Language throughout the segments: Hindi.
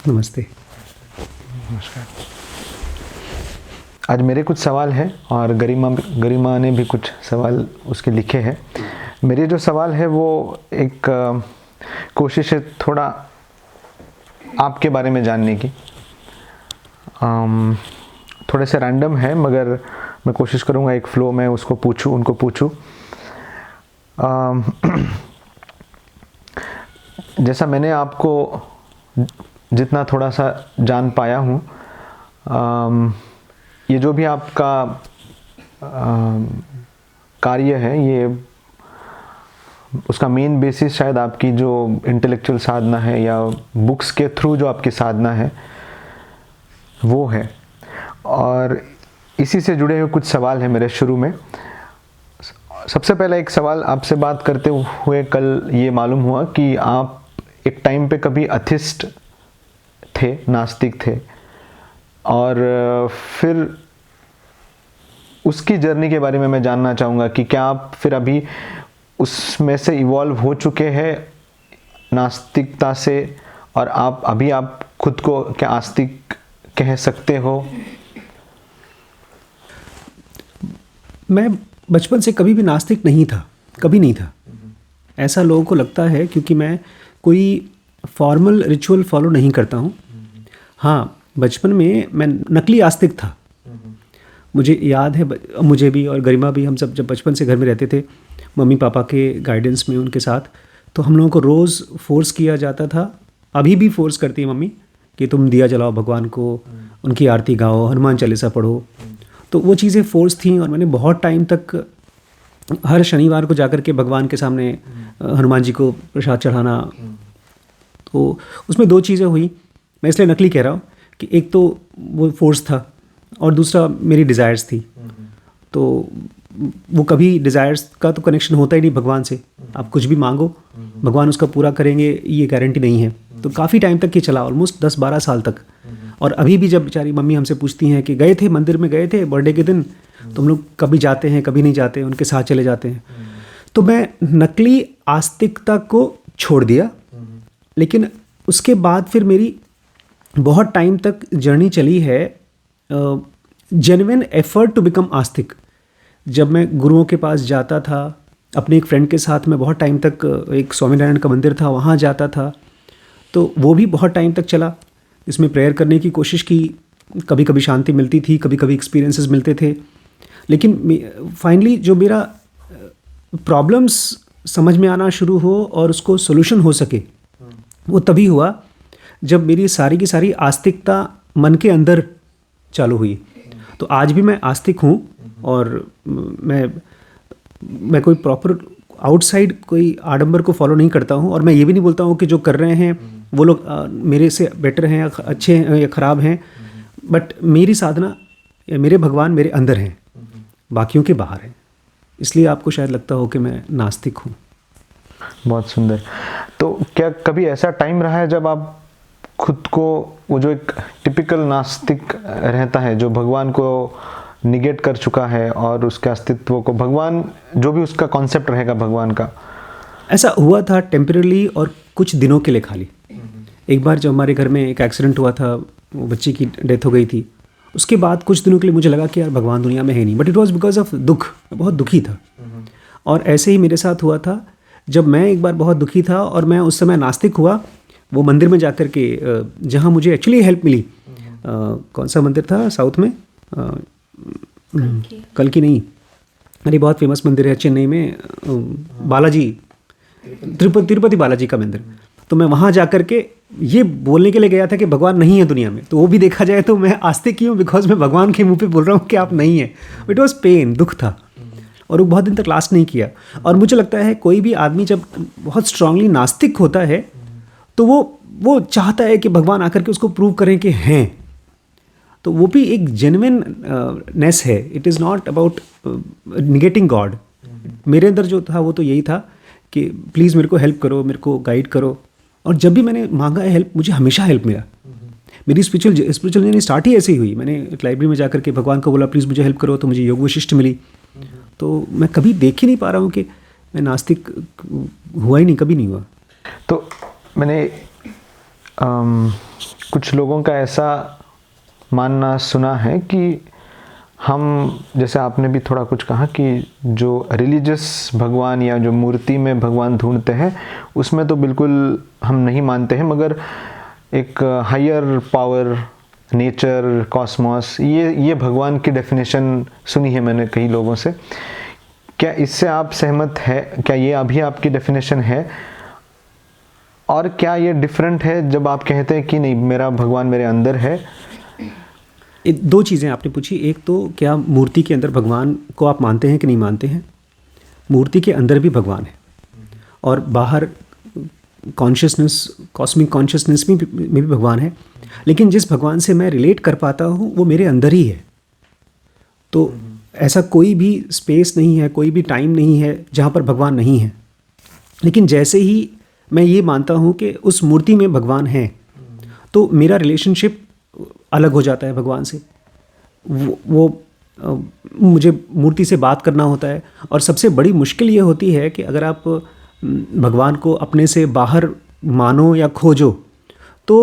नमस्ते। नमस्कार। आज मेरे कुछ सवाल हैं और गरिमा ने भी कुछ सवाल उसके लिखे हैं। मेरे जो सवाल है वो एक कोशिश है थोड़ा आपके बारे में जानने की। थोड़े से रैंडम है मगर मैं कोशिश करूँगा एक फ़्लो में उनको पूछूँ। जैसा मैंने आपको जितना थोड़ा सा जान पाया हूँ, ये जो भी आपका कार्य है, ये उसका मेन बेसिस शायद आपकी जो इंटेलेक्चुअल साधना है या बुक्स के थ्रू जो आपकी साधना है वो है। और इसी से जुड़े हुए कुछ सवाल हैं मेरे शुरू में। सबसे पहला एक सवाल, आपसे बात करते हुए कल ये मालूम हुआ कि आप एक टाइम पे कभी अथिस्ट थे, नास्तिक थे, और फिर उसकी जर्नी के बारे में मैं जानना चाहूँगा कि क्या आप फिर अभी उसमें से इवॉल्व हो चुके हैं नास्तिकता से, और आप खुद को क्या आस्तिक कह सकते हो? मैं बचपन से कभी भी नास्तिक नहीं था, कभी नहीं था। ऐसा लोगों को लगता है क्योंकि मैं कोई फॉर्मल रिचुअल फॉलो नहीं करता हूँ। हाँ, बचपन में मैं नकली आस्तिक था। मुझे याद है, मुझे भी और गरिमा भी, हम सब जब बचपन से घर में रहते थे मम्मी पापा के गाइडेंस में उनके साथ, तो हम लोगों को रोज़ फोर्स किया जाता था, अभी भी फोर्स करती है मम्मी, कि तुम दिया जलाओ भगवान को, उनकी आरती गाओ, हनुमान चालीसा पढ़ो। तो वो चीज़ें फोर्स थी और मैंने बहुत टाइम तक हर शनिवार को जाकर के भगवान के सामने हनुमान जी को प्रसाद चढ़ाना। तो उसमें दो चीज़ें हुई, मैं इसलिए नकली कह रहा हूँ कि एक तो वो फोर्स था और दूसरा मेरी डिज़ायर्स थी। तो वो कभी डिज़ायर्स का तो कनेक्शन होता ही नहीं भगवान से। आप कुछ भी मांगो, भगवान उसका पूरा करेंगे ये गारंटी नहीं है। तो काफ़ी टाइम तक ये चला, ऑलमोस्ट 10-12 साल तक। और अभी भी जब बेचारी मम्मी हमसे पूछती हैं कि गए थे मंदिर में, गए थे बर्थडे के दिन, तो हम लोग कभी जाते हैं कभी नहीं जाते, उनके साथ चले जाते हैं। तो मैं नकली आस्तिकता को छोड़ दिया, लेकिन उसके बाद फिर मेरी बहुत टाइम तक जर्नी चली है जेन्युइन एफर्ट टू बिकम आस्तिक। जब मैं गुरुओं के पास जाता था, अपने एक फ्रेंड के साथ मैं बहुत टाइम तक, एक स्वामीनारायण का मंदिर था वहाँ जाता था, तो वो भी बहुत टाइम तक चला। इसमें प्रेयर करने की कोशिश की, कभी कभी शांति मिलती थी, कभी कभी एक्सपीरियंसेस मिलते थे। लेकिन फाइनली जो मेरा प्रॉब्लम्स समझ में आना शुरू हो और उसको सोल्यूशन हो सके, वो तभी हुआ जब मेरी सारी की सारी आस्तिकता मन के अंदर चालू हुई। तो आज भी मैं आस्तिक हूँ और मैं कोई प्रॉपर आउटसाइड कोई आडंबर को फॉलो नहीं करता हूँ। और मैं ये भी नहीं बोलता हूँ कि जो कर रहे हैं वो लोग मेरे से बेटर हैं या अच्छे हैं या ख़राब हैं, बट मेरी साधना या मेरे भगवान मेरे अंदर हैं, बाकियों के बाहर हैं। इसलिए आपको शायद लगता हो कि मैं नास्तिक हूँ। बहुत सुंदर। तो क्या कभी ऐसा टाइम रहा है जब आप खुद को, वो जो एक टिपिकल नास्तिक रहता है जो भगवान को निगेट कर चुका है और उसके अस्तित्व को, भगवान जो भी उसका कॉन्सेप्ट रहेगा भगवान का, ऐसा हुआ था टेम्पररी और कुछ दिनों के लिए खाली। एक बार जब हमारे घर में एक एक्सीडेंट हुआ था, वो बच्चे की डेथ हो गई थी, उसके बाद कुछ दिनों के लिए मुझे लगा कि यार भगवान दुनिया में है नहीं, but it was because of दुख। मैं बहुत दुखी था। और ऐसे ही मेरे साथ हुआ था जब मैं एक बार बहुत दुखी था और मैं उस समय नास्तिक हुआ। वो मंदिर में जाकर के जहाँ मुझे एक्चुअली हेल्प मिली, कौन सा मंदिर था साउथ में, कल्कि नहीं, अरे बहुत फेमस मंदिर है चेन्नई में, बालाजी, तिरुपति बालाजी का मंदिर। तो मैं वहाँ जाकर के ये बोलने के लिए गया था कि भगवान नहीं है दुनिया में। तो वो भी देखा जाए तो मैं आस्तिक ही हूँ, बिकॉज मैं भगवान के मुंह पे बोल रहा हूँ कि आप नहीं हैं। इट वॉज पेन, दुख था, और वो बहुत दिन तक लास्ट नहीं किया। और मुझे लगता है कोई भी आदमी जब बहुत स्ट्रांगली नास्तिक होता है तो वो चाहता है कि भगवान आकर के उसको प्रूव करें कि हैं। तो वो भी एक जेन्युइन नेस है। It is not about negating God. मेरे अंदर जो था वो तो यही था कि प्लीज़ मेरे को हेल्प करो, मेरे को गाइड करो। और जब भी मैंने मांगा है हेल्प, मुझे हमेशा हेल्प मिला। मेरी स्पिरिचुअल जर्नी स्टार्ट ही ऐसे ही हुई। मैंने एक लाइब्रेरी में जाकर के भगवान को बोला प्लीज़ मुझे हेल्प करो, तो मुझे योग वशिष्ठ मिली। तो मैं कभी देख ही नहीं पा रहा हूँ कि मैं नास्तिक हुआ ही नहीं, कभी नहीं हुआ। तो मैंने कुछ लोगों का ऐसा मानना सुना है कि हम, जैसे आपने भी थोड़ा कुछ कहा कि जो रिलीजियस भगवान या जो मूर्ति में भगवान ढूंढते हैं उसमें तो बिल्कुल हम नहीं मानते हैं, मगर एक हायर पावर, नेचर, कॉस्मॉस, ये भगवान की डेफिनेशन सुनी है मैंने कई लोगों से। क्या इससे आप सहमत है? क्या ये अभी आपकी डेफिनेशन है? और क्या ये डिफरेंट है जब आप कहते हैं कि नहीं, मेरा भगवान मेरे अंदर है? दो चीज़ें आपने पूछी। एक तो क्या मूर्ति के अंदर भगवान को आप मानते हैं कि नहीं मानते हैं। मूर्ति के अंदर भी भगवान है और बाहर कॉन्शियसनेस, कॉस्मिक कॉन्शियसनेस में भी भगवान है, लेकिन जिस भगवान से मैं रिलेट कर पाता हूँ वो मेरे अंदर ही है। तो ऐसा कोई भी स्पेस नहीं है, कोई भी टाइम नहीं है जहाँ पर भगवान नहीं है। लेकिन जैसे ही मैं ये मानता हूँ कि उस मूर्ति में भगवान है तो मेरा रिलेशनशिप अलग हो जाता है भगवान से। मुझे मूर्ति से बात करना होता है और सबसे बड़ी मुश्किल ये होती है कि अगर आप भगवान को अपने से बाहर मानो या खोजो तो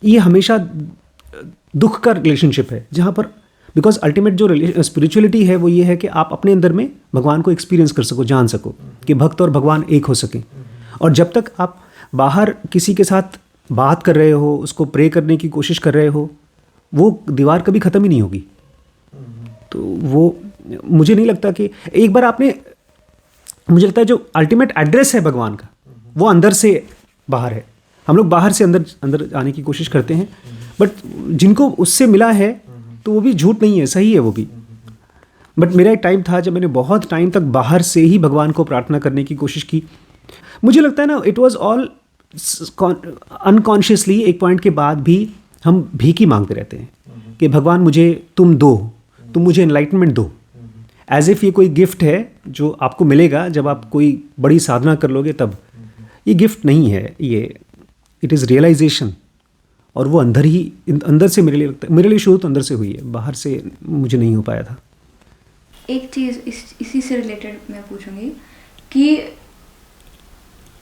ये हमेशा दुख का रिलेशनशिप है, जहाँ पर बिकॉज अल्टीमेट जो स्पिरिचुअलिटी है वो ये है कि आप अपने अंदर में भगवान को एक्सपीरियंस कर सको, जान सको कि भक्त और भगवान एक हो सकें। और जब तक आप बाहर किसी के साथ बात कर रहे हो, उसको प्रे करने की कोशिश कर रहे हो, वो दीवार कभी ख़त्म ही नहीं होगी। तो वो मुझे नहीं लगता कि एक बार आपने, मुझे लगता है जो अल्टीमेट एड्रेस है भगवान का वो अंदर से बाहर है। हम लोग बाहर से अंदर आने की कोशिश करते हैं, बट जिनको उससे मिला है तो वो भी झूठ नहीं है, सही है वो भी। बट मेरा एक टाइम था जब मैंने बहुत टाइम तक बाहर से ही भगवान को प्रार्थना करने की कोशिश की। मुझे लगता है ना, इट वॉज ऑल अनकॉन्शियसली। एक पॉइंट के बाद भी हम भीख ही मांगते रहते हैं कि भगवान मुझे तुम दो, तुम मुझे एनलाइटनमेंट दो, एज इफ़ ये कोई गिफ्ट है जो आपको मिलेगा जब आप कोई बड़ी साधना कर लोगे तब। ये गिफ्ट नहीं है, ये इट इज़ रियलाइजेशन। और वो अंदर से मेरे लिए लगता है, मेरे लिए शुरू तो अंदर से हुई है, बाहर से मुझे नहीं हो पाया था। एक चीज़ इसी से रिलेटेड मैं पूछूंगी कि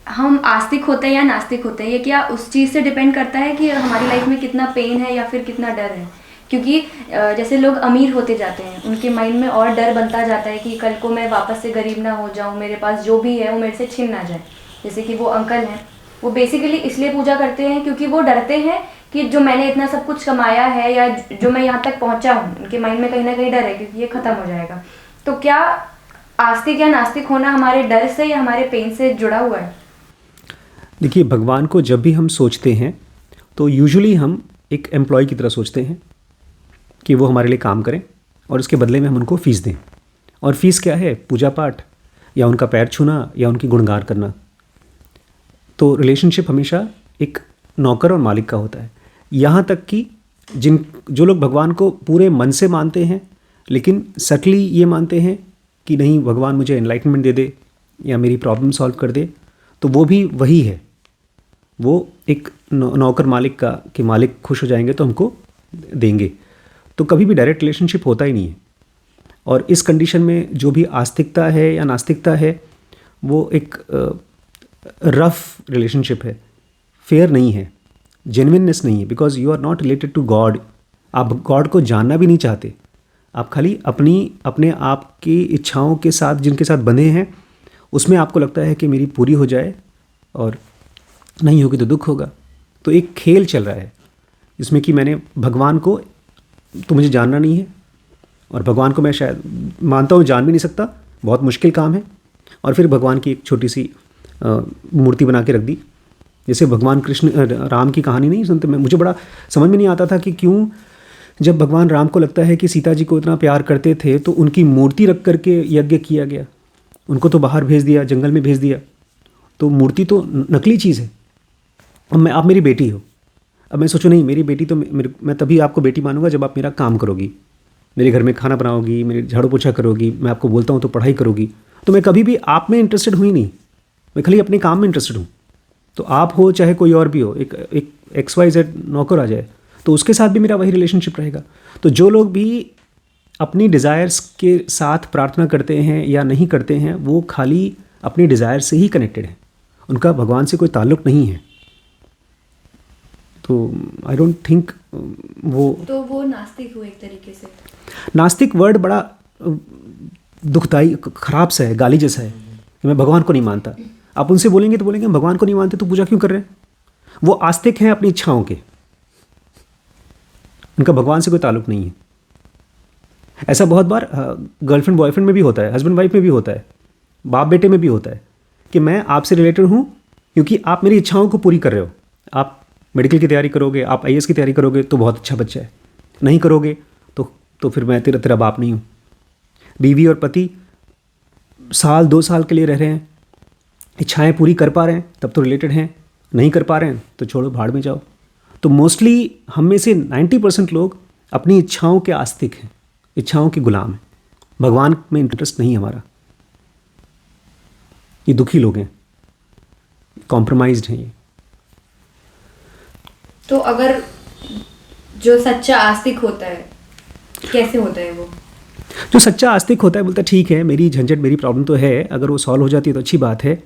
हम आस्तिक होते हैं या नास्तिक होते हैं, ये क्या उस चीज़ से डिपेंड करता है कि हमारी लाइफ में कितना पेन है या फिर कितना डर है? क्योंकि जैसे लोग अमीर होते जाते हैं उनके माइंड में और डर बनता जाता है कि कल को मैं वापस से गरीब ना हो जाऊं, मेरे पास जो भी है वो मेरे से छिन ना जाए। जैसे कि वो अंकल हैं, वो बेसिकली इसलिए पूजा करते हैं क्योंकि वो डरते हैं कि जो मैंने इतना सब कुछ कमाया है या जो मैं यहाँ तक पहुँचा हूँ, उनके माइंड में कहीं ना कहीं डर है क्योंकि ये ख़त्म हो जाएगा। तो क्या आस्तिक या नास्तिक होना हमारे डर से या हमारे पेन से जुड़ा हुआ है? देखिए, भगवान को जब भी हम सोचते हैं तो यूजुअली हम एक एम्प्लॉय की तरह सोचते हैं कि वो हमारे लिए काम करें और उसके बदले में हम उनको फ़ीस दें। और फीस क्या है? पूजा पाठ या उनका पैर छूना या उनकी गुणगान करना। तो रिलेशनशिप हमेशा एक नौकर और मालिक का होता है। यहाँ तक कि जो लोग भगवान को पूरे मन से मानते हैं लेकिन सटली ये मानते हैं कि नहीं, भगवान मुझे एनलाइटनमेंट दे दे या मेरी प्रॉब्लम सॉल्व कर दे, तो वो भी वही है। वो एक नौकर मालिक का, कि मालिक खुश हो जाएंगे तो हमको देंगे। तो कभी भी डायरेक्ट रिलेशनशिप होता ही नहीं है। और इस कंडीशन में जो भी आस्तिकता है या नास्तिकता है वो एक रफ रिलेशनशिप है, फेयर नहीं है, जेन्युइननेस नहीं है, because you are not related to God. आप गॉड को जानना भी नहीं चाहते, आप खाली अपने आप की इच्छाओं के साथ, जिनके साथ बंधे हैं, उसमें आपको लगता है कि मेरी पूरी हो जाए और नहीं होगी तो दुख होगा। तो एक खेल चल रहा है जिसमें कि मैंने भगवान को तो मुझे जानना नहीं है और भगवान को मैं शायद मानता हूँ जान भी नहीं सकता, बहुत मुश्किल काम है। और फिर भगवान की एक छोटी सी मूर्ति बना के रख दी। जैसे भगवान कृष्ण राम की कहानी नहीं सुनते, मुझे बड़ा समझ में नहीं आता था कि क्यों जब भगवान राम को लगता है कि सीता जी को इतना प्यार करते थे तो उनकी मूर्ति रख करके यज्ञ किया गया। उनको तो बाहर भेज दिया, जंगल में भेज दिया। तो मूर्ति तो नकली चीज़ है। अब आप मेरी बेटी हो, अब मैं सोचूं नहीं, मेरी बेटी तो मैं तभी आपको बेटी मानूंगा जब आप मेरा काम करोगी, मेरे घर में खाना बनाओगी, मेरे झाड़ू पोछा करोगी, मैं आपको बोलता हूँ तो पढ़ाई करोगी। तो मैं कभी भी आप में इंटरेस्टेड हुई नहीं, मैं खाली अपने काम में इंटरेस्टेड हूँ। तो आप हो चाहे कोई और भी हो, एक XYZ नौकर आ जाए तो उसके साथ भी मेरा वही रिलेशनशिप रहेगा। तो जो लोग भी अपनी डिज़ायर्स के साथ प्रार्थना करते हैं या नहीं करते हैं, वो खाली अपनी डिज़ायर से ही कनेक्टेड हैं, उनका भगवान से कोई ताल्लुक़ नहीं है। तो आई डोंट थिंक वो तो वो नास्तिक हुए एक तरीके से। नास्तिक वर्ड बड़ा दुखदाई खराब सा है, गाली जैसा है कि मैं भगवान को नहीं मानता। आप उनसे बोलेंगे तो बोलेंगे भगवान को नहीं मानते तो पूजा क्यों कर रहे हैं। वो आस्तिक हैं अपनी इच्छाओं के, उनका भगवान से कोई ताल्लुक नहीं है। ऐसा बहुत बार गर्लफ्रेंड बॉयफ्रेंड में भी होता है, हस्बैंड वाइफ में भी होता है, बाप बेटे में भी होता है कि मैं आपसे रिलेटेड हूँ क्योंकि आप मेरी इच्छाओं को पूरी कर रहे हो। आप मेडिकल की तैयारी करोगे, आप आईएएस की तैयारी करोगे तो बहुत अच्छा बच्चा है, नहीं करोगे तो फिर मैं तेरा बाप नहीं हूँ। बीवी और पति साल 2 साल के लिए रह रहे हैं, इच्छाएं पूरी कर पा रहे हैं तब तो रिलेटेड हैं, नहीं कर पा रहे हैं तो छोड़ो भाड़ में जाओ। तो मोस्टली हम में से 90% लोग अपनी इच्छाओं के आस्तिक हैं, इच्छाओं के गुलाम हैं। भगवान में इंटरेस्ट नहीं हमारा। ये दुखी लोग हैं, कॉम्प्रोमाइज्ड हैं ये। तो अगर जो सच्चा आस्तिक होता है कैसे होता है वो? जो सच्चा आस्तिक होता है बोलता है ठीक है मेरी झंझट मेरी प्रॉब्लम तो है, अगर वो सॉल्व हो जाती है तो अच्छी बात है।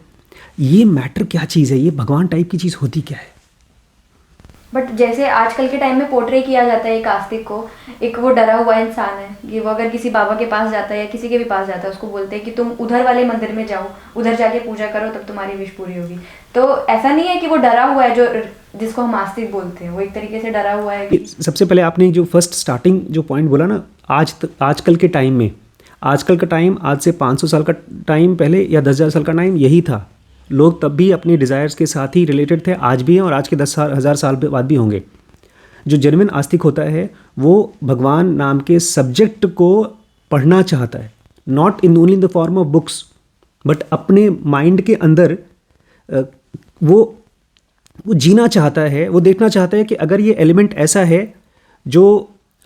ये मैटर क्या चीज़ है, ये भगवान टाइप की चीज़ होती क्या है। बट जैसे आजकल के टाइम में पोर्ट्रे किया जाता है एक आस्तिक को, एक वो डरा हुआ इंसान है कि वो अगर किसी बाबा के पास जाता है या किसी के भी पास जाता है उसको बोलते हैं कि तुम उधर वाले मंदिर में जाओ, उधर जाके पूजा करो तब तुम्हारी विश पूरी होगी। तो ऐसा नहीं है कि वो डरा हुआ है, जो जिसको हम आस्तिक बोलते हैं वो एक तरीके से डरा हुआ है कि... सबसे पहले आपने जो फर्स्ट स्टार्टिंग जो पॉइंट बोला ना, आजकल के टाइम में, आजकल का टाइम आज से 500 साल का टाइम पहले या 10,000 साल का टाइम यही था। लोग तब भी अपने डिज़ायर्स के साथ ही रिलेटेड थे, आज भी हैं और आज के 10,000 साल बाद भी होंगे। जो जेन्युइन आस्तिक होता है वो भगवान नाम के सब्जेक्ट को पढ़ना चाहता है, not in only in the form of books but अपने माइंड के अंदर वो जीना चाहता है। वो देखना चाहता है कि अगर ये एलिमेंट ऐसा है जो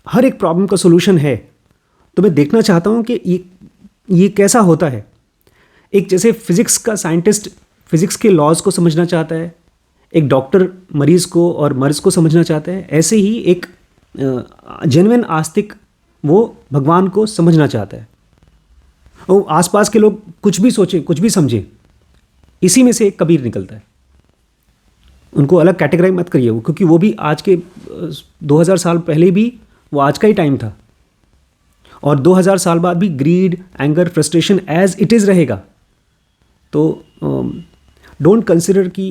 हर एक प्रॉब्लम का सोल्यूशन है तो मैं देखना चाहता हूँ कि ये कैसा होता है। एक जैसे फिज़िक्स का साइंटिस्ट फिज़िक्स के लॉज को समझना चाहता है, एक डॉक्टर मरीज़ को और मर्ज़ को समझना चाहता है, ऐसे ही एक जेन्युइन आस्तिक वो भगवान को समझना चाहता है। और आसपास के लोग कुछ भी सोचें कुछ भी समझें, इसी में से एक कबीर निकलता है। उनको अलग कैटेगराइज मत करिए वो, क्योंकि वो भी आज के 2000 साल पहले भी वो आज का ही टाइम था और 2000 साल बाद भी greed anger frustration as it is रहेगा। तो डोंट कंसिडर कि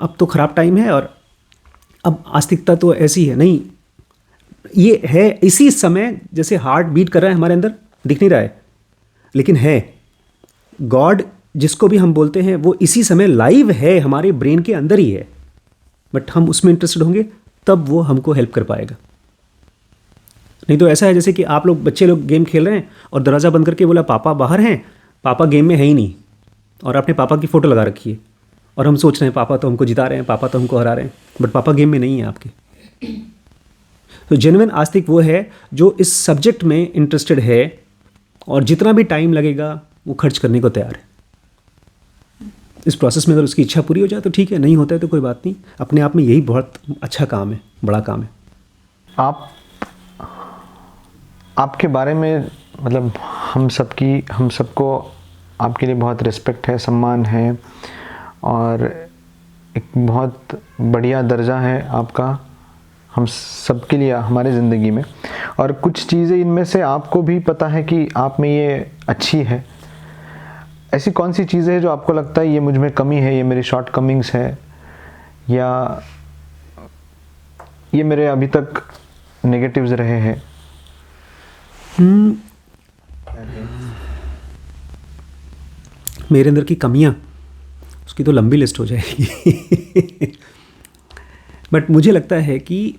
अब तो ख़राब टाइम है और अब आस्तिकता तो ऐसी है, नहीं। ये है इसी समय, जैसे हार्ट बीट कर रहा है हमारे अंदर, दिख नहीं रहा है लेकिन है। गॉड जिसको भी हम बोलते हैं वो इसी समय लाइव है, हमारे ब्रेन के अंदर ही है, बट हम उसमें इंटरेस्टेड होंगे तब वो हमको हेल्प कर पाएगा। नहीं तो ऐसा है जैसे कि आप लोग बच्चे लोग गेम खेल रहे हैं और दरवाज़ा बंद करके बोला पापा बाहर हैं, पापा गेम में है ही नहीं और आपने पापा की फ़ोटो लगा रखी है और हम सोच रहे हैं पापा तो हमको जिता रहे हैं, पापा तो हमको हरा रहे हैं, बट पापा गेम में नहीं है आपके। तो जेन्युइन आस्तिक वो है जो इस सब्जेक्ट में इंटरेस्टेड है और जितना भी टाइम लगेगा वो खर्च करने को तैयार है। इस प्रोसेस में अगर उसकी इच्छा पूरी हो जाए तो ठीक है, नहीं होता है तो कोई बात नहीं। अपने आप में यही बहुत अच्छा काम है, बड़ा काम है। आपके बारे में मतलब हम सबको आपके लिए बहुत रिस्पेक्ट है, सम्मान है और एक बहुत बढ़िया दर्जा है आपका हम सबके लिए हमारे ज़िंदगी में। और कुछ चीज़ें इनमें से आपको भी पता है कि आप में ये अच्छी है। ऐसी कौन सी चीज़ें हैं जो आपको लगता है ये मुझ में कमी है, ये मेरी शॉर्ट कमिंग्स है, या ये मेरे अभी तक नेगेटिव्स रहे हैं? मेरे अंदर की कमियां, उसकी तो लंबी लिस्ट हो जाएगी बट मुझे लगता है कि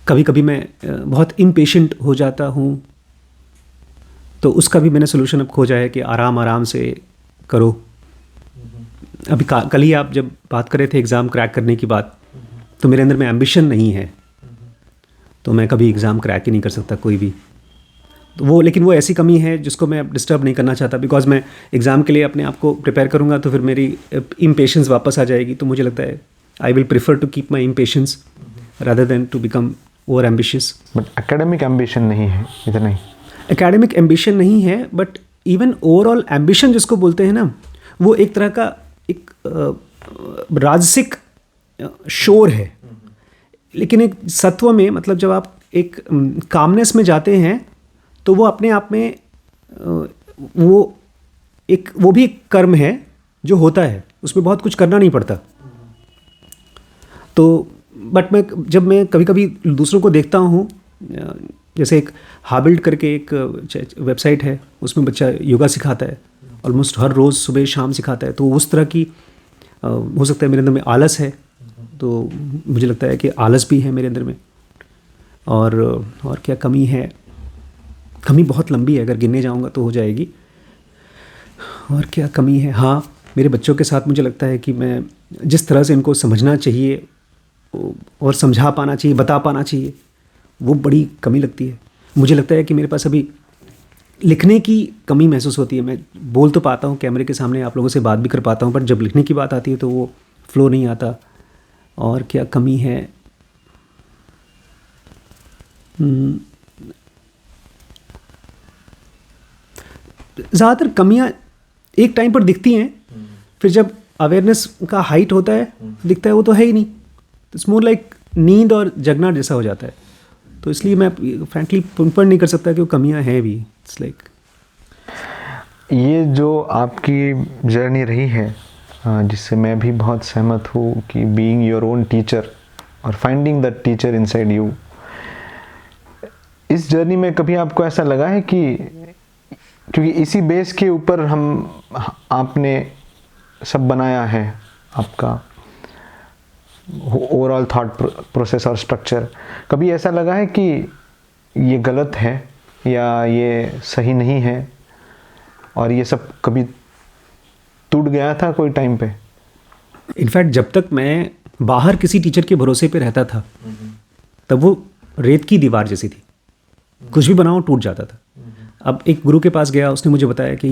कभी कभी मैं बहुत इम्पेशेंट हो जाता हूँ, तो उसका भी मैंने सोल्यूशन अब खोजा है कि आराम से करो। अभी कल ही आप जब बात कर रहे थे एग्ज़ाम क्रैक करने की बात, तो मेरे अंदर में एम्बिशन नहीं है तो मैं कभी एग्ज़ाम क्रैक ही नहीं कर सकता कोई भी। तो वो, लेकिन वो ऐसी कमी है जिसको मैं डिस्टर्ब नहीं करना चाहता, बिकॉज मैं एग्ज़ाम के लिए अपने आप को प्रिपेयर करूँगा तो फिर मेरी इम्पेशेंस वापस आ जाएगी। तो मुझे लगता है I will prefer to keep my impatience rather than to become over ambitious. But academic ambition नहीं है इतना ही? एकेडमिक एम्बिशन नहीं है, बट इवन ओवरऑल एम्बिशन जिसको बोलते हैं ना, वो एक तरह का एक राजसिक शोर है, लेकिन एक सत्व में, मतलब जब आप एक कामनेस में जाते हैं तो वो अपने आप में वो भी एक कर्म है जो होता है, उसमें बहुत कुछ करना नहीं पड़ता। तो बट जब मैं कभी कभी दूसरों को देखता हूँ, जैसे एक हाबिल्ड करके एक वेबसाइट है, उसमें बच्चा योगा सिखाता है, ऑलमोस्ट हर रोज़ सुबह शाम सिखाता है। तो उस तरह की हो सकता है मेरे अंदर में आलस है, तो मुझे लगता है कि आलस भी है मेरे अंदर में। और क्या कमी है, कमी बहुत लंबी है, अगर गिनने जाऊंगा तो हो जाएगी। और क्या कमी है, हाँ, मेरे बच्चों के साथ मुझे लगता है कि मैं जिस तरह से इनको समझना चाहिए और समझा पाना चाहिए, बता पाना चाहिए, वो बड़ी कमी लगती है। मुझे लगता है कि मेरे पास अभी लिखने की कमी महसूस होती है। मैं बोल तो पाता हूँ कैमरे के सामने, आप लोगों से बात भी कर पाता हूँ, बट जब लिखने की बात आती है तो वो फ्लो नहीं आता। और क्या कमी है, ज़्यादातर कमियाँ एक टाइम पर दिखती हैं, फिर जब अवेयरनेस का हाइट होता है दिखता है वो तो है ही नहीं। इट्स मोर लाइक नींद और जगना जैसा हो जाता है। तो इसलिए मैं फ्रैंकली पिनपॉइंट नहीं कर सकता कि वो कमियां हैं भी। इट्स लाइक ये जो आपकी जर्नी रही है, जिससे मैं भी बहुत सहमत हूँ कि बीइंग योर ओन टीचर और finding the teacher inside you, इस जर्नी में कभी आपको ऐसा लगा है कि क्योंकि इसी बेस के ऊपर आपने सब बनाया है, आपका ओवरऑल थॉट प्रोसेस और स्ट्रक्चर, कभी ऐसा लगा है कि ये गलत है या ये सही नहीं है, और ये सब कभी टूट गया था कोई टाइम पे? इनफैक्ट जब तक मैं बाहर किसी टीचर के भरोसे पे रहता था तब वो रेत की दीवार जैसी थी, कुछ भी बनाओ टूट जाता था। अब एक गुरु के पास गया, उसने मुझे बताया कि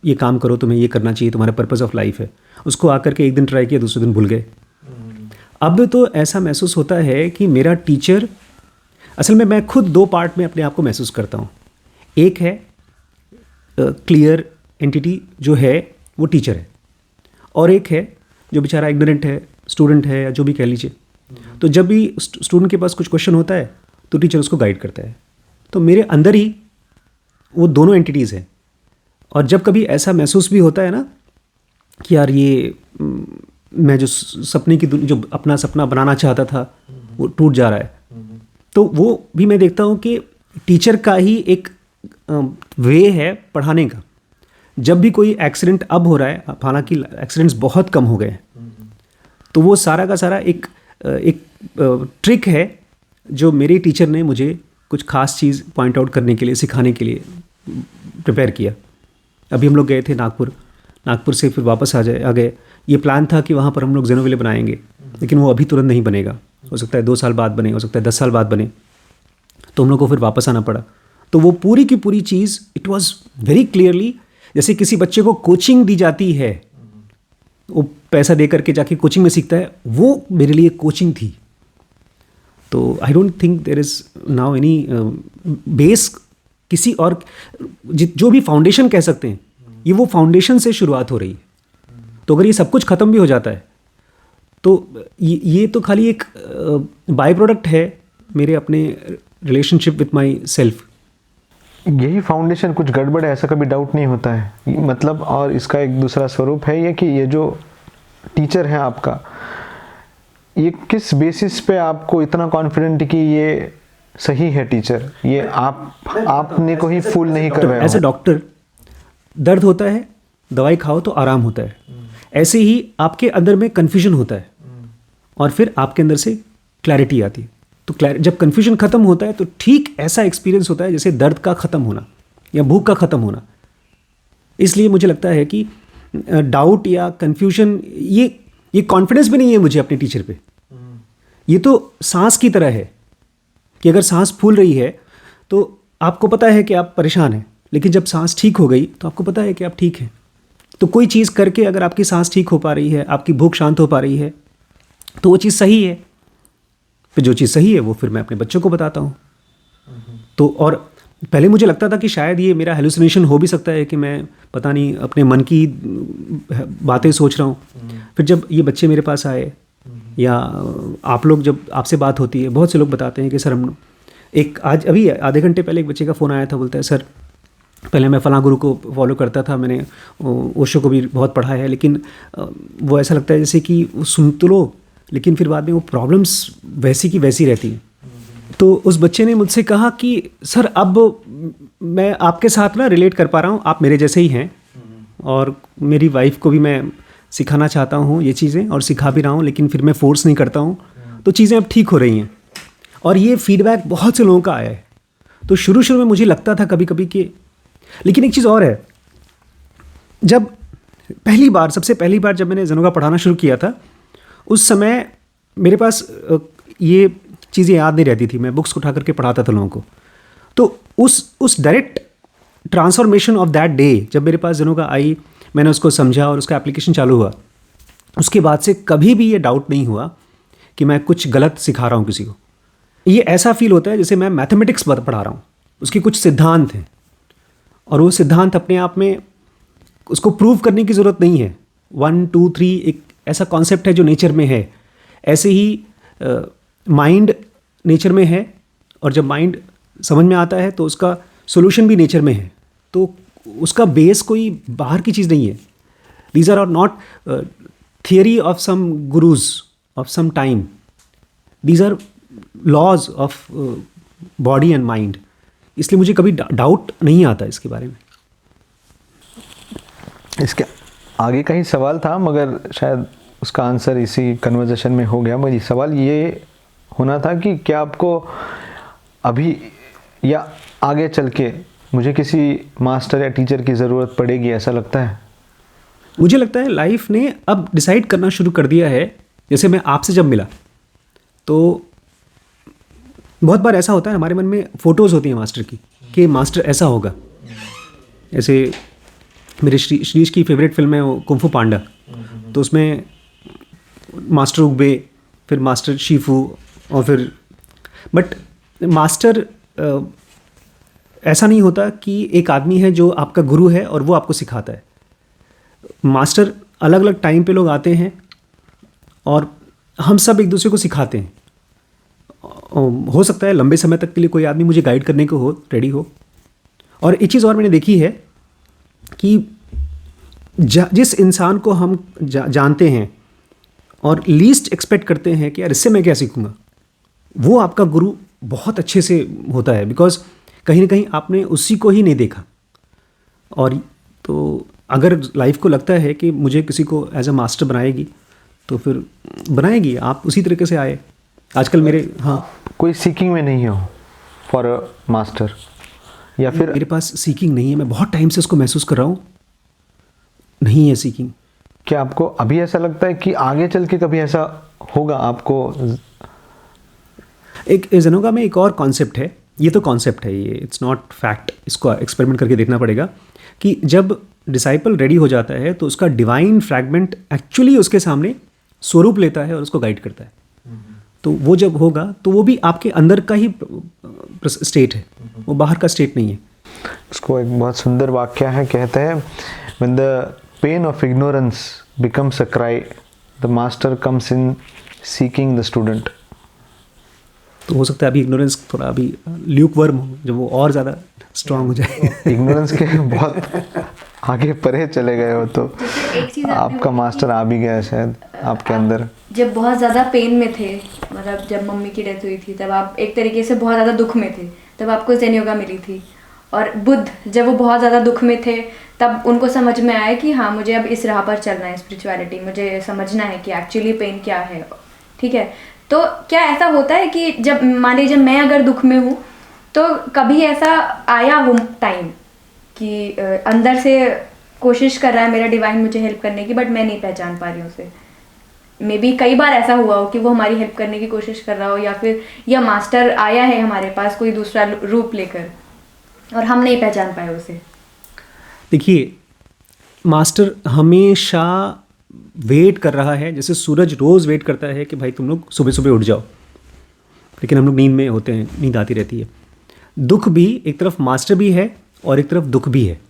ये काम करो, तुम्हें ये करना चाहिए, तुम्हारा पर्पस ऑफ लाइफ है। उसको आकर के एक दिन ट्राई किया, दूसरे दिन भूल गए। अब तो ऐसा महसूस होता है कि मेरा टीचर, असल में मैं खुद दो पार्ट में अपने आप को महसूस करता हूँ। एक है क्लियर एंटिटी जो है वो टीचर है, और एक है जो बेचारा इग्नोरेंट है, स्टूडेंट है या जो भी कह लीजिए। तो जब भी स्टूडेंट के पास कुछ क्वेश्चन होता है तो टीचर उसको गाइड करता है। तो मेरे अंदर ही वो दोनों एंटिटीज़ हैं। और जब कभी ऐसा महसूस भी होता है ना कि यार ये मैं जो सपने की जो अपना सपना बनाना चाहता था वो टूट जा रहा है, तो वो भी मैं देखता हूँ कि टीचर का ही एक वे है पढ़ाने का। जब भी कोई एक्सीडेंट अब हो रहा है, हालांकि एक्सीडेंट्स बहुत कम हो गए हैं, तो वो सारा का सारा एक ट्रिक है जो मेरे टीचर ने मुझे कुछ खास चीज़ पॉइंट आउट करने के लिए, सिखाने के लिए प्रिपेयर किया। अभी हम लोग गए थे नागपुर से फिर वापस आ गए। ये प्लान था कि वहाँ पर हम लोग ज़ेनोविले बनाएंगे, लेकिन वो अभी तुरंत नहीं बनेगा, हो सकता है 2 साल बाद बने, हो सकता है 10 साल बाद बने। तो हम लोग को फिर वापस आना पड़ा। तो वो पूरी की पूरी चीज़, इट वाज वेरी क्लियरली, जैसे किसी बच्चे को कोचिंग दी जाती है, वो पैसा दे करके जाके कोचिंग में सीखता है, वो मेरे लिए कोचिंग थी। तो I don't think there is now any base किसी और, जो भी फाउंडेशन कह सकते हैं, ये वो फाउंडेशन से शुरुआत हो रही है। तो अगर ये सब कुछ ख़त्म भी हो जाता है तो ये तो खाली एक बाय प्रोडक्ट है मेरे अपने रिलेशनशिप विथ माई सेल्फ। यही फाउंडेशन कुछ गड़बड़ है, ऐसा कभी डाउट नहीं होता है मतलब। और इसका एक दूसरा स्वरूप है ये कि ये जो टीचर है आपका, ये किस बेसिस पे आपको इतना कॉन्फिडेंट कि ये सही है टीचर, ये आपने को ही फूल नहीं कर रहे हो? एज ए डॉक्टर, दर्द होता है, दवाई खाओ तो आराम होता है। ऐसे ही आपके अंदर में कन्फ्यूजन होता है और फिर आपके अंदर से क्लैरिटी आती है। तो जब कन्फ्यूजन खत्म होता है तो ठीक ऐसा एक्सपीरियंस होता है जैसे दर्द का ख़त्म होना या भूख का ख़त्म होना। इसलिए मुझे लगता है कि डाउट या कन्फ्यूजन, ये कॉन्फिडेंस भी नहीं है मुझे अपने टीचर पे। ये तो सांस की तरह है कि अगर सांस फूल रही है तो आपको पता है कि आप परेशान हैं, लेकिन जब सांस ठीक हो गई तो आपको पता है कि आप ठीक हैं। तो कोई चीज़ करके अगर आपकी सांस ठीक हो पा रही है, आपकी भूख शांत हो पा रही है, तो वो चीज़ सही है। फिर जो चीज़ सही है वो फिर मैं अपने बच्चों को बताता हूँ। तो और पहले मुझे लगता था कि शायद ये मेरा हेलुसिनेशन हो भी सकता है, कि मैं पता नहीं अपने मन की बातें सोच रहा हूँ। फिर जब ये बच्चे मेरे पास आए, या आप लोग जब आपसे बात होती है, बहुत से लोग बताते हैं कि सर हम आज अभी आधे घंटे पहले एक बच्चे का फ़ोन आया था, बोलता है सर पहले मैं फ़लाँ गुरु को फॉलो करता था, मैंने ओशो को भी बहुत पढ़ा है, लेकिन वो ऐसा लगता है जैसे कि वो सुन तो लो, लेकिन फिर बाद में वो प्रॉब्लम्स वैसी की वैसी रहती हैं। तो उस बच्चे ने मुझसे कहा कि सर अब मैं आपके साथ ना रिलेट कर पा रहा हूँ, आप मेरे जैसे ही हैं, और मेरी वाइफ को भी मैं सिखाना चाहता हूँ ये चीज़ें, और सिखा भी रहा हूँ, लेकिन फिर मैं फोर्स नहीं करता हूँ, तो चीज़ें अब ठीक हो रही हैं। और ये फीडबैक बहुत से लोगों का आया है। तो शुरू में मुझे लगता था कभी कभी कि, लेकिन एक चीज़ और है, जब सबसे पहली बार जब मैंने ज़ेनोगा पढ़ाना शुरू किया था, उस समय मेरे पास ये चीज़ें याद नहीं रहती थी, मैं बुक्स उठा करके पढ़ाता था लोगों को। तो उस direct transformation of that day, जब मेरे पास ज़ेनोगा आई, मैंने उसको समझा और उसका एप्लीकेशन चालू हुआ, उसके बाद से कभी भी ये डाउट नहीं हुआ कि मैं कुछ गलत सिखा रहा हूँ किसी को। ये ऐसा फील होता है जैसे मैं मैथमेटिक्स पढ़ा रहा हूँ, उसके कुछ सिद्धांत हैं, और वो सिद्धांत अपने आप में उसको प्रूव करने की ज़रूरत नहीं है। 1 2 3 एक ऐसा कॉन्सेप्ट है जो नेचर में है। ऐसे ही माइंड नेचर में है, और जब माइंड समझ में आता है तो उसका सोल्यूशन भी नेचर में है। तो उसका बेस कोई बाहर की चीज़ नहीं है। These are not theory of some gurus of some time, these are laws of body and mind. इसलिए मुझे कभी डाउट नहीं आता इसके बारे में। इसके आगे का ही सवाल था, मगर शायद उसका आंसर इसी कन्वर्सेशन में हो गया। मुझे सवाल ये होना था कि क्या आपको अभी या आगे चल के मुझे किसी मास्टर या टीचर की ज़रूरत पड़ेगी, ऐसा लगता है? मुझे लगता है लाइफ ने अब डिसाइड करना शुरू कर दिया है। जैसे मैं आपसे जब मिला, तो बहुत बार ऐसा होता है हमारे मन में फ़ोटोज़ होती हैं मास्टर की, कि मास्टर ऐसा होगा। जैसे मेरे श्रीश की फेवरेट फिल्म है वो कुंफू पांडा, तो उसमें मास्टर उगबे, फिर मास्टर शीफू, और फिर बट मास्टर ऐसा नहीं होता कि एक आदमी है जो आपका गुरु है और वो आपको सिखाता है। मास्टर अलग अलग टाइम पे लोग आते हैं, और हम सब एक दूसरे को सिखाते हैं। हो सकता है लंबे समय तक के लिए कोई आदमी मुझे गाइड करने को हो, रेडी हो। और एक चीज़ और मैंने देखी है कि जिस इंसान को हम जानते हैं और लीस्ट एक्सपेक्ट करते हैं कि यार इससे मैं क्या सीखूंगा, वो आपका गुरु बहुत अच्छे से होता है, बिकॉज कहीं ना कहीं आपने उसी को ही नहीं देखा। और तो अगर लाइफ को लगता है कि मुझे किसी को एज अ मास्टर बनाएगी, तो फिर बनाएगी। आप उसी तरीके से आए। आजकल मेरे कोई सीकिंग में नहीं हो फॉर अ मास्टर, या फिर मेरे पास सीकिंग नहीं है। मैं बहुत टाइम से उसको महसूस कर रहा हूँ, नहीं है सीकिंग। क्या आपको अभी ऐसा लगता है कि आगे चल के कभी ऐसा होगा आपको? एक ज़ेनोगा में एक और कॉन्सेप्ट है, ये तो कॉन्सेप्ट है, ये इट्स नॉट फैक्ट। इसको एक्सपेरिमेंट करके देखना पड़ेगा कि जब डिसाइपल रेडी हो जाता है तो उसका डिवाइन फ्रैगमेंट एक्चुअली उसके सामने स्वरूप लेता है और उसको गाइड करता है। तो वो जब होगा तो वो भी आपके अंदर का ही स्टेट है, वो बाहर का स्टेट नहीं है। उसको एक बहुत सुंदर वाक्य है, कहते हैं when the pain of ignorance becomes a cry, the master comes in seeking the student. तो हो सकता है अभी इग्नोरेंस थोड़ा अभी ल्यूक वर्म हो, जब वो और ज़्यादा स्ट्रांग हो जाए। इग्नोरेंस के बहुत आगे परे चले गए हो, तो एक चीज़ आपका मास्टर आ भी गया शायद आपके अंदर। जब बहुत ज़्यादा पेन में थे, मतलब जब मम्मी की डेथ हुई थी, तब आप एक तरीके से बहुत ज़्यादा दुख में थे, तब आपको ज़ेन योगा मिली थी। और बुद्ध जब वो बहुत ज़्यादा दुख में थे, तब उनको समझ में आया कि हाँ मुझे अब इस राह पर चलना है, स्पिरिचुअलिटी, मुझे समझना है कि एक्चुअली पेन क्या है। ठीक है, तो क्या ऐसा होता है कि जब मान लीजिए मैं अगर दुख में हूँ, तो कभी ऐसा आया हो टाइम कि अंदर से कोशिश कर रहा है मेरा डिवाइन मुझे हेल्प करने की, बट मैं नहीं पहचान पा रही हूँ उसे? मे बी कई बार ऐसा हुआ हो कि वो हमारी हेल्प करने की कोशिश कर रहा हो, या फिर यह मास्टर आया है हमारे पास कोई दूसरा रूप लेकर और हम नहीं पहचान पाए उसे। देखिए, मास्टर हमेशा वेट कर रहा है, जैसे सूरज रोज़ वेट करता है कि भाई तुम लोग सुबह सुबह उठ जाओ, लेकिन हम लोग नींद में होते हैं, नींद आती रहती है। दुख भी एक तरफ मास्टर भी है और एक तरफ दुख भी है।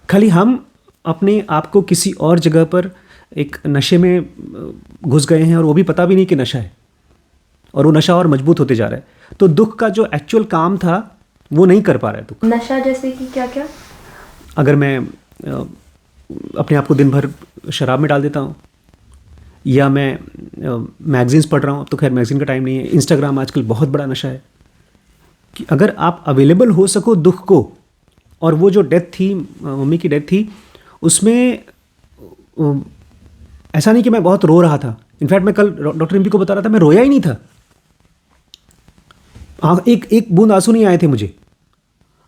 खाली हम अपने आप को किसी और जगह पर एक नशे में घुस गए हैं और वो भी पता भी नहीं कि नशा है, और वो नशा और मजबूत होते जा रहा है। तो दुख का जो एक्चुअल काम था वो नहीं कर पा रहा है दुख। नशा जैसे कि क्या क्या? अगर मैं अपने आप को दिन भर शराब में डाल देता हूँ, या मैं मैगजीन्स पढ़ रहा हूँ, तो खैर मैगजीन का टाइम नहीं है, इंस्टाग्राम आजकल बहुत बड़ा नशा है। कि अगर आप अवेलेबल हो सको दुख को, और वो जो डेथ थी, मम्मी की डेथ थी, उसमें ऐसा नहीं कि मैं बहुत रो रहा था। इनफैक्ट मैं कल डॉक्टर रिम्पी को बता रहा था, मैं रोया ही नहीं था। एक बूंद आंसू नहीं आए थे मुझे।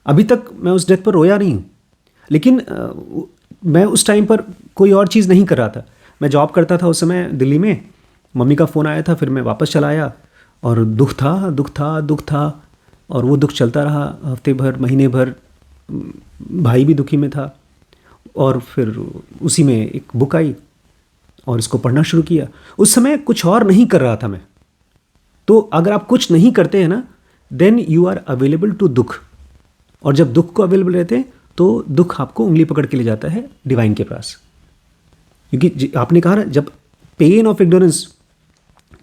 अभी तक मैं उस डेथ पर रोया नहीं हूँ, लेकिन मैं उस टाइम पर कोई और चीज़ नहीं कर रहा था। मैं जॉब करता था उस समय दिल्ली में, मम्मी का फ़ोन आया था, फिर मैं वापस चला आया, और दुख था दुख था दुख था, और वो दुख चलता रहा हफ्ते भर, महीने भर। भाई भी दुखी में था, और फिर उसी में एक बुक आई और इसको पढ़ना शुरू किया। उस समय कुछ और नहीं कर रहा था मैं। तो अगर आप कुछ नहीं करते हैं ना, then you are available to दुख, और जब दुख को अवेलेबल रहते हैं तो दुख आपको उंगली पकड़ के ले जाता है डिवाइन के पास। क्योंकि आपने कहा ना, जब पेन ऑफ इग्नोरेंस,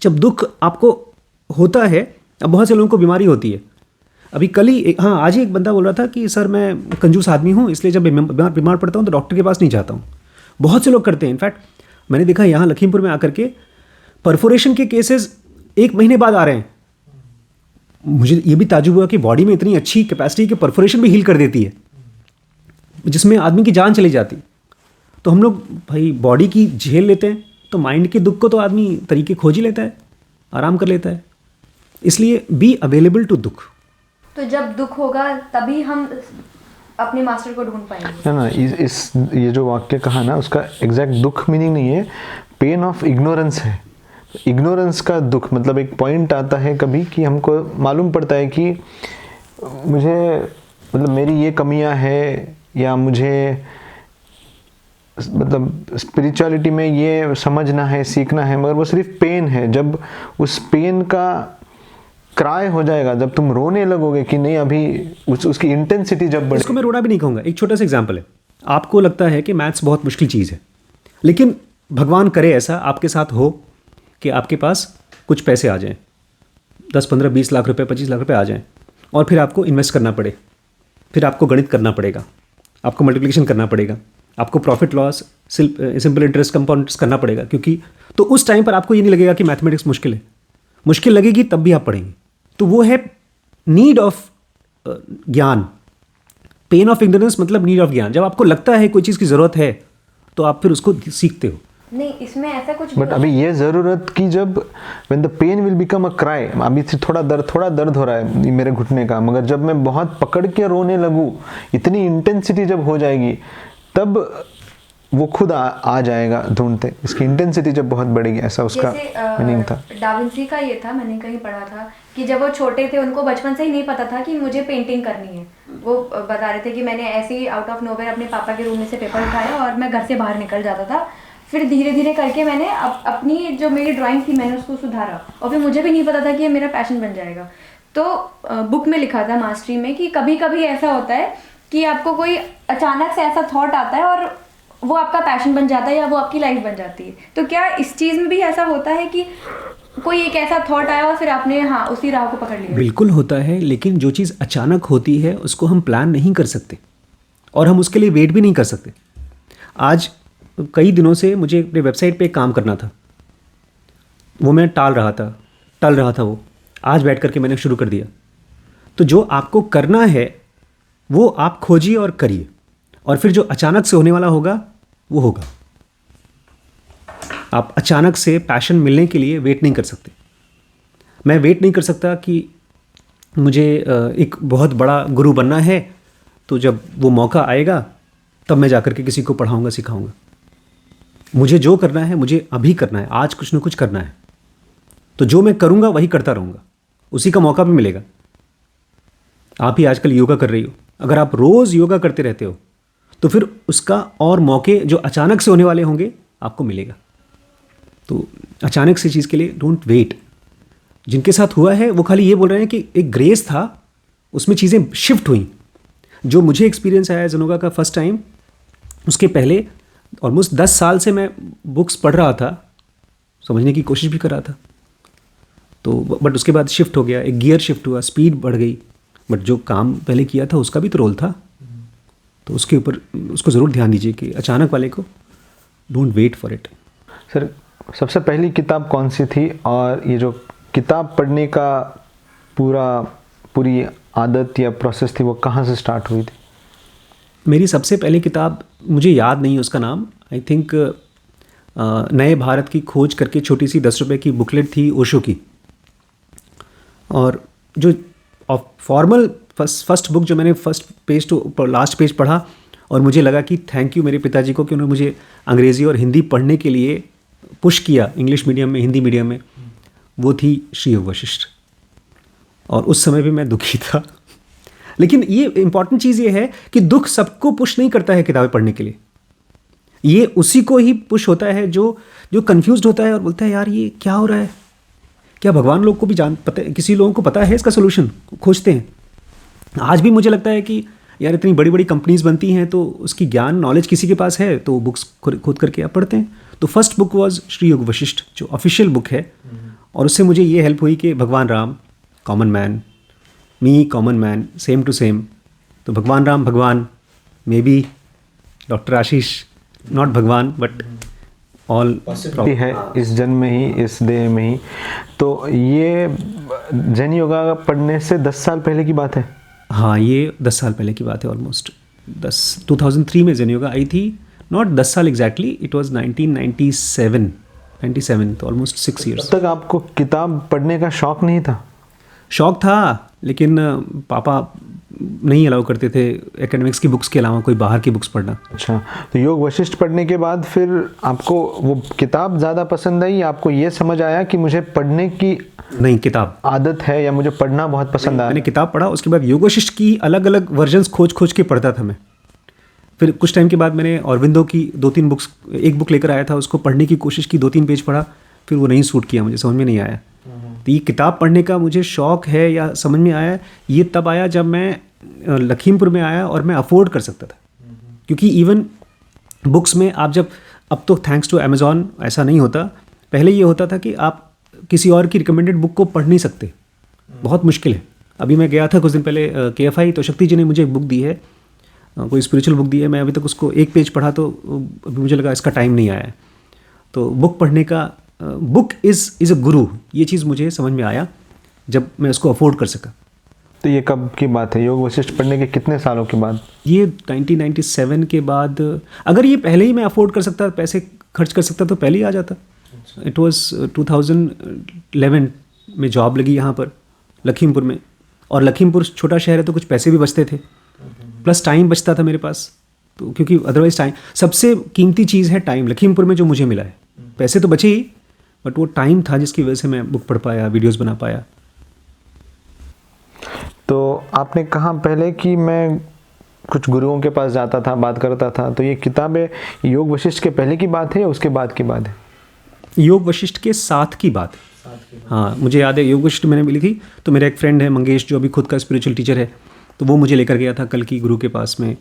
जब दुख आपको होता है, अब बहुत से लोगों को बीमारी होती है। अभी कल ही आज ही एक बंदा बोल रहा था कि सर मैं कंजूस आदमी हूँ, इसलिए जब बीमार पड़ता हूँ तो डॉक्टर के पास नहीं जाता हूँ। बहुत से लोग करते हैं। इनफैक्ट मैंने देखा यहाँ लखीमपुर में आकर के परफोरेशन के केसेस 1 महीने बाद आ रहे हैं। मुझे ये भी ताजुब हुआ कि बॉडी में इतनी अच्छी कैपेसिटी कि परफोरेशन भी हील कर देती है, जिसमें आदमी की जान चली जाती। तो हम लोग भाई बॉडी की झेल लेते हैं, तो माइंड के दुख को तो आदमी तरीके खोज ही लेता है, आराम कर लेता है। इसलिए बी अवेलेबल टू दुख। तो जब दुख होगा तभी हम अपने मास्टर को ढूंढ पाएंगे ना। ये जो वाक्य कहा ना, उसका एग्जैक्ट दुख मीनिंग नहीं है, पेन ऑफ इग्नोरेंस है। इग्नोरेंस का दुख मतलब एक पॉइंट आता है कभी कि हमको मालूम पड़ता है कि मुझे मतलब मेरी ये कमियां है, या मुझे मतलब स्पिरिचुअलिटी में ये समझना है, सीखना है, मगर वो सिर्फ पेन है। जब उस पेन का क्राई हो जाएगा, जब तुम रोने लगोगे कि नहीं, अभी उसकी इंटेंसिटी जब बढ़े। इसको मैं रोना भी नहीं कहूँगा। एक छोटा सा एग्जांपल है। आपको लगता है कि मैथ्स बहुत मुश्किल चीज़ है, लेकिन भगवान करे ऐसा आपके साथ हो कि आपके पास कुछ पैसे आ जाएं, 10, 15, 20 लाख रुपए, 25 लाख रुपए आ जाएं, और फिर आपको इन्वेस्ट करना पड़े, फिर आपको गणित करना पड़ेगा, आपको मल्टीप्लिकेशन करना पड़ेगा, आपको profit loss, simple interest, compound करना पड़ेगा। क्योंकि तो उस टाइम पर आपको ये नहीं लगेगा कि मैथमेटिक्स मुश्किल है। मुश्किल लगेगी तब भी आप पढ़ेंगे। तो वो है नीड ऑफ ज्ञान। पेन ऑफ इग्नोरेंस मतलब नीड ऑफ ज्ञान। जब आपको लगता है कोई चीज़ की ज़रूरत है तो आप फिर उसको सीखते हो। नहीं, इसमें ऐसा कुछ बट अभी ये ज़रूरत की जब when the pain will become a cry, अभी से थोड़ा दर्द हो रहा है मेरे घुटने का, मगर जब मैं बहुत पकड़ के रोने लगूँ, इतनी इंटेंसिटी जब हो जाएगी, तब वो खुद आ जाएगा ढूंढते। इसकी इंटेंसिटी जब बहुत बढ़ेगी, ऐसा उसका मीनिंग था। डाविंसी का ये था, मैंने कहीं पढ़ा था कि जब वो छोटे थे उनको बचपन से ही नहीं पता था कि मुझे पेंटिंग करनी है। वो बता रहे थे कि मैंने ऐसे ही आउट ऑफ नोवेयर अपने पापा के रूम में से पेपर उठाया और मैं घर से बाहर निकल जाता था। फिर धीरे धीरे करके मैंने अपनी जो मेरी ड्राइंग थी मैंने उसको सुधारा, और फिर मुझे भी नहीं पता था कि ये मेरा पैशन बन जाएगा। तो बुक में लिखा था मास्टरी में कि कभी कभी ऐसा होता है कि आपको कोई अचानक से ऐसा थॉट आता है और वो आपका पैशन बन जाता है या वो आपकी लाइफ बन जाती है। तो क्या इस चीज़ में भी ऐसा होता है कि कोई एक ऐसा थॉट आया और फिर आपने उसी राह को पकड़ लिया? बिल्कुल होता है, लेकिन जो चीज़ अचानक होती है उसको हम प्लान नहीं कर सकते, और हम उसके लिए वेट भी नहीं कर सकते। आज कई दिनों से मुझे अपने वेबसाइट पे काम करना था, वो मैं टल रहा था वो आज बैठ करके मैंने शुरू कर दिया। तो जो आपको करना है वो आप खोजिए और करिए, और फिर जो अचानक से होने वाला होगा वो होगा। आप अचानक से पैशन मिलने के लिए वेट नहीं कर सकते। मैं वेट नहीं कर सकता कि मुझे एक बहुत बड़ा गुरु बनना है, तो जब वो मौका आएगा तब मैं जाकर के किसी को पढ़ाऊंगा, सिखाऊंगा। मुझे जो करना है मुझे अभी करना है, आज कुछ ना कुछ करना है। तो जो मैं करूंगा वही करता रहूँगा, उसी का मौका भी मिलेगा। आप ही आजकल योगा कर रही हो, अगर आप रोज़ योगा करते रहते हो तो फिर उसका और मौके जो अचानक से होने वाले होंगे आपको मिलेगा। तो अचानक से चीज़ के लिए डोंट वेट। जिनके साथ हुआ है वो खाली ये बोल रहे हैं कि एक ग्रेस था उसमें चीज़ें शिफ्ट हुई। जो मुझे एक्सपीरियंस आया ज़ेनोगा का फर्स्ट टाइम, उसके पहले ऑलमोस्ट 10 साल से मैं बुक्स पढ़ रहा था, समझने की कोशिश भी कर रहा था, तो बट उसके बाद शिफ्ट हो गया, एक गियर शिफ्ट हुआ, स्पीड बढ़ गई, बट जो काम पहले किया था उसका भी तो रोल था। तो उसके ऊपर उसको ज़रूर ध्यान दीजिए कि अचानक वाले को don't wait for it. Sir, सबसे पहली किताब कौन सी थी, और ये जो किताब पढ़ने का पूरी आदत या प्रोसेस थी वो कहाँ से स्टार्ट हुई थी? मेरी सबसे पहली किताब, मुझे याद नहीं है उसका नाम, आई थिंक नए भारत की खोज करके छोटी सी 10 रुपये की बुकलेट थी ओशो की। और जो फॉर्मल फर्स्ट बुक जो मैंने first page to last page पढ़ा और मुझे लगा कि थैंक यू मेरे पिताजी को कि उन्होंने मुझे अंग्रेज़ी और हिंदी पढ़ने के लिए पुश किया, इंग्लिश मीडियम में, हिंदी मीडियम में, वो थी श्री योग वशिष्ठ। और उस समय भी मैं दुखी था। लेकिन ये इम्पॉर्टेंट चीज़ ये है कि दुख सबको पुश नहीं करता है किताबें पढ़ने के लिए। ये उसी को ही पुश होता है जो कन्फ्यूज्ड होता है और बोलता है यार ये क्या हो रहा है, क्या भगवान लोग को भी पता है, किसी लोगों को पता है इसका सोल्यूशन, खोजते हैं। आज भी मुझे लगता है कि यार इतनी बड़ी बड़ी कंपनीज बनती हैं तो उसकी ज्ञान नॉलेज किसी के पास है तो बुक्स खुद करके आप पढ़ते हैं। तो फर्स्ट बुक वाज श्री योग वशिष्ठ, जो ऑफिशियल बुक है। और उससे मुझे ये हेल्प हुई कि भगवान Ram, common man, me common man, same to same. तो भगवान राम भगवान, maybe doctor Ashish not भगवान बट ऑल है इस जन्म में ही, इस देह में ही। तो ये जैन योगा पढ़ने से 10 साल पहले की बात है? हाँ, ये 10 साल पहले की बात है, ऑलमोस्ट 2003 में जैन योगा आई थी। नॉट 10 साल एग्जैक्टली, इट वाज 1997, तो ऑलमोस्ट 6 ईयर्स। तब तक आपको किताब पढ़ने का शौक नहीं था? शौक था, लेकिन पापा नहीं अलाउ करते थे एकेडमिक्स की बुक्स के अलावा कोई बाहर की बुक्स पढ़ना। अच्छा, तो योग वशिष्ठ पढ़ने के बाद फिर आपको वो किताब ज़्यादा पसंद आई, आपको ये समझ आया कि मुझे पढ़ने की नहीं किताब आदत है या मुझे पढ़ना बहुत पसंद आया? मैंने किताब पढ़ा, उसके बाद योग वशिष्ठ की अलग अलग वर्जन्स खोज के पढ़ता था मैं। फिर कुछ टाइम के बाद मैंने अरविंदो की 2-3 बुक्स, एक बुक लेकर आया था, उसको पढ़ने की कोशिश की, 2-3 पेज पढ़ा, फिर वो नहीं सूट किया, मुझे समझ में नहीं आया। तो ये किताब पढ़ने का मुझे शौक है या समझ में आया, ये तब आया जब मैं लखीमपुर में आया और मैं अफोर्ड कर सकता था। क्योंकि इवन बुक्स में आप जब, अब तो थैंक्स टू अमेज़ॉन ऐसा नहीं होता, पहले ये होता था कि आप किसी और की रिकमेंडेड बुक को पढ़ नहीं सकते, बहुत मुश्किल है। अभी मैं गया था कुछ दिन पहले KFI, तो शक्ति जी ने मुझे एक बुक दी है, कोई स्पिरिचुअल बुक दी है, मैं अभी तक उसको एक पेज पढ़ा तो अभी मुझे लगा इसका टाइम नहीं आया है। तो बुक पढ़ने का, बुक इज़ अ गुरु, ये चीज़ मुझे समझ में आया जब मैं उसको अफोर्ड कर सका। तो ये कब की बात है, योग वशिष्ठ पढ़ने के कितने सालों के बाद? ये 1997 के बाद। अगर ये पहले ही मैं अफोर्ड कर सकता, पैसे खर्च कर सकता, तो पहले ही आ जाता। इट वाज 2011 में जॉब लगी यहाँ पर लखीमपुर में, और लखीमपुर छोटा शहर है तो कुछ पैसे भी बचते थे, प्लस टाइम बचता था मेरे पास। तो क्योंकि अदरवाइज टाइम सबसे कीमती चीज़ है, टाइम। लखीमपुर में जो मुझे मिला है, पैसे तो बचे ही, बट वो टाइम था जिसकी वजह से मैं बुक पढ़ पाया, वीडियोस बना पाया। तो आपने कहा पहले कि मैं कुछ गुरुओं के पास जाता था, बात करता था, तो ये किताबें योग वशिष्ठ के पहले की बात है या उसके बाद की बात है? योग वशिष्ठ के साथ की बात है। हाँ, मुझे याद है योग वशिष्ठ मैंने मिली थी, तो मेरा एक फ्रेंड है मंगेश, जो अभी खुद का स्पिरिचुअल टीचर है, तो वो मुझे लेकर गया था कल की गुरु के पास में।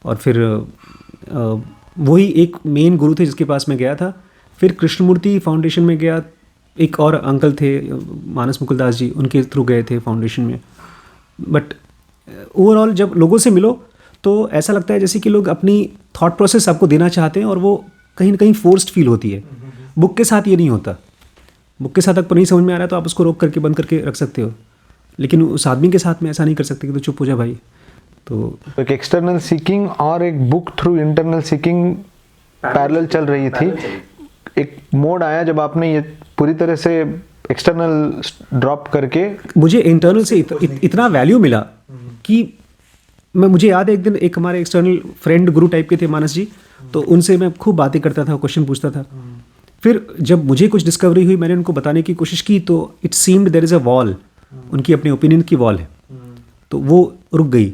और फिर वही एक मेन गुरु थे जिसके पास मैं गया था। फिर कृष्णमूर्ति फाउंडेशन में गया, एक और अंकल थे मानस मुकुलदास जी, उनके थ्रू गए थे फाउंडेशन में। बट ओवरऑल जब लोगों से मिलो तो ऐसा लगता है जैसे कि लोग अपनी थॉट प्रोसेस आपको देना चाहते हैं और वो कहीं ना कहीं फोर्स्ड फील होती है। बुक के साथ ये नहीं होता। बुक के साथ आपको नहीं समझ में आ रहा है तो आप उसको रोक करके बंद करके रख सकते हो, लेकिन उस आदमी के साथ में ऐसा नहीं कर सकते कि तो चुप हो जा भाई। तो एक एक्सटर्नल सीकिंग और एक book through internal seeking parallel चल रही थी। एक मोड आया जब आपने ये पूरी तरह से एक्सटर्नल ड्रॉप करके, मुझे इंटरनल से इतना वैल्यू मिला कि मुझे याद है एक दिन एक हमारे एक्सटर्नल फ्रेंड गुरु टाइप के थे मानस जी, तो उनसे मैं खूब बातें करता था, क्वेश्चन पूछता था। फिर जब मुझे कुछ डिस्कवरी हुई, मैंने उनको बताने की कोशिश की, तो it seemed there is a wall, उनकी अपने ओपिनियन की वॉल है, तो वो रुक गई।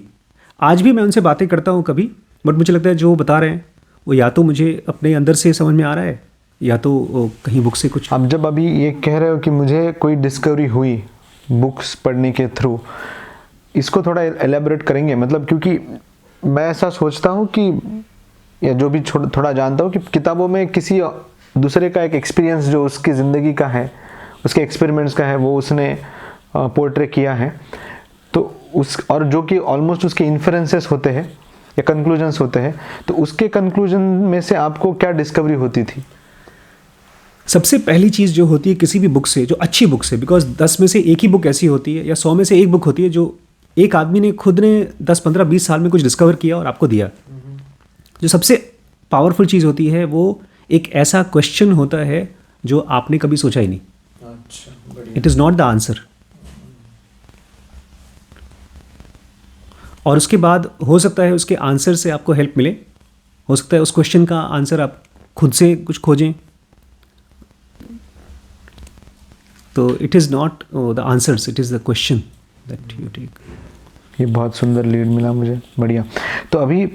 आज भी मैं उनसे बातें करता हूँ कभी, बट मुझे लगता है जो वो बता रहे हैं वो या तो मुझे अपने अंदर से समझ में आ रहा है या तो कहीं बुक से कुछ। आप जब अभी ये कह रहे हो कि मुझे कोई डिस्कवरी हुई बुक्स पढ़ने के थ्रू, इसको थोड़ा एलेबोरेट करेंगे, मतलब क्योंकि मैं ऐसा सोचता हूँ कि, या जो भी थोड़ा जानता हूँ कि किताबों में किसी दूसरे का एक एक्सपीरियंस जो उसकी ज़िंदगी का है, उसके एक्सपेरिमेंट्स का है, वो उसने पोर्ट्रे किया है, तो उस और जो कि ऑलमोस्ट उसके इन्फरेंसेस होते हैं या कंक्लूजन्स होते हैं, तो उसके कंक्लूजन में से आपको क्या डिस्कवरी होती थी? सबसे पहली चीज़ जो होती है किसी भी बुक से, जो अच्छी बुक से, बिकॉज 10 में से एक ही बुक ऐसी होती है या 100 में से एक बुक होती है जो एक आदमी ने खुद ने 10, 15, 20 साल में कुछ डिस्कवर किया और आपको दिया। जो सबसे पावरफुल चीज़ होती है वो एक ऐसा क्वेश्चन होता है जो आपने कभी सोचा ही नहीं। It is not the answer. और उसके बाद हो सकता है उसके आंसर से आपको हेल्प मिले, हो सकता है उस क्वेश्चन का आंसर आप खुद से कुछ खोजें। तो it is not the answers, it is the question that you take. ये बहुत सुंदर लीड मिला मुझे, बढ़िया। तो अभी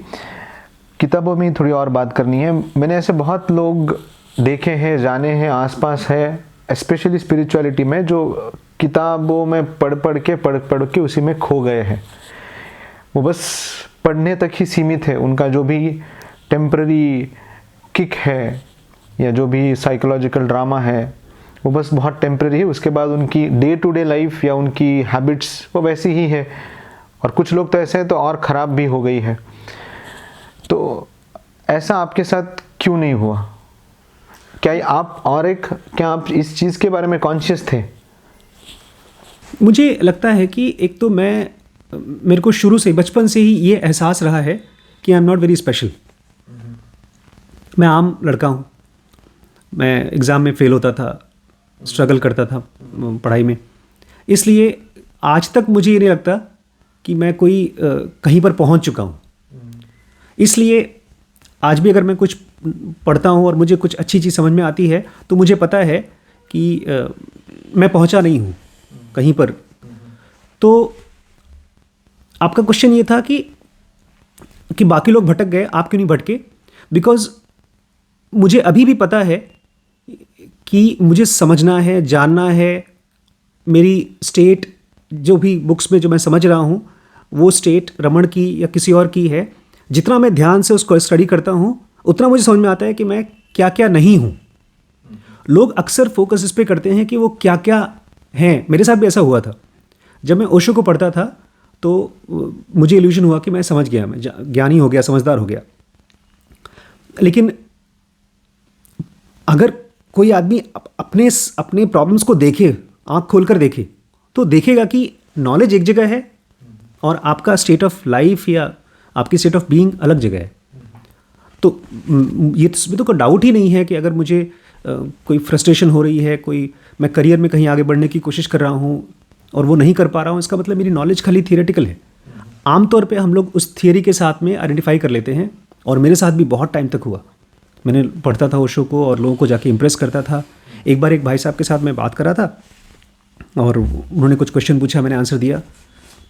किताबों में थोड़ी और बात करनी है। मैंने ऐसे बहुत लोग देखे हैं, जाने हैं, आसपास है, स्पेशली स्पिरिचुअलिटी में, जो किताबों में पढ़ के उसी में खो गए हैं। वो बस पढ़ने तक ही सीमित है। उनका जो भी टेम्पररी किक है या जो भी साइकोलॉजिकल ड्रामा है वो बस बहुत टेम्पररी है। उसके बाद उनकी डे टू डे लाइफ या उनकी हैबिट्स वो वैसी ही है, और कुछ लोग तो ऐसे हैं तो और ख़राब भी हो गई है। तो ऐसा आपके साथ क्यों नहीं हुआ? क्या आप इस चीज़ के बारे में कॉन्शियस थे? मुझे लगता है कि एक तो मेरे को शुरू से, बचपन से ही ये एहसास रहा है कि I am not very special. मैं आम लड़का हूँ। मैं एग्ज़ाम में फ़ेल होता था, स्ट्रगल करता था पढ़ाई में। इसलिए आज तक मुझे ये नहीं लगता कि मैं कोई कहीं पर पहुँच चुका हूँ। इसलिए आज भी अगर मैं कुछ पढ़ता हूँ और मुझे कुछ अच्छी चीज़ समझ में आती है तो मुझे पता है कि मैं पहुँचा नहीं हूँ कहीं पर। तो आपका क्वेश्चन ये था कि बाकी लोग भटक गए, आप क्यों नहीं भटके? बिकॉज मुझे अभी भी पता है कि मुझे समझना है, जानना है। मेरी स्टेट जो भी बुक्स में जो मैं समझ रहा हूँ वो स्टेट रमण की या किसी और की है। जितना मैं ध्यान से उसको स्टडी करता हूँ उतना मुझे समझ में आता है कि मैं क्या क्या नहीं हूँ। लोग अक्सर फोकस इस पे करते हैं कि वो क्या क्या हैं। मेरे साथ भी ऐसा हुआ था। जब मैं ओशो को पढ़ता था तो मुझे इल्यूजन हुआ कि मैं समझ गया, मैं ज्ञानी हो गया, समझदार हो गया। लेकिन अगर कोई आदमी अपने प्रॉब्लम्स को देखे, आँख खोलकर देखे, तो देखेगा कि नॉलेज एक जगह है और आपका स्टेट ऑफ लाइफ या आपकी स्टेट ऑफ बीइंग अलग जगह है। तो ये इसमें तो कोई डाउट ही नहीं है कि अगर मुझे कोई फ्रस्ट्रेशन हो रही है, मैं करियर में कहीं आगे बढ़ने की कोशिश कर रहा हूँ और वो नहीं कर पा रहा हूँ, इसका मतलब मेरी नॉलेज खाली थियरेटिकल है। आमतौर पे हम लोग उस थियरी के साथ में आइडेंटिफाई कर लेते हैं, और मेरे साथ भी बहुत टाइम तक हुआ। मैंने पढ़ता था ओशो को और लोगों को जाके इम्प्रेस करता था। एक बार एक भाई साहब के साथ मैं बात कर रहा था और उन्होंने कुछ क्वेश्चन पूछा, मैंने आंसर दिया।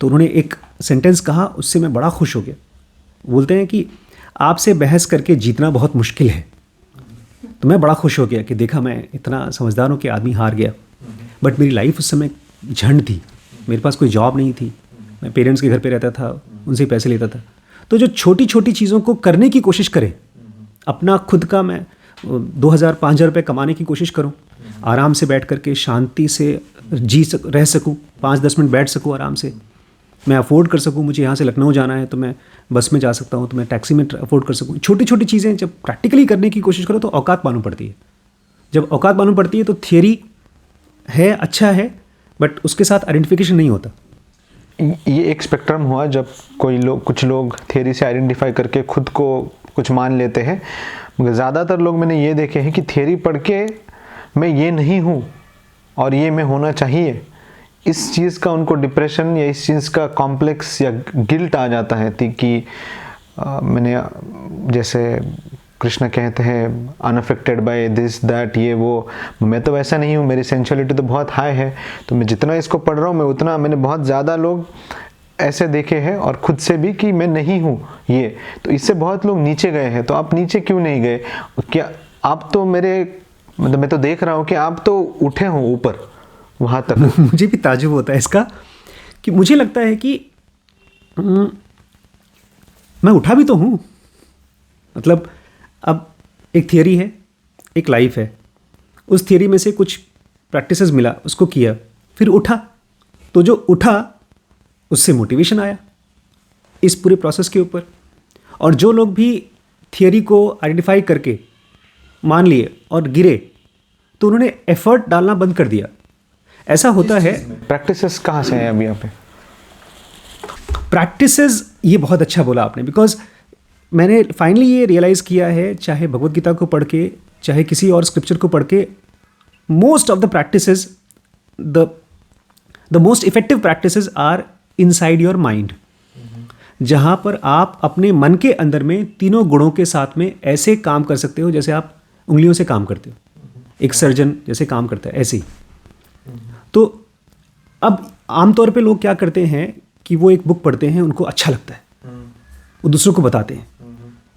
तो उन्होंने एक सेंटेंस कहा, उससे मैं बड़ा खुश हो गया। बोलते हैं कि आपसे बहस करके जीतना बहुत मुश्किल है। तो मैं बड़ा खुश हो गया कि देखा, मैं इतना समझदार हूँ कि आदमी हार गया। बट मेरी लाइफ उस समय झंड थी। मेरे पास कोई जॉब नहीं थी, मैं पेरेंट्स के घर पे रहता था, उनसे पैसे लेता था। तो जो छोटी छोटी चीज़ों को करने की कोशिश करें, अपना खुद का मैं 2000-5000 रुपये कमाने की कोशिश करूं, आराम से बैठ करके शांति से रह सकूं, 5-10 मिनट बैठ सकूं आराम से, मैं अफोर्ड कर सकूं। मुझे यहाँ से लखनऊ जाना है तो मैं बस में जा सकता हूँ, तो मैं टैक्सी में अफोर्ड कर सकूँ। छोटी छोटी चीज़ें जब प्रैक्टिकली करने की कोशिश करो तो औकात मालूम पड़ती है। जब औकात मालूम पड़ती है तो थियरी है, अच्छा है, बट उसके साथ आइडेंटिफिकेशन नहीं होता। ये एक स्पेक्ट्रम हुआ जब कुछ लोग थियरी से आइडेंटिफाई करके खुद को कुछ मान लेते हैं, मगर ज़्यादातर लोग मैंने ये देखे हैं कि थियरी पढ़ के मैं ये नहीं हूँ और ये मैं होना चाहिए, इस चीज़ का उनको डिप्रेशन या इस चीज़ का कॉम्प्लेक्स या गिल्ट आ जाता है कि मैंने, जैसे कृष्ण कहते हैं अनअफेक्टेड बाय दिस दैट, ये वो, मैं तो वैसा नहीं हूँ, मेरी सेंशुअलिटी तो बहुत हाई है, तो मैं जितना इसको पढ़ रहा हूँ मैं उतना, मैंने बहुत ज़्यादा लोग ऐसे देखे हैं और खुद से भी कि मैं नहीं हूँ ये। तो इससे बहुत लोग नीचे गए हैं। तो आप नीचे क्यों नहीं गए? क्या आप तो मतलब मैं तो देख रहा हूँ कि आप तो उठे हो ऊपर वहाँ तक। मुझे भी ताजुब होता है इसका, कि मुझे लगता है कि मैं उठा भी तो हूँ, मतलब अब एक थियरी है, एक लाइफ है, उस थियरी में से कुछ प्रैक्टिसेस मिला, उसको किया, फिर उठा, तो जो उठा उससे मोटिवेशन आया इस पूरे प्रोसेस के ऊपर। और जो लोग भी थियरी को आइडेंटिफाई करके मान लिए और गिरे, तो उन्होंने एफर्ट डालना बंद कर दिया। ऐसा होता है। प्रैक्टिसेस कहाँ से हैं अभी यहाँ पे? प्रैक्टिसेस, ये बहुत अच्छा बोला आपने, बिकॉज मैंने फाइनली ये रियलाइज़ किया है, चाहे भगवत गीता को पढ़ के, चाहे किसी और स्क्रिप्चर को पढ़ के, most of the practices, the most effective practices are inside your mind, जहाँ पर आप अपने मन के अंदर में तीनों गुणों के साथ में ऐसे काम कर सकते हो जैसे आप उंगलियों से काम करते हो, एक सर्जन जैसे काम करता है, ऐसे ही। तो अब आमतौर पे लोग क्या करते हैं कि वो एक बुक पढ़ते हैं, उनको अच्छा लगता है, वो दूसरों को बताते हैं,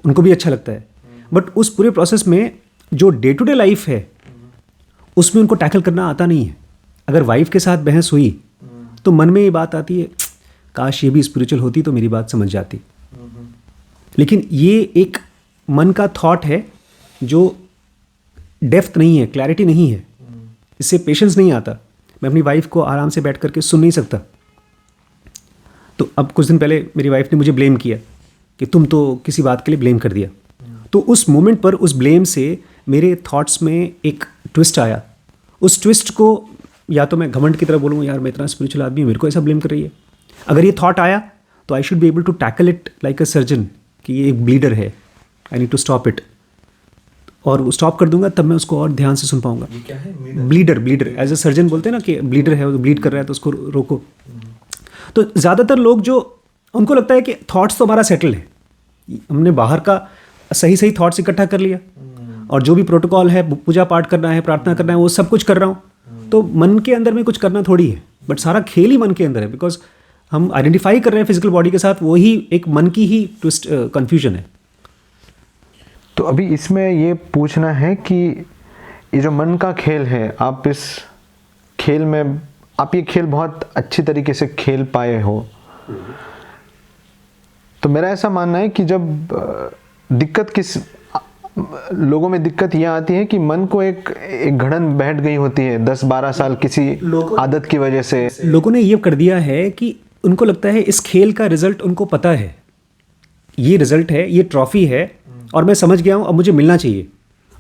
उनको भी अच्छा लगता है, बट उस पूरे प्रोसेस में जो डे टू डे लाइफ है उसमें उनको टैकल करना आता नहीं है। अगर वाइफ के साथ बहस हुई तो मन में ये बात आती है, काश ये भी स्पिरिचुअल होती तो मेरी बात समझ जाती। लेकिन ये एक मन का थॉट है जो डेप्थ नहीं है, क्लैरिटी नहीं है, इससे पेशेंस नहीं आता। मैं अपनी वाइफ को आराम से बैठ करके सुन नहीं सकता। तो अब कुछ दिन पहले मेरी वाइफ ने मुझे ब्लेम किया कि तुम तो किसी बात के लिए ब्लेम कर दिया। तो उस मोमेंट पर उस ब्लेम से मेरे थॉट्स में एक ट्विस्ट आया। उस ट्विस्ट को या तो मैं घमंड की तरह बोलूँ, यार मैं इतना स्पिरिचुअल आदमी हूँ, मेरे को ऐसा ब्लेम कर रही है। अगर ये थॉट आया तो I should be able to tackle it like a surgeon कि ये एक ब्लीडर है, I need to stop it, और वो स्टॉप कर दूंगा तब मैं उसको और ध्यान से सुन पाऊंगा। ब्लीडर एज अ सर्जन बोलते हैं ना कि ब्लीडर है, वो ब्लीड कर रहा है तो उसको रोको। तो ज़्यादातर लोग जो, उनको लगता है कि थॉट्स तो हमारा सेटल है, हमने बाहर का सही थॉट्स इकट्ठा कर लिया, और जो भी प्रोटोकॉल है, पूजा पाठ करना है, प्रार्थना करना है, वो सब कुछ कर रहा हूँ, तो मन के अंदर में कुछ करना थोड़ी है। बट सारा खेल ही मन के अंदर है, बिकॉज हम आइडेंटिफाई कर रहे हैं फिजिकल बॉडी के साथ, वही एक मन की ही ट्विस्ट कन्फ्यूजन है। तो अभी इसमें ये पूछना है कि ये जो मन का खेल है, आप इस खेल में, आप ये खेल बहुत अच्छी तरीके से खेल पाए हो। तो मेरा ऐसा मानना है कि जब दिक्कत लोगों में दिक्कत यह आती है कि मन को एक घड़न बैठ गई होती है 10-12 साल किसी आदत की वजह से। लोगों ने ये कर दिया है कि उनको लगता है इस खेल का रिजल्ट उनको पता है, ये रिजल्ट है, ये ट्रॉफी है, और मैं समझ गया हूँ, अब मुझे मिलना चाहिए।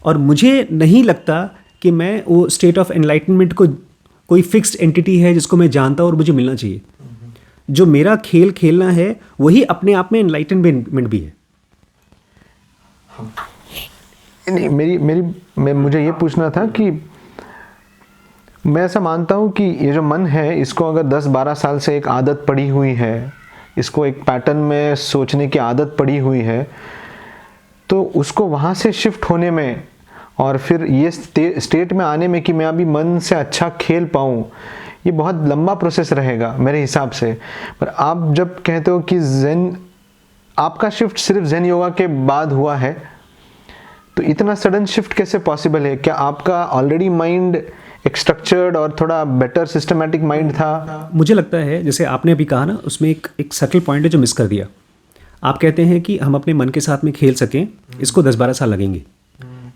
और मुझे नहीं लगता कि मैं वो स्टेट ऑफ एनलाइटनमेंट को कोई फिक्स्ड एंटिटी है जिसको मैं जानता हूँ और मुझे मिलना चाहिए। जो मेरा खेल खेलना है वही अपने आप में एनलाइटनमेंट भी है। नहीं, मुझे ये पूछना था कि मैं ऐसा मानता हूँ कि ये जो मन है, इसको अगर 10-12 साल से एक आदत पड़ी हुई है, इसको एक पैटर्न में सोचने की आदत पड़ी हुई है, तो उसको वहाँ से शिफ्ट होने में और फिर ये स्टेट में आने में कि मैं अभी मन से अच्छा खेल पाऊँ, ये बहुत लंबा प्रोसेस रहेगा मेरे हिसाब से। पर आप जब कहते हो कि ज़ेन, आपका शिफ्ट सिर्फ ज़ेन योगा के बाद हुआ है, तो इतना सडन शिफ्ट कैसे पॉसिबल है? क्या आपका ऑलरेडी माइंड एक स्ट्रक्चर्ड और थोड़ा बेटर सिस्टमैटिक माइंड था? मुझे लगता है जैसे आपने अभी कहा ना, उसमें एक सटल पॉइंट है जो मिस कर दिया। आप कहते हैं कि हम अपने मन के साथ में खेल सकें, इसको 10-12 साल लगेंगे।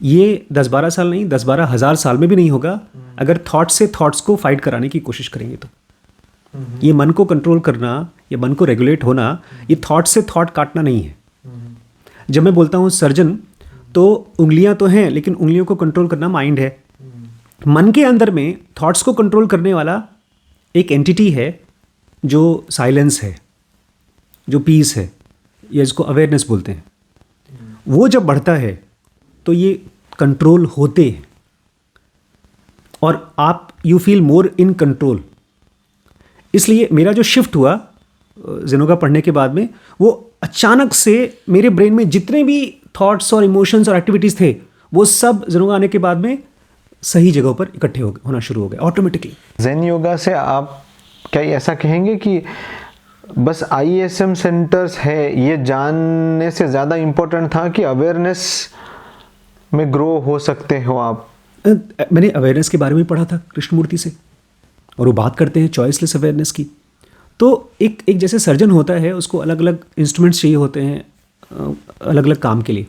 ये 10-12 साल नहीं, 10-12 हज़ार साल में भी नहीं होगा अगर थॉट्स से थॉट्स को फाइट कराने की कोशिश करेंगे तो। ये मन को कंट्रोल करना, ये मन को रेगुलेट होना, ये थॉट से थॉट काटना नहीं है। जब मैं बोलता हूँ सर्जन, तो उंगलियां तो हैं, लेकिन उंगलियों को कंट्रोल करना माइंड है। मन के अंदर में थॉट्स को कंट्रोल करने वाला एक एंटिटी है जो साइलेंस है, जो पीस है, या इसको अवेयरनेस बोलते हैं। वो जब बढ़ता है तो ये कंट्रोल होते हैं और आप you feel more in control. इसलिए मेरा जो शिफ्ट हुआ ज़ेनोगा पढ़ने के बाद में, वो अचानक से मेरे ब्रेन में जितने भी थॉट्स और इमोशंस और एक्टिविटीज़ थे, वो सब ज़ेनोगा आने के बाद में सही जगहों पर इकट्ठे होना शुरू हो गए ऑटोमेटिकली। ज़ेन योगा से आप क्या ऐसा कहेंगे कि बस ISM सेंटर्स है, ये जानने से ज़्यादा इम्पोर्टेंट था कि अवेयरनेस में ग्रो हो सकते हो आप? मैंने अवेयरनेस के बारे में पढ़ा था कृष्णमूर्ति से, और वो बात करते हैं चॉइसलेस अवेयरनेस की। तो एक एक जैसे सर्जन होता है, उसको अलग अलग इंस्ट्रूमेंट्स चाहिए होते हैं अलग अलग काम के लिए,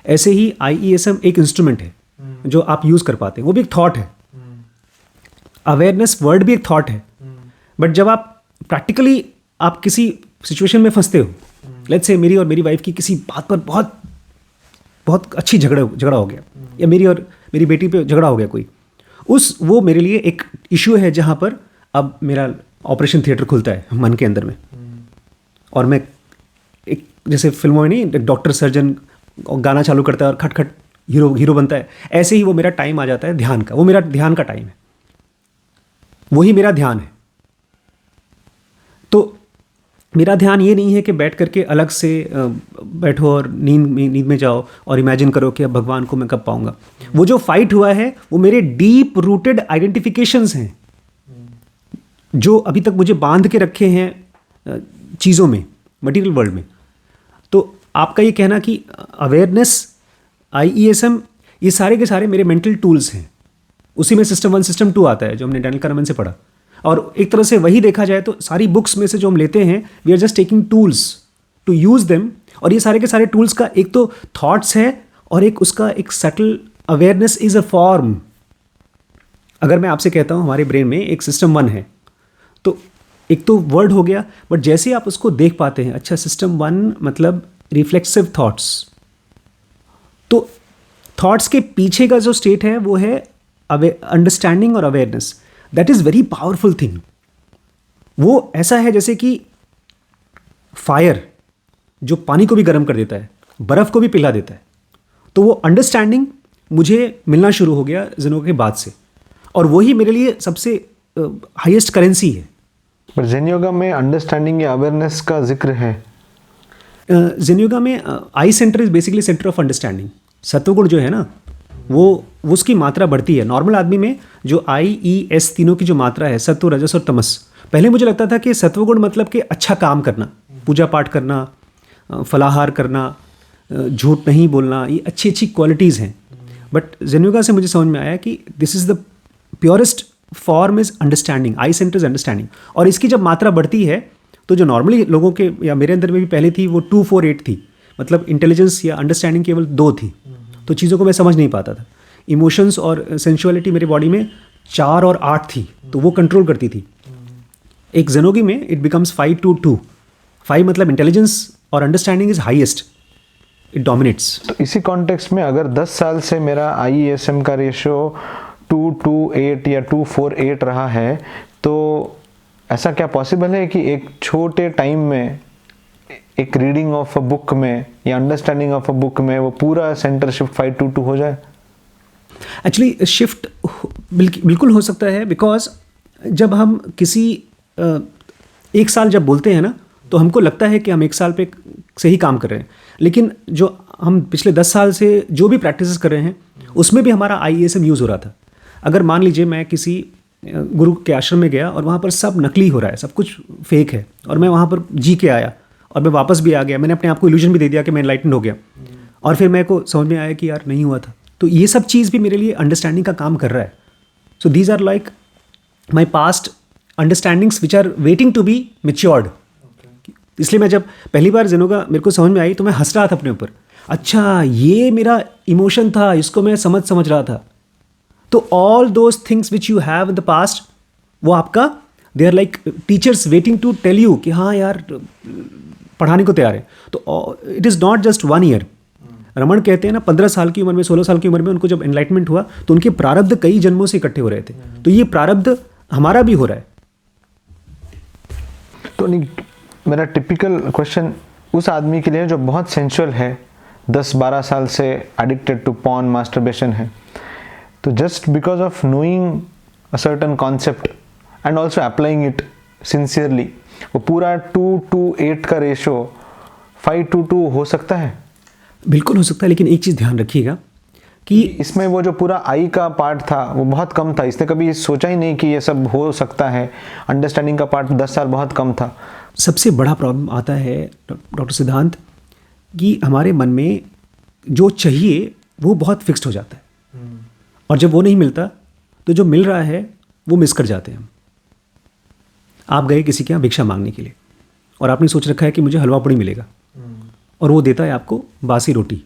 ऐसे ही IESM एक इंस्ट्रूमेंट है जो आप यूज़ कर पाते हैं। वो भी एक थॉट है, अवेयरनेस वर्ड भी एक थॉट है, बट जब आप प्रैक्टिकली आप किसी सिचुएशन में फंसते हो, लेट्स से मेरी और मेरी वाइफ की किसी बात पर बहुत बहुत अच्छी झगड़ा हो गया, या मेरी और मेरी बेटी पे झगड़ा हो गया कोई, वो मेरे लिए एक इशू है जहाँ पर अब मेरा ऑपरेशन थिएटर खुलता है मन के अंदर में, और मैं एक जैसे फिल्मों में नहीं डॉक्टर सर्जन गाना चालू करता है और खट खट हीरो बनता है, ऐसे ही वो मेरा टाइम आ जाता है ध्यान का, वो मेरा ध्यान का टाइम है, वही मेरा ध्यान है। तो मेरा ध्यान ये नहीं है कि बैठ करके अलग से बैठो और नींद में जाओ और इमेजिन करो कि अब भगवान को मैं कब पाऊंगा। वो जो फाइट हुआ है वो मेरे डीप रूटेड आइडेंटिफिकेशंस हैं जो अभी तक मुझे बांध के रखे हैं चीज़ों में, मटेरियल वर्ल्ड में। तो आपका ये कहना कि अवेयरनेस, IESM, ये सारे के सारे मेरे मेंटल टूल्स हैं। उसी में सिस्टम 1 सिस्टम 2 आता है जो हमने डैनियल kahneman से पढ़ा, और एक तरह से वही देखा जाए तो सारी बुक्स में से जो हम लेते हैं, we are just taking tools to use them. और ये सारे के सारे टूल्स का एक तो थॉट्स है और एक उसका एक subtle awareness is a form. अगर मैं आपसे कहता हूँ हमारे ब्रेन में एक सिस्टम 1 है, तो एक तो वर्ड हो गया, बट जैसे आप उसको देख पाते हैं, अच्छा सिस्टम 1 मतलब रिफ्लेक्सिव थॉट्स, तो थॉट्स के पीछे का जो स्टेट है वो है अंडरस्टैंडिंग और awareness. That is very powerful thing. वो ऐसा है जैसे कि फायर जो पानी को भी गर्म कर देता है, बर्फ़ को भी पिघला देता है। तो वो अंडरस्टैंडिंग मुझे मिलना शुरू हो गया ज़ेनयोगा के बाद से, और वही मेरे लिए सबसे हाईएस्ट करेंसी है। पर ज़ेन योगा में अंडरस्टैंडिंग या अवेयरनेस का जिक्र है। ज़ेन योगा में I centre is basically centre of understanding. सत्वगुण जो है ना, वो उसकी मात्रा बढ़ती है। नॉर्मल आदमी में जो IES तीनों की जो मात्रा है, सत्व, रजस और तमस, पहले मुझे लगता था कि सत्वगुण मतलब कि अच्छा काम करना, पूजा पाठ करना, फलाहार करना, झूठ नहीं बोलना, ये अच्छी अच्छी क्वालिटीज़ हैं। बट ज़ेन योगा से मुझे समझ में आया कि this is the purest form is understanding. I centre is understanding. और इसकी जब मात्रा बढ़ती है तो जो नॉर्मली लोगों के या मेरे अंदर में भी पहले थी वो 2, 4, 8 थी, मतलब इंटेलिजेंस या अंडरस्टैंडिंग केवल 2 थी, तो चीज़ों को मैं समझ नहीं पाता था। इमोशंस और सेंसुअलिटी मेरे बॉडी में 4 और 8 थी, तो वो कंट्रोल करती थी। एक ज़ेनयोगी में इट बिकम्स 5 to 2। 5 मतलब इंटेलिजेंस और understanding is highest, it dominates. तो इसी कॉन्टेक्स्ट में अगर 10 साल से मेरा IESM का रेशो 2:8 या 2:4:8 रहा है, तो ऐसा क्या पॉसिबल है कि एक छोटे टाइम में एक रीडिंग ऑफ अ बुक में या अंडरस्टैंडिंग ऑफ अ बुक में वो पूरा सेंटर शिफ्ट 5 to 2 हो जाए? एक्चुअली शिफ्ट बिल्कुल हो सकता है, बिकॉज जब हम किसी 1 साल जब बोलते हैं ना, तो हमको लगता है कि हम 1 साल पे सही काम कर रहे हैं, लेकिन जो हम पिछले 10 साल से जो भी प्रैक्टिसेस कर रहे हैं उसमें भी हमारा IESM यूज़ हो रहा था। अगर मान लीजिए मैं किसी गुरु के आश्रम में गया और वहाँ पर सब नकली हो रहा है, सब कुछ फेक है, और मैं वहाँ पर जी के आया और मैं वापस भी आ गया, मैंने अपने आप को इल्यूजन भी दे दिया कि मैं एनलाइटेंड हो गया, और फिर मेरे को समझ में आया कि यार नहीं हुआ था, तो ये सब चीज़ भी मेरे लिए अंडरस्टैंडिंग का काम कर रहा है। So these are like my past understandings which are waiting to be matured. इसलिए मैं जब पहली बार ज़ेनयोगा मेरे को समझ में आई तो मैं हंस रहा था अपने ऊपर, अच्छा ये मेरा इमोशन था, इसको मैं समझ रहा था। तो all those things which you have in the past, वो आपका they are like teachers waiting to tell you कि हाँ यार पढ़ाने को तैयार है। तो it is not just 1 year. Raman कहते हैं ना, 15 साल की उम्र में, 16 साल की उम्र में उनको जब एनलाइटमेंट हुआ तो उनके प्रारब्ध कई जन्मों से इकट्ठे हो रहे थे, तो ये प्रारब्ध हमारा भी हो रहा है। तो नहीं, मेरा टिपिकल क्वेश्चन उस आदमी के लिए जो बहुत सेंसुअल है, 10-12 साल से एडिक्टेड टू पॉर्न, मास्टरबेशन है, तो just because of knowing a certain concept and also applying it sincerely, वो पूरा 2:8 का रेशो 5 to 2 हो सकता है? बिल्कुल हो सकता है, लेकिन एक चीज़ ध्यान रखिएगा कि इसमें वो जो पूरा आई का पार्ट था वो बहुत कम था, इसने कभी सोचा ही नहीं कि ये सब हो सकता है। अंडरस्टैंडिंग का पार्ट 10 साल बहुत कम था। सबसे बड़ा प्रॉब्लम आता है डॉक्टर सिद्धांत कि हमारे मन में जो चाहिए वो बहुत फिक्स्ड हो जाता है, और जब वो नहीं मिलता तो जो मिल रहा है वो मिस कर जाते हैं हम। आप गए किसी के यहाँ भिक्षा मांगने के लिए और आपने सोच रखा है कि मुझे हलवा पूड़ी मिलेगा और वो देता है आपको बासी रोटी,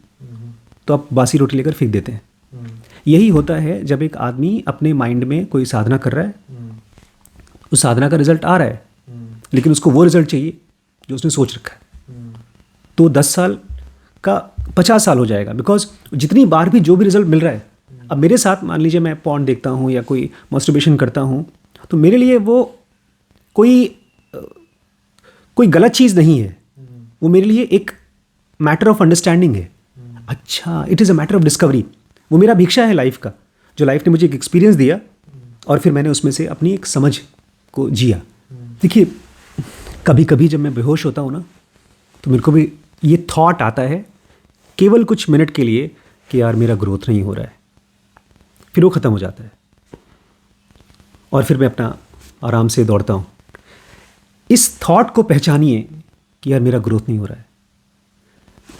तो आप बासी रोटी लेकर फेंक देते हैं। यही होता है जब एक आदमी अपने माइंड में कोई साधना कर रहा है, उस साधना का रिजल्ट आ रहा है, लेकिन उसको वो रिजल्ट चाहिए जो उसने सोच रखा है, तो 10 साल का 50 साल हो जाएगा। बिकॉज जितनी बार भी जो भी रिजल्ट मिल रहा है, अब मेरे साथ मान लीजिए मैं पॉर्न देखता हूँ या कोई मॉस्टरबेशन करता हूँ, तो मेरे लिए वो कोई गलत चीज़ नहीं है, वो मेरे लिए एक मैटर ऑफ अंडरस्टैंडिंग है। अच्छा, it is a matter of discovery. वो मेरा भिक्षा है लाइफ का, जो लाइफ ने मुझे एक एक्सपीरियंस दिया और फिर मैंने उसमें से अपनी एक समझ को जिया। देखिए, कभी कभी जब मैं बेहोश होता हूँ ना, तो मेरे को भी ये थॉट आता है केवल कुछ मिनट के लिए कि यार मेरा ग्रोथ नहीं हो रहा है, फिर वो ख़त्म हो जाता है और फिर मैं अपना आराम से दौड़ता हूँ। इस थॉट को पहचानिए कि यार मेरा ग्रोथ नहीं हो रहा है।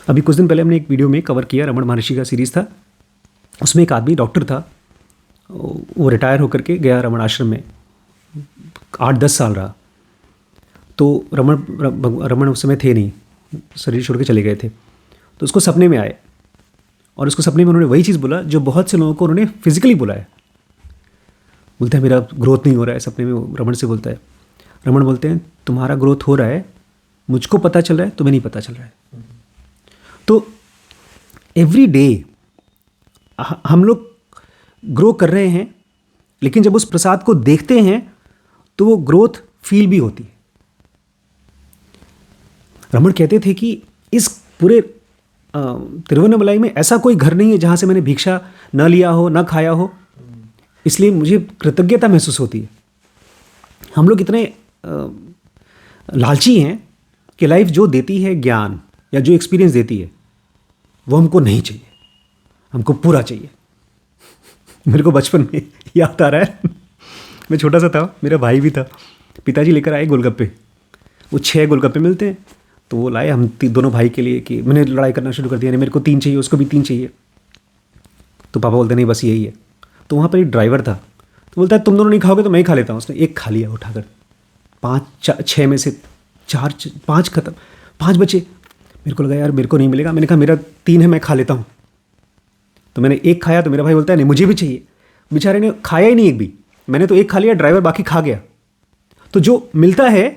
अभी कुछ दिन पहले हमने एक वीडियो में कवर किया, रमण महर्षि का सीरीज़ था, उसमें एक आदमी डॉक्टर था, वो रिटायर होकर के गया रमण आश्रम में, 8-10 साल रहा। तो रमण उस समय थे नहीं, शरीर छोड़ के चले गए थे। तो उसको सपने में आए और उसको सपने में उन्होंने वही चीज़ बोला जो बहुत से लोगों को उन्होंने फिजिकली बोला है। बोलते हैं मेरा ग्रोथ नहीं हो रहा है, सपने में रमण से बोलता है। रमण बोलते हैं तुम्हारा ग्रोथ हो रहा है, मुझको पता चल रहा है, तुम्हें नहीं पता चल रहा है। तो एवरी डे हम लोग ग्रो कर रहे हैं, लेकिन जब उस प्रसाद को देखते हैं तो वो ग्रोथ फील भी होती है। रमण कहते थे कि इस पूरे तिरुवन्नमलाई में ऐसा कोई घर नहीं है जहाँ से मैंने भिक्षा न लिया हो, न खाया हो, इसलिए मुझे कृतज्ञता महसूस होती है। हम लोग इतने लालची हैं कि लाइफ जो देती है ज्ञान या जो एक्सपीरियंस देती है वो हमको नहीं चाहिए, हमको पूरा चाहिए। मेरे को बचपन में याद आ रहा है, मैं छोटा सा था, मेरा भाई भी था, पिताजी लेकर आए गोलगप्पे, वो 6 गोलगप्पे मिलते हैं, तो वो लाए हम दोनों भाई के लिए कि मैंने लड़ाई करना शुरू कर दिया, नहीं मेरे को 3 चाहिए, उसको भी 3 चाहिए। तो पापा बोलते नहीं बस यही है। तो वहाँ पर एक ड्राइवर था, तो बोलता है तुम दोनों नहीं खाओगे तो मैं ही खा लेता हूँ। उसने एक खा लिया उठाकर, 6 में से 5 खत्म, 5 बचे। मेरे को लगा यार मेरे को नहीं मिलेगा, मैंने कहा मेरा 3 है, मैं खा लेता हूँ। तो मैंने एक खाया तो मेरा भाई बोलता है नहीं मुझे भी चाहिए। बेचारे ने खाया ही नहीं एक भी, मैंने तो एक खा लिया, ड्राइवर बाकी खा गया। तो जो मिलता है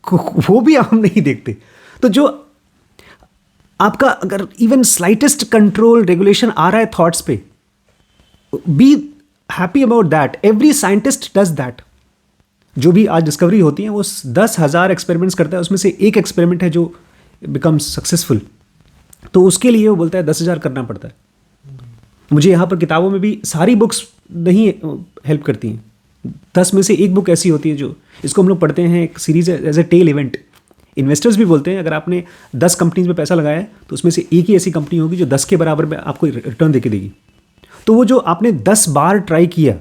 वो भी हम नहीं देखते। तो जो आपका अगर इवन स्लाइटेस्ट कंट्रोल रेगुलेशन आ रहा है थॉट्स पे, be happy about that. Every scientist does that. जो भी आज डिस्कवरी होती है वो 10,000 एक्सपेरिमेंट्स करता है, उसमें से एक एक्सपेरिमेंट है जो बिकम्स सक्सेसफुल, तो उसके लिए वो बोलता है 10,000 करना पड़ता है। मुझे यहाँ पर किताबों में भी सारी बुक्स नहीं हेल्प करती हैं, 10 में से एक बुक ऐसी होती है जो, इसको हम लोग पढ़ते हैं एक series as a tale event. Investors भी बोलते हैं अगर आपने 10 कंपनीज में पैसा लगाया है तो उसमें से एक ही ऐसी कंपनी होगी जो 10 के बराबर में आपको रिटर्न देके देगी। तो वो जो आपने 10 बार ट्राई किया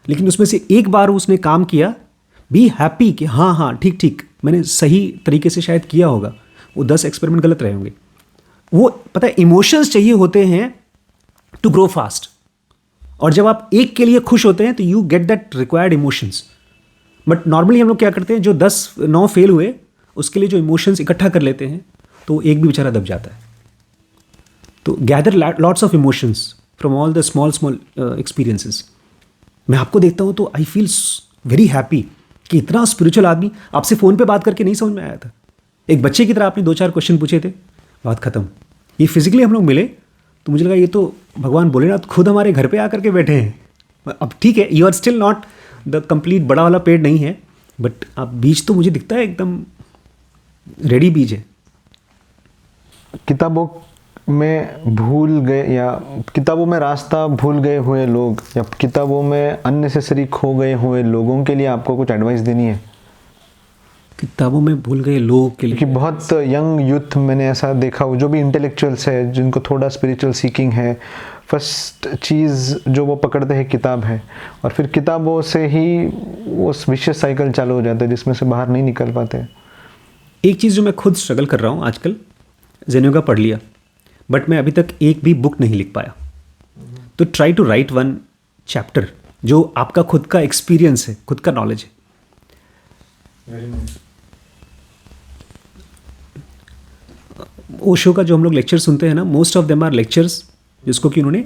लेकिन उसमें से एक बार उसने काम किया, बी हैप्पी कि हाँ हाँ ठीक मैंने सही तरीके से शायद किया होगा, वो 10 एक्सपेरिमेंट गलत रहे होंगे। वो पता है इमोशंस चाहिए होते हैं टू ग्रो फास्ट, और जब आप एक के लिए खुश होते हैं तो you get that required emotions. But normally हम लोग क्या करते हैं, जो 9 फेल हुए उसके लिए जो इमोशंस इकट्ठा कर लेते हैं तो एक भी बेचारा दब जाता है। तो gather lots of emotions from all the small experiences. मैं आपको देखता हूँ तो आई फील वेरी हैप्पी कि इतना स्पिरिचुअल आदमी, आपसे फ़ोन पे बात करके नहीं समझ में आया था, एक बच्चे की तरह आपने 2-4 क्वेश्चन पूछे थे, बात खत्म। ये फिजिकली हम लोग मिले तो मुझे लगा ये तो भगवान भोलेनाथ खुद हमारे घर पे आकर के बैठे हैं। अब ठीक है, you are still not the complete बड़ा वाला पेड़ नहीं है, बट आप बीज तो मुझे दिखता है एकदम रेडी बीज है। किताबों में भूल गए या किताबों में रास्ता भूल गए हुए लोग या किताबों में अननेसेसरी खो गए हुए लोगों के लिए आपको कुछ एडवाइस देनी है? किताबों में भूल गए लोगों के लिए, क्योंकि बहुत यंग यूथ मैंने ऐसा देखा हो जो भी इंटेलेक्चुअल्स है, जिनको थोड़ा स्पिरिचुअल सीकिंग है, फर्स्ट चीज़ जो वो पकड़ते हैं किताब है, और फिर किताबों से ही वो विशियस साइकिल चालू हो जाता है जिसमें से बाहर नहीं निकल पाते। एक चीज़ जो मैं खुद स्ट्रगल कर रहा हूँ आजकल, ज़ेन योगा पढ़ लिया बट मैं अभी तक एक भी बुक नहीं लिख पाया। तो ट्राई टू राइट 1 चैप्टर जो आपका खुद का एक्सपीरियंस है, खुद का नॉलेज है। ओशो का जो हम लोग लेक्चर सुनते हैं ना, most of them are lectures जिसको कि उन्होंने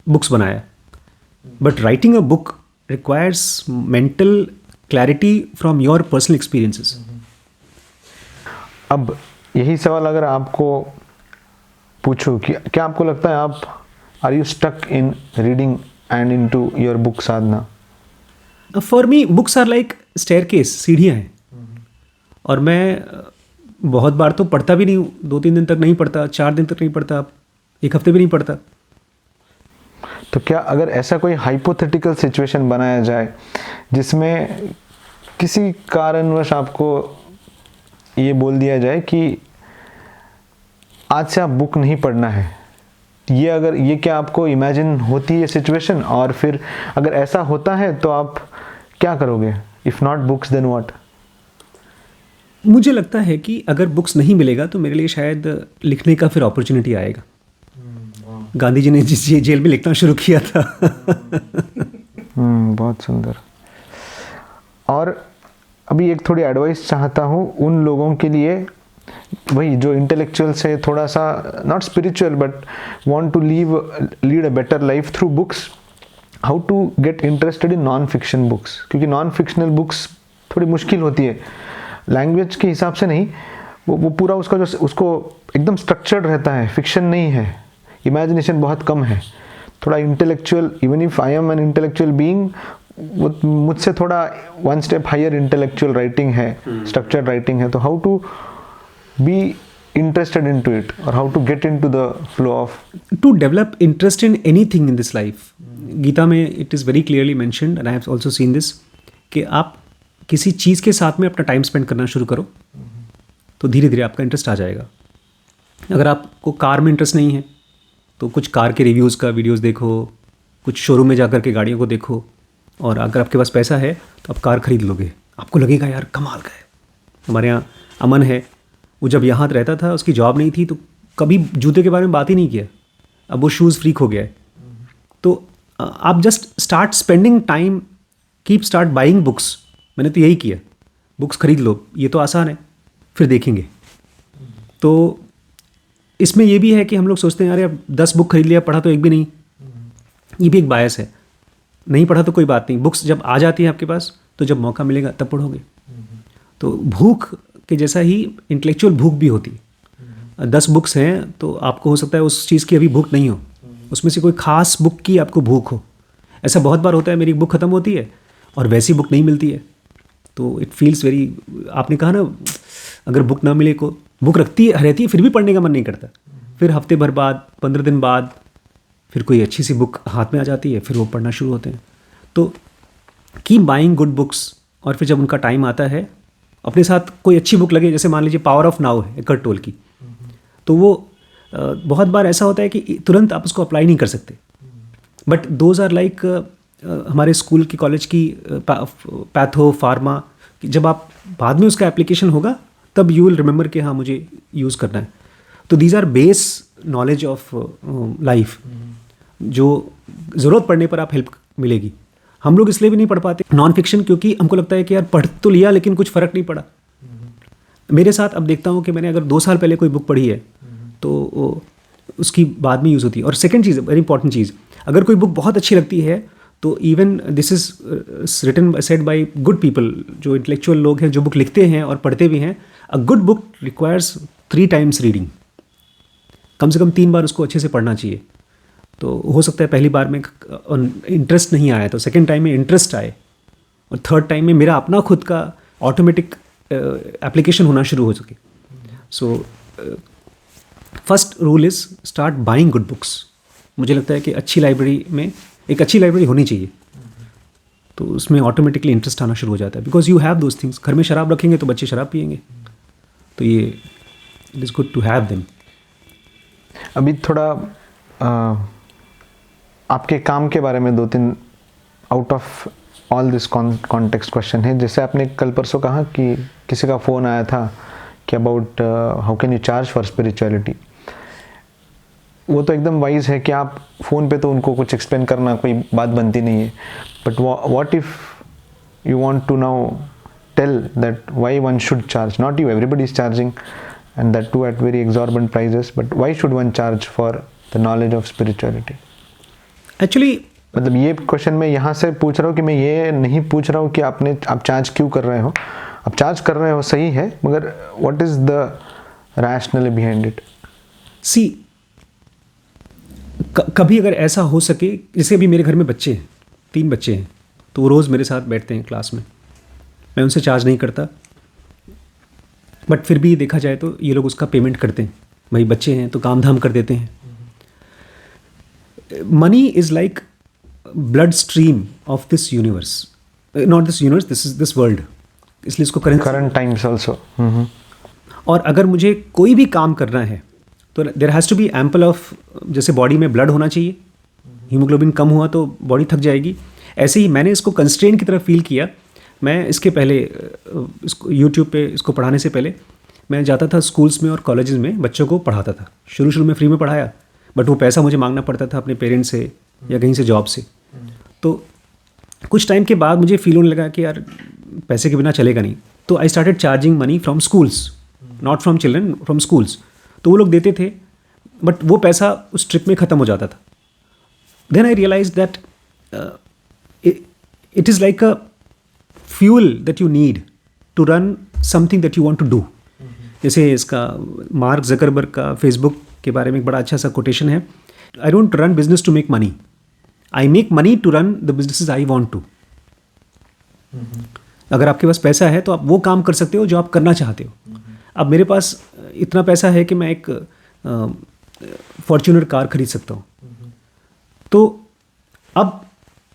बुक्स बनाया. But writing a book requires mental clarity from your personal experiences. अब यही सवाल अगर आपको पूछूं कि क्या आपको लगता है आप are you stuck in reading and into your book sadhana? For me books are like staircase, सीढ़ियाँ हैं. और मैं बहुत बार तो पढ़ता भी नहीं हूँ, 2-3 दिन तक नहीं पढ़ता, 4 दिन तक नहीं पढ़ता, 1 हफ्ते भी नहीं पढ़ता. तो क्या अगर ऐसा कोई हाइपोथेटिकल सिचुएशन बनाया जाए जिसमें किसी कारणवश आपको ये बोल दिया जाए कि आज से आप बुक नहीं पढ़ना है, ये क्या आपको इमेजिन होती है सिचुएशन? और फिर अगर ऐसा होता है तो आप क्या करोगे? If not books then what? मुझे लगता है कि अगर बुक्स नहीं मिलेगा तो मेरे लिए शायद लिखने का फिर अपॉर्चुनिटी आएगा. गांधी जी ने जिस जेल में लिखना शुरू किया था. बहुत सुंदर. और अभी एक थोड़ी एडवाइस चाहता हूँ उन लोगों के लिए, वही जो इंटेलेक्चुअल से थोड़ा सा not spiritual but want to lead a better life through books, how to get interested in non fiction books. क्योंकि नॉन फिक्शनल बुक्स थोड़ी मुश्किल होती है, लैंग्वेज के हिसाब से नहीं, वो पूरा उसका जो उसको एकदम स्ट्रक्चर्ड रहता है. फिक्शन नहीं है, इमेजिनेशन बहुत कम है, थोड़ा intellectual. Even if I am an intellectual being, वो मुझसे थोड़ा 1 स्टेप हायर इंटेलेक्चुअल राइटिंग है, स्ट्रक्चर्ड राइटिंग है. तो how to be interested into it or how to get into the flow of to develop interest in anything in this life. Gita में it is very clearly mentioned and I have also seen this कि आप किसी चीज़ के साथ में अपना टाइम स्पेंड करना शुरू करो तो धीरे धीरे आपका इंटरेस्ट आ जाएगा. अगर आपको कार में इंटरेस्ट नहीं है तो कुछ कार के रिव्यूज़ का वीडियोज़ देखो, कुछ शोरूम में जाकर के गाड़ियों को देखो, और अगर आपके पास पैसा है तो आप कार खरीद लोगे. आपको लगेगा यार कमाल का है. हमारे यहाँ अमन है, वो जब यहाँ रहता था उसकी जॉब नहीं थी तो कभी जूते के बारे में बात ही नहीं किया. अब वो शूज़ फ्रीक हो गया है. तो आप just start spending time, keep start buying books. मैंने तो यही किया, बुक्स खरीद लो, ये तो आसान है, फिर देखेंगे. तो इसमें ये भी है कि हम लोग सोचते हैं यार 10 बुक खरीद लिया, पढ़ा तो एक भी नहीं. ये भी एक बायस है. नहीं पढ़ा तो कोई बात नहीं, बुक्स जब आ जाती है आपके पास तो जब मौका मिलेगा तब पढ़ोगे. तो भूख के जैसा ही इंटेलेक्चुअल भूख भी होती है. 10 बुक्स हैं तो आपको हो सकता है उस चीज़ की अभी भूख नहीं हो, उसमें से कोई ख़ास बुक की आपको भूख हो. ऐसा बहुत बार होता है, मेरी बुक ख़त्म होती है और वैसी बुक नहीं मिलती है तो इट फील्स वेरी, आपने कहा ना अगर बुक ना मिले को बुक रहती है फिर भी पढ़ने का मन नहीं करता. फिर हफ्ते भर बाद, 15 दिन बाद फिर कोई अच्छी सी बुक हाथ में आ जाती है, फिर वो पढ़ना शुरू होते हैं. तो कीप बाइंग गुड बुक्स. और फिर जब उनका टाइम आता है, अपने साथ कोई अच्छी बुक लगे, जैसे मान लीजिए पावर ऑफ नाउ है एकर्ट टोल की, तो वो बहुत बार ऐसा होता है कि तुरंत आप उसको अप्लाई नहीं कर सकते. बट दोज आर लाइक हमारे स्कूल की, कॉलेज की पैथो फार्मा, जब आप बाद में उसका एप्लीकेशन होगा तब यू विल रिमेंबर कि हाँ मुझे यूज़ करना है. तो these are base knowledge of life जो ज़रूरत पड़ने पर आप हेल्प मिलेगी. हम लोग इसलिए भी नहीं पढ़ पाते नॉन फिक्शन, क्योंकि हमको लगता है कि यार पढ़ तो लिया लेकिन कुछ फ़र्क नहीं पड़ा. मेरे साथ अब देखता हूँ कि मैंने अगर 2 साल पहले कोई बुक पढ़ी है तो उसकी बाद में यूज़ होती है. और सेकंड चीज़, वेरी इंपॉर्टेंट चीज़, अगर कोई बुक बहुत अच्छी लगती है तो even this is written said by good people, जो इंटेलेक्चुअल लोग हैं जो बुक लिखते हैं और पढ़ते भी हैं, a good book requires 3 times reading. कम से कम 3 बार उसको अच्छे से पढ़ना चाहिए. तो हो सकता है पहली बार में इंटरेस्ट नहीं आया तो सेकेंड टाइम में इंटरेस्ट आए, और थर्ड टाइम में मेरा अपना खुद का ऑटोमेटिक एप्लीकेशन होना शुरू हो सके. So first rule is start buying good books. मुझे लगता है कि अच्छी लाइब्रेरी में, एक अच्छी लाइब्रेरी होनी चाहिए, तो उसमें ऑटोमेटिकली इंटरेस्ट आना शुरू हो जाता है. Because you have those things. घर में शराब रखेंगे तो बच्चे शराब पियेंगे, तो ये it is good to have them. अभी थोड़ा आपके काम के बारे में 2-3 out of all this context question है. जैसे आपने कल परसों कहा कि किसी का फ़ोन आया था कि about how can you charge for spirituality. वो तो एकदम वाइज है कि आप फ़ोन पे तो उनको कुछ एक्सप्लेन करना कोई बात बनती नहीं है. But what if you want to now tell that why one should charge. Not you, everybody is charging, and that too at very exorbitant prices, but why should one charge for the knowledge of spirituality? Actually मतलब ये क्वेश्चन मैं यहाँ से पूछ रहा हूँ कि मैं ये नहीं पूछ रहा हूँ कि आप चार्ज क्यों कर रहे हो. आप चार्ज कर रहे हो सही है, मगर what is the rationale behind it? See कभी अगर ऐसा हो सके, जैसे अभी मेरे घर में बच्चे हैं, 3 बच्चे हैं, तो वो रोज़ मेरे साथ बैठते हैं क्लास में. मैं उनसे चार्ज नहीं करता, बट फिर भी देखा जाए तो ये लोग उसका पेमेंट करते हैं. भाई बच्चे हैं तो काम धाम कर देते हैं. Money is like blood stream of this universe, not this universe, this world, इसलिए इसको करंट टाइम्स ऑल्सो. और अगर मुझे कोई भी काम करना है तो there has to be ample of, जैसे बॉडी में ब्लड होना चाहिए, हीमोग्लोबिन कम हुआ तो बॉडी थक जाएगी. ऐसे ही मैंने इसको कंस्ट्रेंट की तरह फील किया. मैं इसके पहले इसको यूट्यूब पे इसको पढ़ाने से पहले मैं जाता था स्कूल्स में और कॉलेजेस में, बच्चों को पढ़ाता था. शुरू में फ्री में पढ़ाया, बट वो पैसा मुझे मांगना पड़ता था अपने पेरेंट्स से या कहीं से जॉब से. तो कुछ टाइम के बाद मुझे फील होने लगा कि यार पैसे के बिना चलेगा नहीं. तो I started charging money from schools, not from children, from schools. तो वो लोग देते थे, बट वो पैसा उस ट्रिप में ख़त्म हो जाता था. Then I realise that it is like a fuel that you need to run something that you want to do. जैसे इसका मार्क जकरबर्ग का फेसबुक के बारे में एक बड़ा अच्छा सा कोटेशन है, I don't run business to make money, I make money to run the businesses I want to. अगर आपके पास पैसा है तो आप वो काम कर सकते हो जो आप करना चाहते हो. अब मेरे पास इतना पैसा है कि मैं एक फॉर्च्यूनर कार खरीद सकता हूँ. तो अब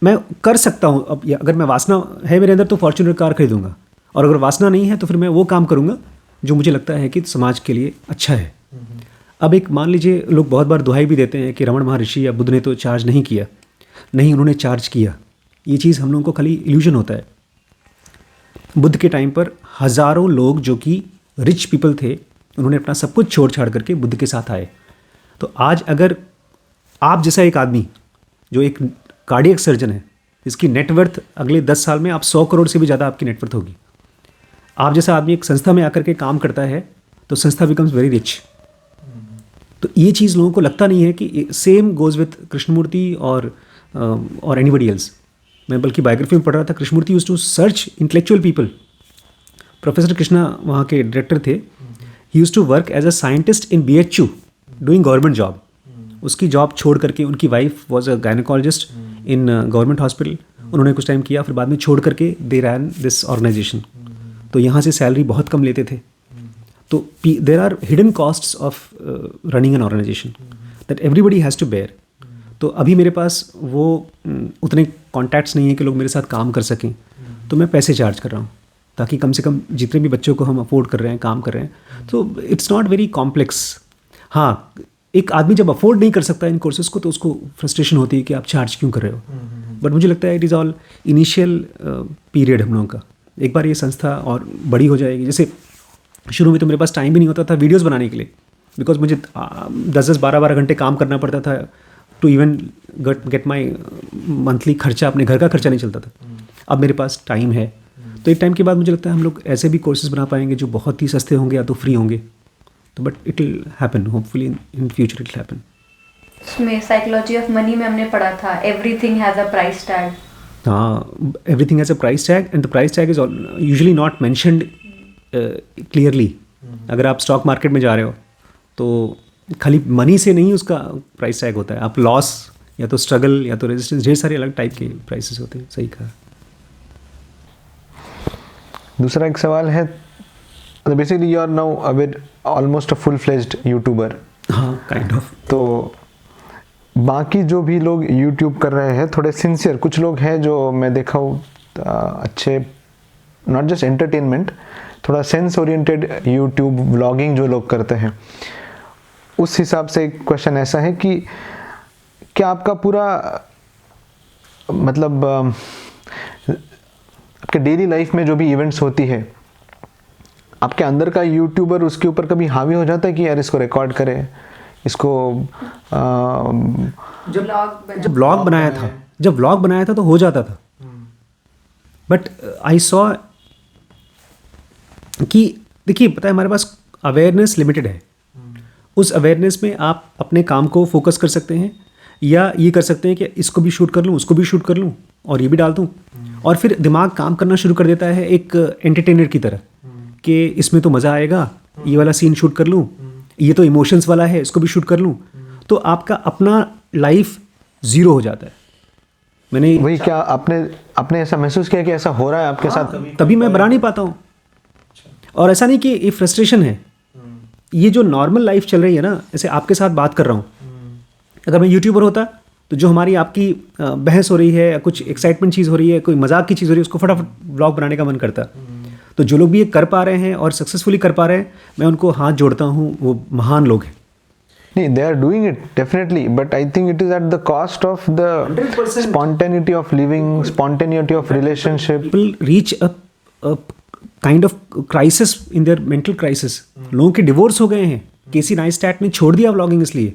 मैं कर सकता हूँ, अब अगर मैं वासना है मेरे अंदर तो फॉर्च्यूनर कार खरीदूंगा, और अगर वासना नहीं है तो फिर मैं वो काम करूँगा जो मुझे लगता है कि समाज के लिए अच्छा है. अब एक मान लीजिए, लोग बहुत बार दुहाई भी देते हैं कि रमण महर्षि या बुद्ध ने तो चार्ज नहीं किया. नहीं, उन्होंने चार्ज किया. ये चीज़ हम लोगों को खाली इल्यूजन होता है. बुद्ध के टाइम पर हज़ारों लोग जो कि रिच पीपल थे, उन्होंने अपना सब कुछ छोड़ छाड़ करके बुद्ध के साथ आए. तो आज अगर आप जैसा एक आदमी जो एक कार्डियक सर्जन है, जिसकी नेटवर्थ अगले 10 साल में आप 100 करोड़ से भी ज़्यादा आपकी नेटवर्थ होगी, आप जैसा आदमी एक संस्था में आकर के काम करता है तो संस्था बिकम्स वेरी रिच. तो ये चीज़ लोगों को लगता नहीं है कि सेम गोज़ विथ कृष्णमूर्ति और एनीबडी एल्स. मैं बल्कि बायोग्राफी में पढ़ रहा था, Krishnamurti used to search intellectual people. Professor Krishna वहाँ के डायरेक्टर थे. He used to work as a scientist in BHU doing government job. उसकी जॉब छोड़ करके, उनकी wife was a gynaecologist in government hospital, उन्होंने कुछ टाइम किया, फिर बाद में छोड़ करके दे रैन दिस ऑर्गेनाइजेशन. तो यहाँ से सैलरी बहुत कम लेते थे. तो there are hidden costs of running an organisation that everybody has to bear. तो अभी मेरे पास वो उतने कॉन्टैक्ट्स नहीं है कि लोग मेरे साथ काम कर सकें, तो मैं पैसे चार्ज कर रहा हूँ ताकि कम से कम जितने भी बच्चों को हम अफोर्ड कर रहे हैं, काम कर रहे हैं. तो इट्स नॉट वेरी कॉम्प्लेक्स. हाँ, एक आदमी जब अफोर्ड नहीं कर सकता इन कोर्सेज़ को तो उसको फ्रस्ट्रेशन होती है कि आप चार्ज क्यों कर रहे हो. बट मुझे लगता है it is all initial period हम लोगों का. एक बार ये संस्था और बड़ी हो जाएगी. जैसे शुरू में तो मेरे पास टाइम भी नहीं होता था वीडियोस बनाने के लिए, बिकॉज मुझे 10-10, 12-12 घंटे काम करना पड़ता था to even get my monthly खर्चा. अपने घर का खर्चा नहीं चलता था. अब मेरे पास टाइम है, तो एक टाइम के बाद मुझे लगता है हम लोग ऐसे भी कोर्सेज बना पाएंगे जो बहुत ही सस्ते होंगे या तो फ्री होंगे. तो but it will happen, hopefully in future it will happen. इसमें साइकोलॉजी ऑफ मनी में हमने पढ़ा था everything has a price tag. हाँ, everything has a price tag and the price tag is usually not mentioned clearly. अगर आप स्टॉक मार्केट में जा रहे हो तो खाली मनी से नहीं उसका प्राइस टैग होता है. आप लॉस या तो स्ट्रगल या तो रेजिस्टेंस, ढेर सारे अलग टाइप के प्राइसेस होते हैं. सही कहा. दूसरा एक सवाल है, basically you are now aware almost a full fledged YouTuber. हाँ, काइंड ऑफ. तो बाकी जो भी लोग यूट्यूब कर रहे हैं, थोड़े सिंसियर कुछ लोग हैं जो मैं देखा हूँ, अच्छे नॉट जस्ट एंटरटेनमेंट, थोड़ा सेंस ओरिएंटेड यूट्यूब व्लॉगिंग जो लोग करते हैं. उस हिसाब से एक क्वेश्चन ऐसा है कि क्या आपका पूरा मतलब आपके डेली लाइफ में जो भी इवेंट्स होती है, आपके अंदर का यूट्यूबर उसके ऊपर कभी हावी हो जाता है कि यार इसको रिकॉर्ड करें, इसको जब व्लॉग बनाया था तो हो जाता था. बट आई सॉ कि देखिए पता है हमारे पास अवेयरनेस लिमिटेड है। उस अवेयरनेस में आप अपने काम को फोकस कर सकते हैं या ये कर सकते हैं कि इसको भी शूट कर लूँ, उसको भी शूट कर लूँ और ये भी डाल दूँ, और फिर दिमाग काम करना शुरू कर देता है एक एंटरटेनर की तरह कि इसमें तो मज़ा आएगा, ये वाला सीन शूट कर लूँ, ये तो इमोशंस वाला है, इसको भी शूट कर लूँ, तो आपका अपना लाइफ ज़ीरो हो जाता है। मैंने वही, क्या आपने ऐसा महसूस किया कि ऐसा हो रहा है आपके साथ? तभी मैं बना नहीं पाता हूँ। और ऐसा नहीं कि ये फ्रस्ट्रेशन है, ये जो नॉर्मल लाइफ चल रही है ना, जैसे आपके साथ बात कर रहा हूँ, अगर मैं यूट्यूबर होता तो जो हमारी आपकी बहस हो रही है या कुछ एक्साइटमेंट चीज़ हो रही है, कोई मजाक की चीज़ हो रही है, उसको फटाफट ब्लॉग बनाने का मन करता। तो जो लोग भी ये कर पा रहे हैं और सक्सेसफुली कर पा रहे हैं, मैं उनको हाथ जोड़ता हूँ, वो महान लोग हैं। नहीं, they are doing it definitely, but I think it is at the cost of the 100%. spontaneity of living, spontaneity of relationship. People reach a kind of crisis in their mental crisis. लोगों के डिवोर्स हो गए हैं, केसी नाइस्टैट ने छोड़ दिया व्लॉगिंग इसलिए।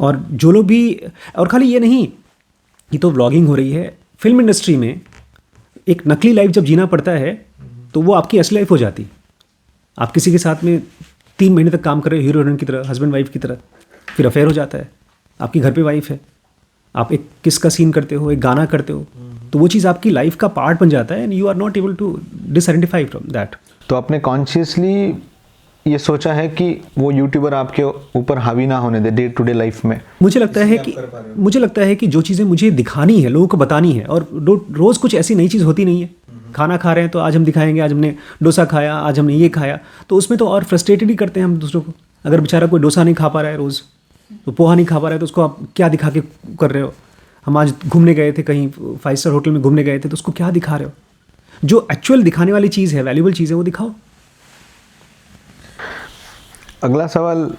और जो लोग भी, और खाली ये नहीं, ये तो व्लॉगिंग हो रही है, फिल्म इंडस्ट्री में एक नकली लाइफ जब जीना पड़ता है तो वो आपकी असली लाइफ हो जाती है। आप किसी के साथ में 3 महीने तक काम कर रहे हो, हीरो हीरोइन की तरह, हस्बैंड वाइफ की तरह, फिर अफेयर हो जाता है, आपकी घर पे वाइफ है, आप एक किस का सीन करते हो, एक गाना करते हो, तो वो चीज़ आपकी लाइफ का पार्ट बन जाता है and you are not able to disidentify from that. तो आपने कॉन्शियसली ये सोचा है कि वो यूट्यूबर आपके ऊपर हावी ना होने दे डे टू डे लाइफ में? मुझे लगता है कि जो चीज़ें मुझे दिखानी है, लोगों को बतानी है, और रोज़ कुछ ऐसी नई चीज़ होती नहीं है। खाना खा रहे हैं तो आज हम दिखाएंगे, आज हमने डोसा खाया, आज हमने ये खाया, तो उसमें तो और फ्रस्ट्रेटेड ही करते हैं हम दूसरों को। अगर बेचारा कोई डोसा नहीं खा पा रहा है रोज़, तो पोहा नहीं खा पा रहा है, तो उसको आप क्या दिखा के कर रहे हो? हम आज घूमने गए थे, कहीं 5 स्टार होटल में घूमने गए थे, तो उसको क्या दिखा रहे हो? जो एक्चुअल दिखाने वाली चीज़ है, वैल्यूबल चीज़ है, वो दिखाओ। अगला सवाल,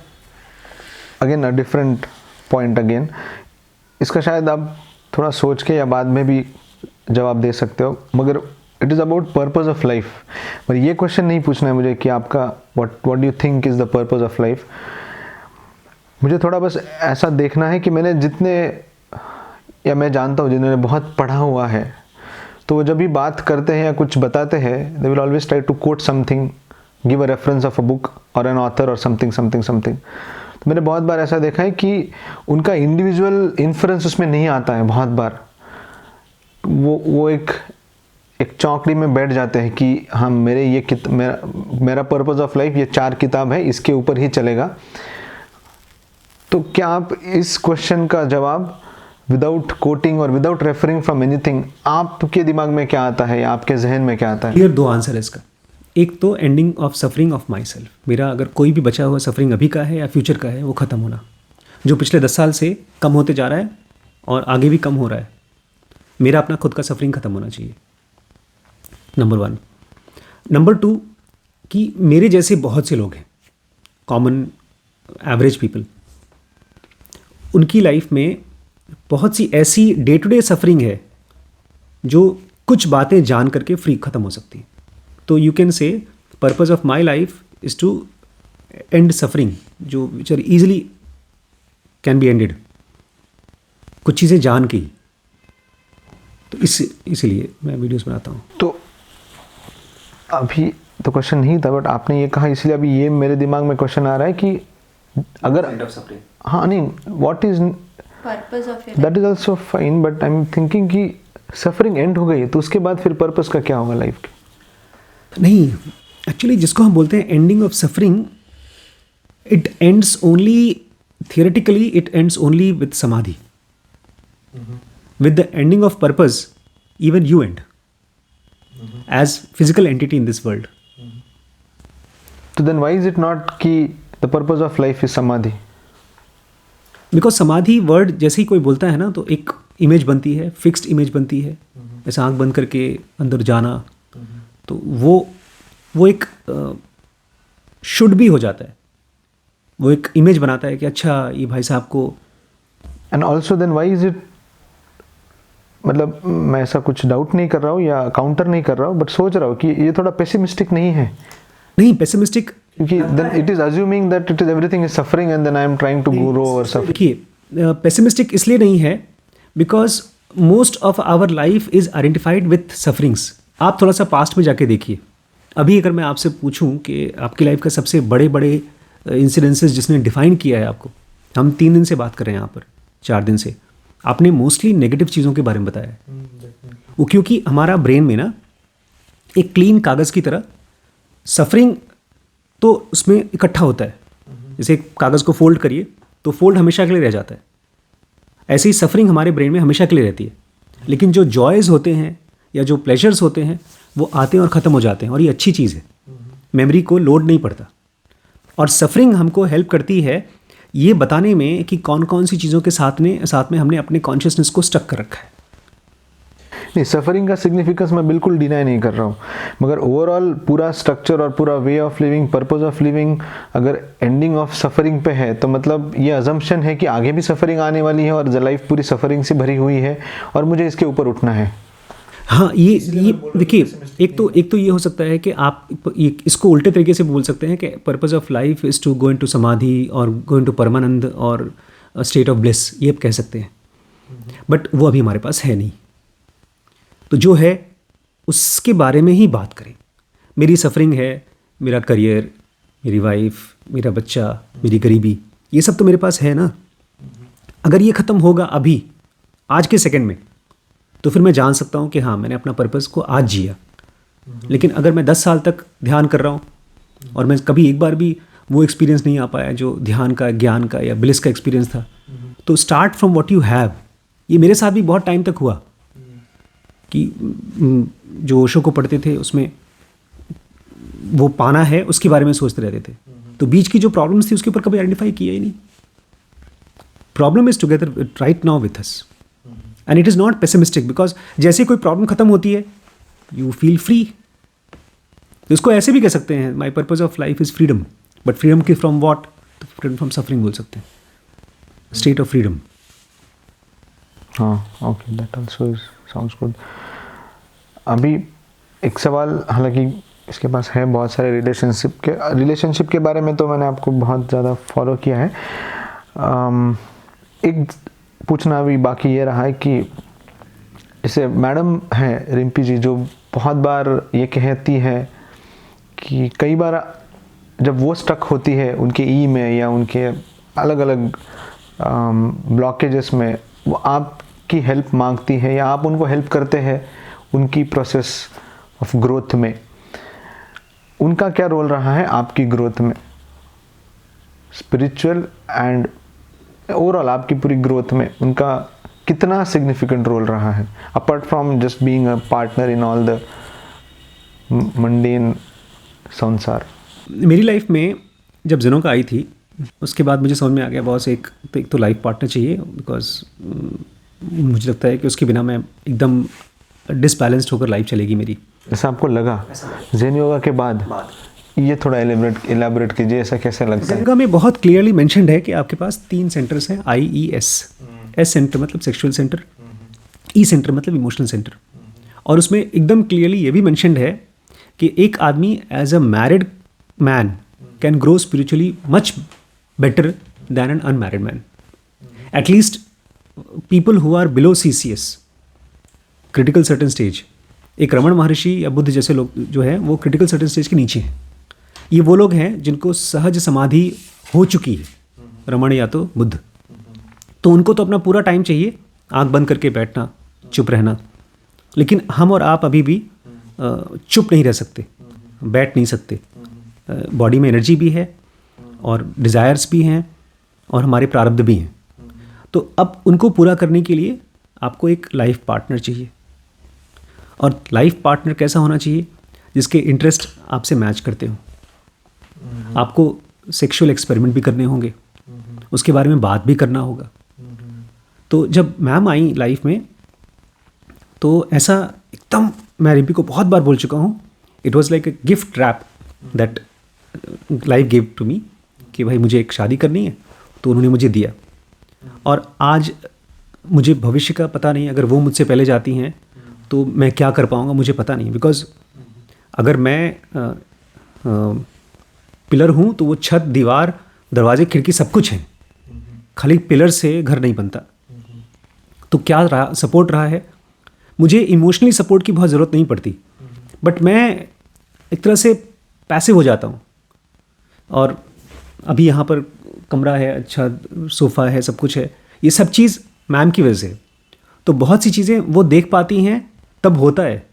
again a different point again, इसका शायद आप थोड़ा सोच के या बाद में भी जवाब दे सकते हो, मगर it is about purpose of life. पर ये क्वेश्चन नहीं पूछना है मुझे कि आपका what do you think is the purpose of life. मुझे थोड़ा बस ऐसा देखना है कि मैंने जितने, या मैं जानता हूँ जिन्होंने बहुत पढ़ा हुआ है, तो वो जब भी बात करते हैं या कुछ बताते हैं, they will always try to quote something, give a reference of a book और एन ऑथर और समथिंग समथिंग समथिंग। तो मैंने बहुत बार ऐसा देखा है कि उनका इंडिविजुअल इन्फ्लुएंस उसमें नहीं आता है। बहुत बार वो एक चौकड़ी में बैठ जाते हैं कि हाँ, मेरा पर्पज़ ऑफ लाइफ ये 4 किताब है, इसके ऊपर ही चलेगा। तो क्या आप इस क्वेश्चन का जवाब विदाउट कोटिंग और विदाउट रेफरिंग फ्रॉम एनीथिंग, आपके दिमाग में क्या आता है या आपके जहन में क्या आता है? क्लियर 2 आंसर है इसका। एक तो ending of suffering of my self, मेरा अगर कोई भी बचा हुआ सफरिंग अभी का है या फ्यूचर का है, वो ख़त्म होना, जो पिछले 10 साल से कम होते जा रहा है और आगे भी कम हो रहा है। मेरा अपना खुद का सफरिंग ख़त्म होना चाहिए, नंबर 1। नंबर 2 कि मेरे जैसे बहुत से लोग हैं, कॉमन एवरेज पीपल, उनकी लाइफ में बहुत सी ऐसी डे टू डे सफरिंग है जो कुछ बातें जान करके फ्री ख़त्म हो सकती है। तो you can say purpose of my life is to end suffering, जो which are easily can be ended, कुछ चीज़ें जान के ही। तो इसीलिए मैं वीडियोस बनाता हूँ। तो अभी तो क्वेश्चन नहीं था, बट आपने ये कहा, इसलिए अभी ये मेरे दिमाग में क्वेश्चन आ रहा है कि अगर, हाँ नहीं, what is purpose of that is also fine, but I am thinking कि सफरिंग एंड हो गई है तो उसके बाद फिर पर्पस का क्या होगा लाइफ के? नहीं, एक्चुअली जिसको हम बोलते हैं ending of suffering, it ends only theoretically, it ends only with samadhi. With the ending of purpose even you end as physical entity in this world. So then why is it not कि the purpose of life is samadhi? Because समाधि वर्ड जैसे ही कोई बोलता है ना, तो एक इमेज बनती है, फिक्स्ड इमेज बनती है, ऐसा आंख बंद करके अंदर जाना, तो वो एक शुड भी हो जाता है, वो एक इमेज बनाता है कि अच्छा ये भाई साहब को। And also then why is it, मतलब मैं ऐसा कुछ डाउट नहीं कर रहा हूँ या काउंटर नहीं कर रहा हूँ, बट सोच रहा हूँ कि ये थोड़ा पेसिमिस्टिक नहीं है? नहीं, पेसिमिस्टिक क्योंकि then it is assuming that it is everything is suffering and then I am trying to grow over suffering. देखिए, पेसिमिस्टिक इसलिए नहीं है because most of our life is identified with sufferings. आप थोड़ा सा पास्ट में जाके देखिए, अभी अगर मैं आपसे पूछूं कि आपकी लाइफ का सबसे बड़े बड़े इंसिडेंसेस जिसने डिफाइन किया है आपको, हम 3 दिन से बात कर रहे हैं यहाँ पर, 4 दिन से, आपने मोस्टली नेगेटिव चीज़ों के बारे में बताया है। वो क्योंकि हमारा ब्रेन में ना एक क्लीन कागज़ की तरह सफरिंग तो उसमें इकट्ठा होता है। जैसे एक कागज़ को फोल्ड करिए तो फोल्ड हमेशा के लिए रह जाता है, ऐसे ही सफरिंग हमारे ब्रेन में हमेशा के लिए रहती है। लेकिन जो जॉयज़ होते हैं या जो प्लेजर्स होते हैं वो आते हैं और ख़त्म हो जाते हैं, और ये अच्छी चीज़ है, मेमोरी को लोड नहीं पड़ता। और सफरिंग हमको हेल्प करती है ये बताने में कि कौन कौन सी चीज़ों के साथ में हमने अपने कॉन्शियसनेस को स्टक कर रखा है। नहीं, सफरिंग का सिग्निफिकेंस मैं बिल्कुल डिनाई नहीं कर रहा हूँ, मगर ओवरऑल पूरा स्ट्रक्चर और पूरा way of living, purpose of living अगर एंडिंग ऑफ सफरिंग पे है तो मतलब ये अजम्पशन है कि आगे भी सफरिंग आने वाली है और लाइफ पूरी सफरिंग से भरी हुई है और मुझे इसके ऊपर उठना है। हाँ, ये देखिए, एक तो ये हो सकता है कि आप इसको उल्टे तरीके से बोल सकते हैं कि purpose of life is to go into samadhi और गो इनटू परमानंद और स्टेट ऑफ ब्लिस, ये आप कह सकते हैं। बट वो अभी हमारे पास है नहीं। तो जो है उसके बारे में ही बात करें। मेरी सफरिंग है, मेरा करियर, मेरी वाइफ, मेरा बच्चा, मेरी गरीबी, ये सब तो मेरे पास है ना। अगर ये ख़त्म होगा अभी आज के सेकंड में तो फिर मैं जान सकता हूँ कि हाँ, मैंने अपना पर्पस को आज जिया। लेकिन अगर मैं 10 साल तक ध्यान कर रहा हूँ और मैं कभी एक बार भी वो एक्सपीरियंस नहीं आ पाया जो ध्यान का, ज्ञान का या ब्लिस का एक्सपीरियंस था, तो start from what you have. ये मेरे साथ भी बहुत टाइम तक हुआ कि जो ओशो को पढ़ते थे उसमें वो पाना है उसके बारे में सोचते रहते थे, तो बीच की जो प्रॉब्लम्स थी उसके ऊपर कभी आइडेंटिफाई किया ही नहीं। Problem is together right now with us and it is not pessimistic, because जैसे कोई प्रॉब्लम खत्म होती है यू फील फ्री। इसको ऐसे भी कह सकते हैं, my purpose of life is freedom, but freedom की from what? Freedom from suffering बोल सकते हैं, स्टेट ऑफ फ्रीडम। हाँ, okay, that also sounds good. अभी एक सवाल, हालांकि इसके पास है बहुत सारे रिलेशनशिप के बारे में तो मैंने आपको बहुत ज़्यादा फॉलो किया है। एक पूछना अभी बाकी ये रहा है कि जैसे मैडम हैं रिम्पी जी, जो बहुत बार ये कहती है कि कई बार जब वो स्टक होती है उनके ई में या उनके अलग अलग ब्लॉकेजेस में, वो आपकी हेल्प मांगती है या आप उनको हेल्प करते हैं उनकी प्रोसेस ऑफ ग्रोथ में। उनका क्या रोल रहा है आपकी ग्रोथ में, स्पिरिचुअल एंड ओवरऑल आपकी पूरी ग्रोथ में उनका कितना सिग्निफिकेंट रोल रहा है, apart from just being a partner in all the mundane संसार? मेरी लाइफ में जब जिनोका आई थी उसके बाद मुझे समझ में आ गया बॉस, एक तो लाइफ पार्टनर चाहिए, बिकॉज मुझे लगता है कि उसके बिना मैं एकदम डिसबैलेंस्ड होकर लाइफ चलेगी मेरी। ऐसा आपको लगा ज़ेन योगा के बाद? ये थोड़ा एलैबोरेट कीजिए, ऐसा कैसे लगता है? योगा में बहुत क्लियरली मेंशन्ड है कि आपके पास 3 सेंटर्स हैं, IES। एस सेंटर मतलब सेक्सुअल सेंटर, ई सेंटर मतलब इमोशनल सेंटर, और उसमें एकदम क्लियरली ये भी मेंशन्ड है कि एक आदमी as a married man can grow spiritually much better than an unmarried man. At least people who are below CCS, critical certain stage. एक रमण महर्षि या बुद्ध जैसे लोग जो हैं वो क्रिटिकल सर्टेन स्टेज के नीचे हैं। ये वो लोग हैं जिनको सहज समाधि हो चुकी है, रमण या तो बुद्ध। तो उनको तो अपना पूरा टाइम चाहिए आंख बंद करके बैठना, चुप रहना। लेकिन हम और आप अभी भी चुप नहीं रह सकते, बैठ नहीं सकते। बॉडी में एनर्जी भी है और डिज़ायर्स भी हैं और हमारे प्रारब्ध भी हैं। तो अब उनको पूरा करने के लिए आपको एक लाइफ पार्टनर चाहिए, और लाइफ पार्टनर कैसा होना चाहिए? जिसके इंटरेस्ट आपसे मैच करते हो। आपको सेक्सुअल एक्सपेरिमेंट भी करने होंगे, उसके बारे में बात भी करना होगा। तो जब मैम आई लाइफ में तो ऐसा एकदम, मैं रिम्पी को बहुत बार बोल चुका हूँ, it was like a gift wrap that life give to me कि भाई मुझे एक शादी करनी है, तो उन्होंने मुझे दिया। और आज मुझे भविष्य का पता नहीं, अगर वो मुझसे पहले जाती हैं तो मैं क्या कर पाऊँगा मुझे पता नहीं। बिकॉज अगर मैं पिलर हूँ तो वो छत, दीवार, दरवाजे, खिड़की सब कुछ है, खाली पिलर से घर नहीं बनता। तो क्या रहा सपोर्ट रहा है? मुझे इमोशनली सपोर्ट की बहुत ज़रूरत नहीं पड़ती, बट मैं एक तरह से पैसिव हो जाता हूँ। और अभी यहाँ पर कमरा है, अच्छा सोफ़ा है, सब कुछ है, ये सब चीज़ मैम की वजह से। तो बहुत सी चीज़ें वो देख पाती हैं, तब होता है।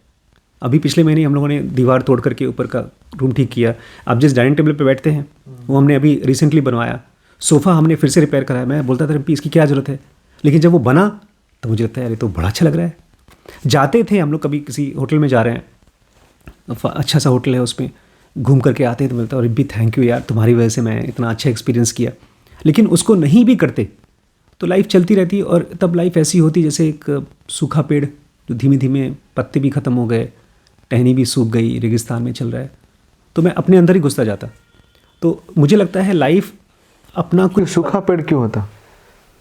अभी पिछले महीने हम लोगों ने दीवार तोड़ करके ऊपर का रूम ठीक किया। आप जिस डाइनिंग टेबल पे बैठते हैं वो हमने अभी रिसेंटली बनवाया। सोफ़ा हमने फिर से रिपेयर कराया। मैं बोलता था रिम्पी इसकी क्या ज़रूरत है, लेकिन जब वो बना तो मुझे लगता है अरे तो बड़ा अच्छा लग रहा है। जाते थे हम लोग कभी किसी होटल में जा रहे हैं, अच्छा सा होटल है, उसमें घूम करके आते हैं तो मिलता है रिम्पी थैंक यू यार, तुम्हारी वजह से मैं इतना अच्छा एक्सपीरियंस किया। लेकिन उसको नहीं भी करते तो लाइफ चलती रहती, और तब लाइफ ऐसी होती जैसे एक सूखा पेड़ जो धीमे धीमे पत्ते भी ख़त्म हो गए, टहनी भी सूख गई, रेगिस्तान में चल रहा है, तो मैं अपने अंदर ही घुसता जाता। तो मुझे लगता है लाइफ अपना कुछ सूखा पेड़ क्यों होता?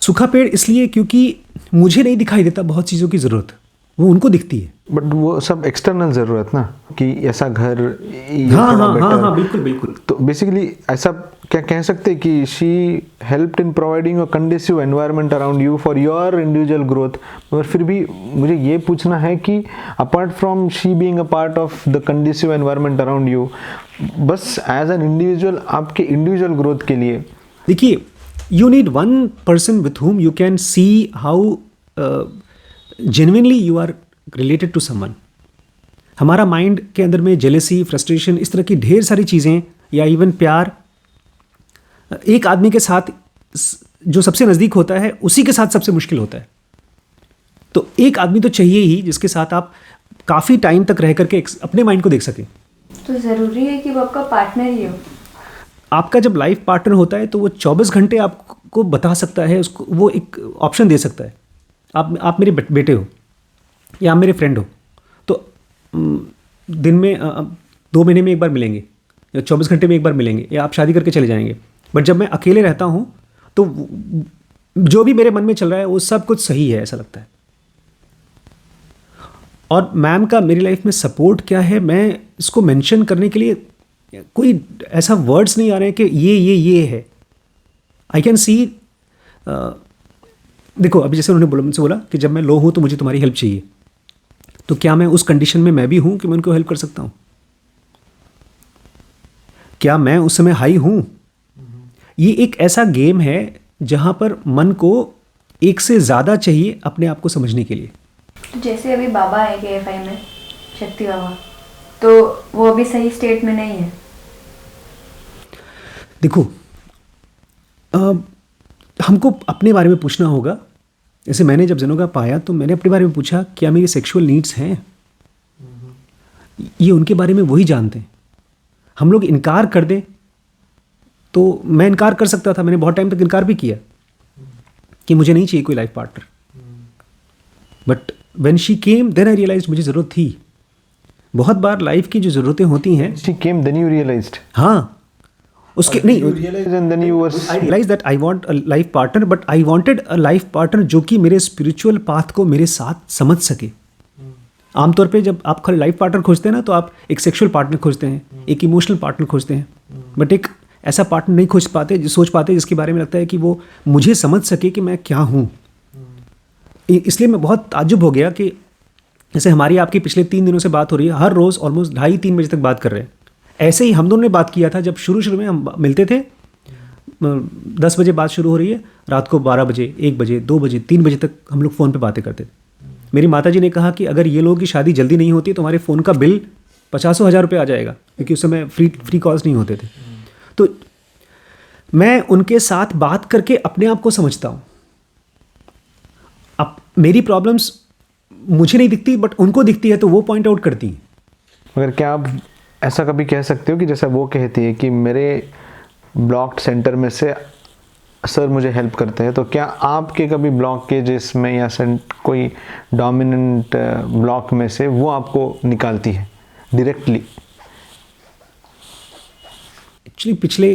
सूखा पेड़ इसलिए क्योंकि मुझे नहीं दिखाई देता बहुत चीज़ों की ज़रूरत, वो उनको दिखती है। बट वो सब एक्सटर्नल ज़रूरत ना, कि ऐसा घर ये हाँ थोड़ा हाँ better। हाँ हाँ, बिल्कुल बिल्कुल। तो बेसिकली ऐसा क्या कह सकते हैं कि she helped in providing a conducive environment around you for your individual growth. मगर फिर भी मुझे ये पूछना है कि apart from she being a part of the conducive environment around you, बस एज एन इंडिविजुअल आपके इंडिविजुअल ग्रोथ के लिए, देखिए, you need one person with whom you can see how genuinely you are related to someone। हमारा माइंड के अंदर में जेलेसी, फ्रस्ट्रेशन, इस तरह की ढेर सारी चीज़ें, या इवन प्यार, एक आदमी के साथ जो सबसे नज़दीक होता है उसी के साथ सबसे मुश्किल होता है। तो एक आदमी तो चाहिए ही जिसके साथ आप काफ़ी टाइम तक रह करके अपने माइंड को देख सकें। तो ज़रूरी है कि वो आपका पार्टनर ही हो। आपका जब लाइफ पार्टनर होता है तो वो 24 घंटे आपको बता सकता है, उसको वो एक ऑप्शन दे सकता है। आप मेरे बेटे हो या आप मेरे फ्रेंड हो, तो दिन में 2 महीने में एक बार मिलेंगे, या 24 घंटे में एक बार मिलेंगे, या आप शादी करके चले जाएंगे। बट जब मैं अकेले रहता हूँ तो जो भी मेरे मन में चल रहा है वो सब कुछ सही है, ऐसा लगता है। और मैम का मेरी लाइफ में सपोर्ट क्या है, मैं इसको मेंशन करने के लिए कोई ऐसा वर्ड्स नहीं आ रहे हैं कि ये है। आई कैन सी, देखो अभी जैसे उन्होंने मुझसे बोला कि जब मैं लो हूँ तो मुझे तुम्हारी हेल्प चाहिए, तो क्या मैं उस कंडीशन में मैं भी हूँ कि मैं उनको हेल्प कर सकता हूँ? क्या मैं उस समय हाई हूँ? ये एक ऐसा गेम है जहाँ पर मन को एक से ज़्यादा चाहिए अपने आप को समझने के लिए। तो जैसे अभी बाबा है KFI में, शक्ति बाबा, तो वो अभी सही स्टेट में नहीं है। देखो, हमको अपने बारे में पूछना होगा। जैसे मैंने जब जेनोगा पाया तो मैंने अपने बारे में पूछा क्या मेरी सेक्सुअल नीड्स हैं। ये उनके बारे में वही जानते हैं। हम लोग इनकार कर दें तो मैं इनकार कर सकता था, मैंने बहुत टाइम तक इनकार भी किया कि मुझे नहीं चाहिए कोई life partner. But when she came then I realised मुझे ज़रूरत थी। बहुत बार लाइफ की जो ज़रूरतें होती हैं, she came then you realised. हाँ, उसके नहीं, You realized and then you were I realized that I want a life partner, but I wanted a life partner जो कि मेरे स्पिरिचुअल पाथ को मेरे साथ समझ सके। आमतौर पे जब आप खाली लाइफ पार्टनर खोजते हैं ना, तो आप एक सेक्सुअल पार्टनर खोजते हैं, एक इमोशनल पार्टनर खोजते हैं, बट एक ऐसा पार्टनर नहीं खोज पाते, सोच पाते जिसके बारे में लगता है कि वो मुझे समझ सके कि मैं क्या हूँ। इसलिए मैं बहुत ताज्जुब हो गया कि जैसे हमारी आपकी पिछले 3 दिनों से बात हो रही है, हर रोज़ ऑलमोस्ट 2:30-3 बजे तक बात कर रहे हैं। ऐसे ही हम दोनों ने बात किया था जब शुरू में हम मिलते थे। 10 बजे बात शुरू हो रही है, रात को 12 बजे, 1 बजे, 2 बजे, 3 बजे तक हम लोग फ़ोन पे बातें करते थे। मेरी माताजी ने कहा कि अगर ये लोगों की शादी जल्दी नहीं होती तो हमारे फ़ोन का बिल 50,000 रुपये आ जाएगा, क्योंकि उस समय फ्री कॉल्स नहीं होते थे। तो मैं उनके साथ बात करके अपने आप को समझता हूँ। अब मेरी प्रॉब्लम्स मुझे नहीं दिखती बट उनको दिखती है, तो वो पॉइंट आउट करती हैं। मगर क्या आप ऐसा कभी कह सकते हो कि जैसा वो कहती है कि मेरे ब्लॉक्ड सेंटर में से सर मुझे हेल्प करते हैं, तो क्या आपके कभी ब्लॉकेजेस में या कोई डोमिनेंट ब्लॉक में से वो आपको निकालती है डायरेक्टली? एक्चुअली पिछले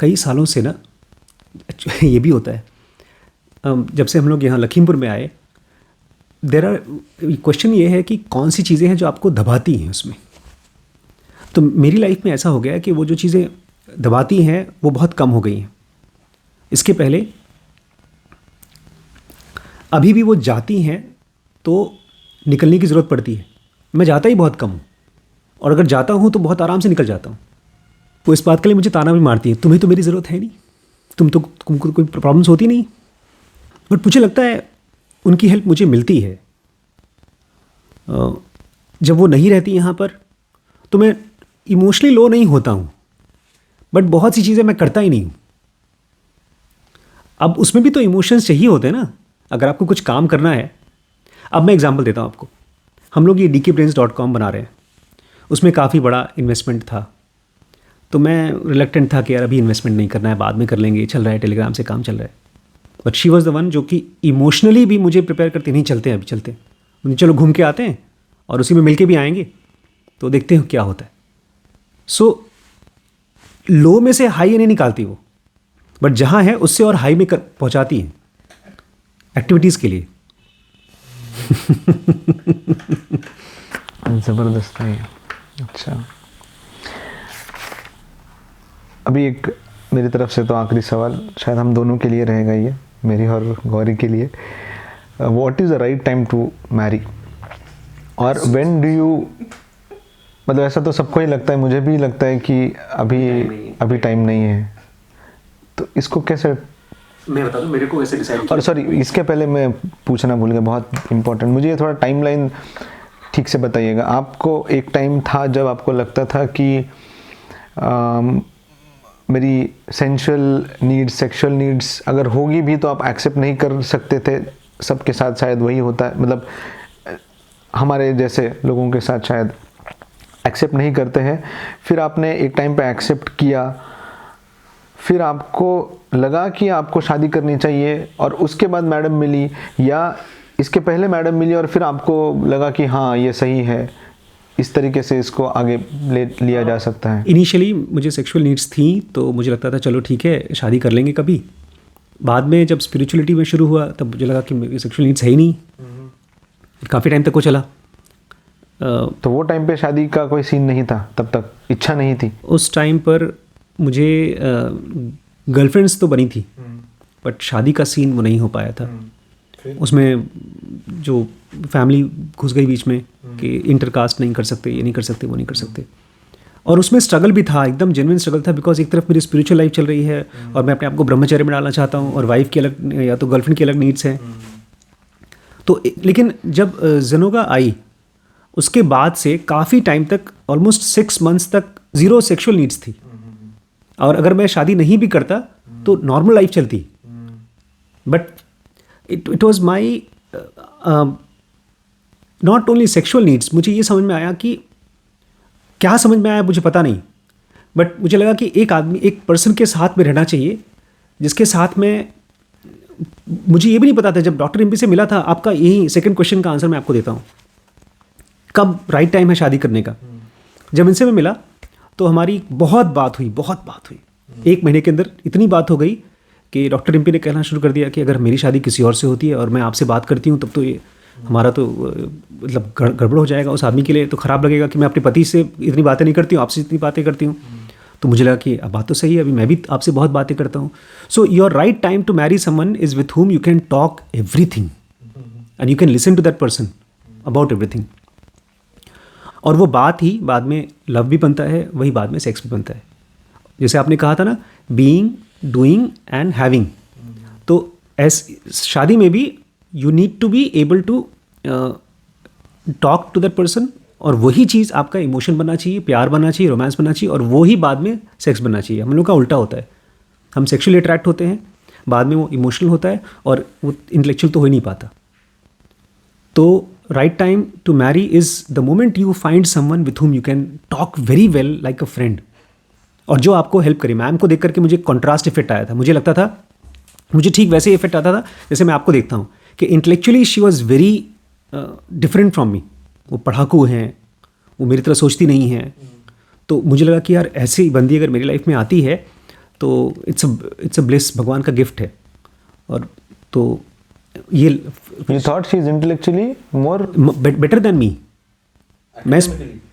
कई सालों से ना ये भी होता है। जब से हम लोग यहाँ लखीमपुर में आए, क्वेश्चन ये है कि कौन सी चीज़ें हैं जो आपको दबाती हैं उसमें। तो मेरी लाइफ में ऐसा हो गया है कि वो जो चीज़ें दबाती हैं वो बहुत कम हो गई हैं। इसके पहले अभी भी वो जाती हैं तो निकलने की ज़रूरत पड़ती है। मैं जाता ही बहुत कम हूँ, और अगर जाता हूँ तो बहुत आराम से निकल जाता हूँ। वो इस बात के लिए मुझे ताना भी मारती है, तुम्हें तो मेरी ज़रूरत है नहीं, तुमको कोई प्रॉब्लम्स होती नहीं। बट मुझे लगता है उनकी हेल्प मुझे मिलती है। जब वो नहीं रहती यहाँ पर तो मैं इमोशनली लो नहीं होता हूँ, बट बहुत सी चीज़ें मैं करता ही नहीं हूँ। अब उसमें भी तो इमोशंस चाहिए होते हैं ना, अगर आपको कुछ काम करना है। अब मैं एग्जांपल देता हूँ आपको। हम लोग ये dkbrains.com बना रहे हैं, उसमें काफ़ी बड़ा इन्वेस्टमेंट था, तो मैं रिलेक्टेंट था कि यार अभी इन्वेस्टमेंट नहीं करना है, बाद में कर लेंगे, चल रहा है, टेलीग्राम से काम चल रहा है। But she was the one जो कि इमोशनली भी मुझे प्रिपेयर करती, नहीं चलते हैं अभी, चलते हैं, चलो घूम के आते हैं और उसी में मिल के भी आएंगे, तो देखते हैं क्या होता है। सो लो में से हाई नहीं निकालती वो, बट जहाँ है उससे और हाई में पहुँचाती हैं एक्टिविटीज़ के लिए। ज़बरदस्त है। अच्छा, अभी एक मेरी तरफ से तो आखिरी सवाल, शायद हम दोनों के लिए रहेगा ये, मेरी और गौरी के लिए। What is the right time to marry, और व्हेन डू यू, मतलब ऐसा तो सबको ही लगता है, मुझे भी लगता है कि अभी टाइम नहीं है, तो इसको कैसे, मैं बता दूं मेरे को कैसे डिसाइड। और सॉरी, इसके पहले मैं पूछना भूल गया, बहुत इंपॉर्टेंट, मुझे ये थोड़ा टाइमलाइन ठीक से बताइएगा। आपको एक टाइम था जब आपको लगता था कि मेरी सेंशुअल नीड्स, सेक्सुअल नीड्स अगर होगी भी तो आप एक्सेप्ट नहीं कर सकते थे, सबके साथ शायद वही होता है, मतलब हमारे जैसे लोगों के साथ शायद एक्सेप्ट नहीं करते हैं। फिर आपने एक टाइम पे एक्सेप्ट किया, फिर आपको लगा कि आपको शादी करनी चाहिए, और उसके बाद मैडम मिली, या इसके पहले मैडम मिली और फिर आपको लगा कि हाँ ये सही है, इस तरीके से इसको आगे ले लिया जा सकता है। इनिशियली मुझे सेक्सुअल नीड्स थी तो मुझे लगता था चलो ठीक है शादी कर लेंगे कभी। बाद में जब स्पिरिचुअलिटी में शुरू हुआ तब मुझे लगा कि मेरी सेक्सुअल नीड्स है ही नहीं। काफ़ी टाइम तक वो चला। तो वो टाइम पे शादी का कोई सीन नहीं था, तब तक इच्छा नहीं थी? उस टाइम पर मुझे गर्लफ्रेंड्स तो बनी थी, बट शादी का सीन वो नहीं हो पाया था। उसमें जो फैमिली घुस गई बीच में कि इंटरकास्ट नहीं कर सकते, ये नहीं कर सकते, वो नहीं कर सकते। और उसमें स्ट्रगल भी था, एकदम जेन्युइन स्ट्रगल था, बिकॉज एक तरफ मेरी स्पिरिचुअल लाइफ चल रही है और मैं अपने आप को ब्रह्मचर्य में डालना चाहता हूँ, और वाइफ की अलग या तो गर्लफ्रेंड की अलग नीड्स हैं। तो लेकिन जब ज़ेनोगा आई उसके बाद से काफ़ी टाइम तक, ऑलमोस्ट 6 मंथ्स तक ज़ीरो सेक्सुअल नीड्स थी। और अगर मैं शादी नहीं भी करता तो नॉर्मल लाइफ चलती। But it was my not only sexual needs. मुझे ये समझ में आया कि, क्या समझ में आया मुझे पता नहीं, बट मुझे लगा कि एक आदमी, एक पर्सन के साथ में रहना चाहिए जिसके साथ में, मुझे ये भी नहीं पता था। जब डॉक्टर एमपी से मिला था, आपका यही सेकंड क्वेश्चन का आंसर मैं आपको देता हूँ, कब राइट टाइम है शादी करने का। जब इनसे मैं मिला तो हमारी बहुत बात हुई। 1 महीने के अंदर इतनी बात हो गई कि डॉक्टर एमपी ने कहना शुरू कर दिया कि अगर मेरी शादी किसी और से होती है और मैं आपसे बात करती हूँ तब तो ये हमारा तो मतलब गड़बड़ हो जाएगा। उस आदमी के लिए तो ख़राब लगेगा कि मैं अपने पति से इतनी बातें नहीं करती हूँ, आपसे इतनी बातें करती हूँ। तो मुझे लगा कि अब बात तो सही है, अभी मैं भी आपसे बहुत बातें करता हूँ। So your right time to marry someone is with whom you can talk everything and you can listen to that person about everything. और वो बात ही बाद में लव भी बनता है, वही बाद में सेक्स भी बनता है। जैसे आपने कहा था ना, बीइंग, डूइंग एंड हैविंग। तो शादी में भी you need to be able to talk to that person, और वही चीज़ आपका इमोशन बनना चाहिए, प्यार बनना चाहिए, रोमांस बनना चाहिए, और वही बाद में सेक्स बनना चाहिए। हम लोग का उल्टा होता है, हम सेक्सुअली अट्रैक्ट होते हैं, बाद में वो इमोशनल होता है और वो इंटेलेक्चुअल तो हो ही नहीं पाता। तो right time to marry is the moment you find someone with whom you can talk very well like a friend, और जो आपको हेल्प करे। मैम को देख करके मुझे कॉन्ट्रास्ट इफेक्ट आया था। मुझे लगता था, मुझे ठीक वैसे इफेक्ट आता था जैसे मैं आपको देखता हूँ कि intellectually she was very different from me. वो पढ़ाकू हैं, वो मेरी तरह सोचती नहीं है। तो मुझे लगा कि यार ऐसी बंदी अगर मेरी लाइफ में आती है तो इट्स अ ब्लिस, भगवान का गिफ्ट है। और तो ये You thought she is intellectually more better than me. मैं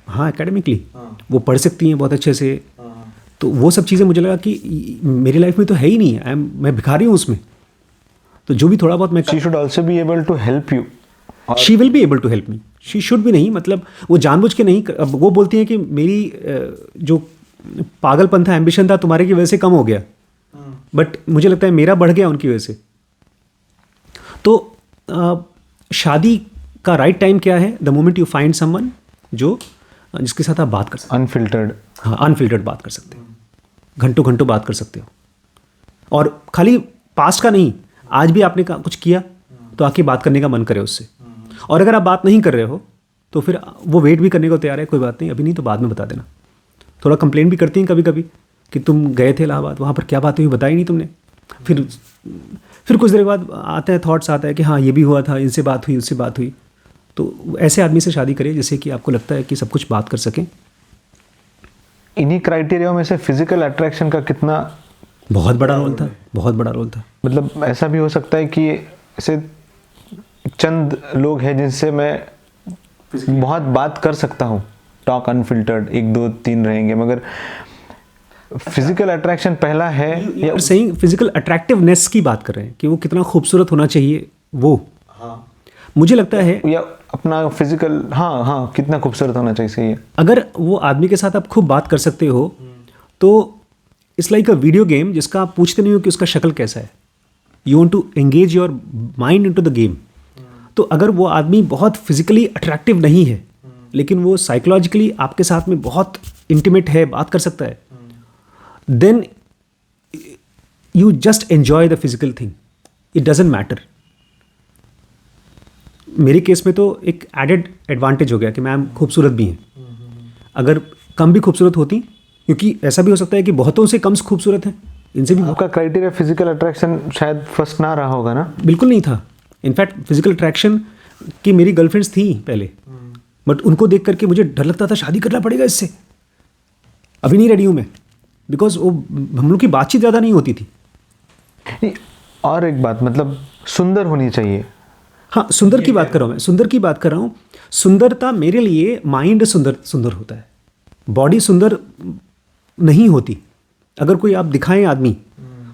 हाँ, एकेडमिकली वो पढ़ सकती हैं बहुत अच्छे से। तो वो सब चीज़ें मुझे लगा कि मेरी लाइफ में तो है ही नहीं है, मैं भिखारी हूँ उसमें। तो जो भी थोड़ा बहुत मैं she should also be able to help you she will be able to help me, she should भी नहीं, मतलब वो जानबूझ के नहीं अब वो बोलती हैं कि मेरी जो पागलपन था, एम्बिशन था, तुम्हारे की वजह से कम हो गया, बट मुझे लगता है मेरा बढ़ गया उनकी वजह से। तो शादी का राइट टाइम क्या है? The moment you find someone जो जिसके साथ आप बात कर सकते अनफिल्टर्ड। हाँ, अनफिल्टर्ड बात कर सकते हो, घंटों घंटों बात कर सकते हो, और खाली पास्ट का नहीं, आज भी आपने कुछ किया तो आके बात करने का मन करे उससे। और अगर आप बात नहीं कर रहे हो तो फिर वो वेट भी करने को तैयार है, कोई बात नहीं, अभी नहीं तो बाद में बता देना। थोड़ा कंप्लेंट भी करती हैं कभी कभी कि तुम गए थे इलाहाबाद, वहाँ पर क्या बात हुई बताई नहीं तुमने। फिर कुछ देर बाद आते हैं थॉट्स आता है कि हाँ ये भी हुआ था, इनसे बात हुई, उससे बात हुई। तो ऐसे आदमी से शादी करिए जिससे कि आपको लगता है कि सब कुछ बात कर सकें। इन्हीं क्राइटेरिया में से फिजिकल अट्रैक्शन का कितना बहुत बड़ा रोल था, बहुत बड़ा रोल था। मतलब ऐसा भी हो सकता है कि ऐसे चंद लोग हैं जिनसे मैं बहुत बात कर सकता हूँ, टॉक अनफिल्टर्ड, 1 2 3 रहेंगे, मगर फिजिकल अट्रैक्शन पहला है या सही फिजिकल अट्रैक्टिवनेस की बात कर रहे हैं कि वो कितना खूबसूरत होना चाहिए वो। मुझे लगता है या अपना फिजिकल, हाँ कितना खूबसूरत होना चाहिए। अगर वो आदमी के साथ आप खूब बात कर सकते हो तो it's like a video game जिसका आप पूछते नहीं हो कि उसका शक्ल कैसा है, you want to engage your mind into the game. तो अगर वो आदमी बहुत फिजिकली अट्रैक्टिव नहीं है लेकिन वो साइकोलॉजिकली आपके साथ में बहुत इंटीमेट है, बात कर सकता है, then you just enjoy the physical thing, it doesn't matter. मेरे केस में तो एक एडेड एडवांटेज हो गया कि मैम खूबसूरत भी हैं। अगर कम भी खूबसूरत होती, क्योंकि ऐसा भी हो सकता है कि बहुतों से कम खूबसूरत हैं, इनसे भी आपका क्राइटेरिया फिजिकल अट्रैक्शन शायद फर्स्ट ना रहा होगा ना? बिल्कुल नहीं था। इनफैक्ट फिजिकल अट्रैक्शन की मेरी गर्लफ्रेंड्स थी पहले, बट उनको देख करके मुझे डर लगता था शादी करना पड़ेगा इससे, अभी नहीं रेडी हूँ मैं, बिकॉज वो हम लोग की बातचीत ज़्यादा नहीं होती थी। और एक बात, मतलब सुंदर होनी चाहिए। हाँ, सुंदर की बात कर रहा हूँ मैं, सुंदर की बात कर रहा हूँ। सुंदरता मेरे लिए माइंड सुंदर होता है, बॉडी सुंदर नहीं होती। अगर कोई आप दिखाएं आदमी,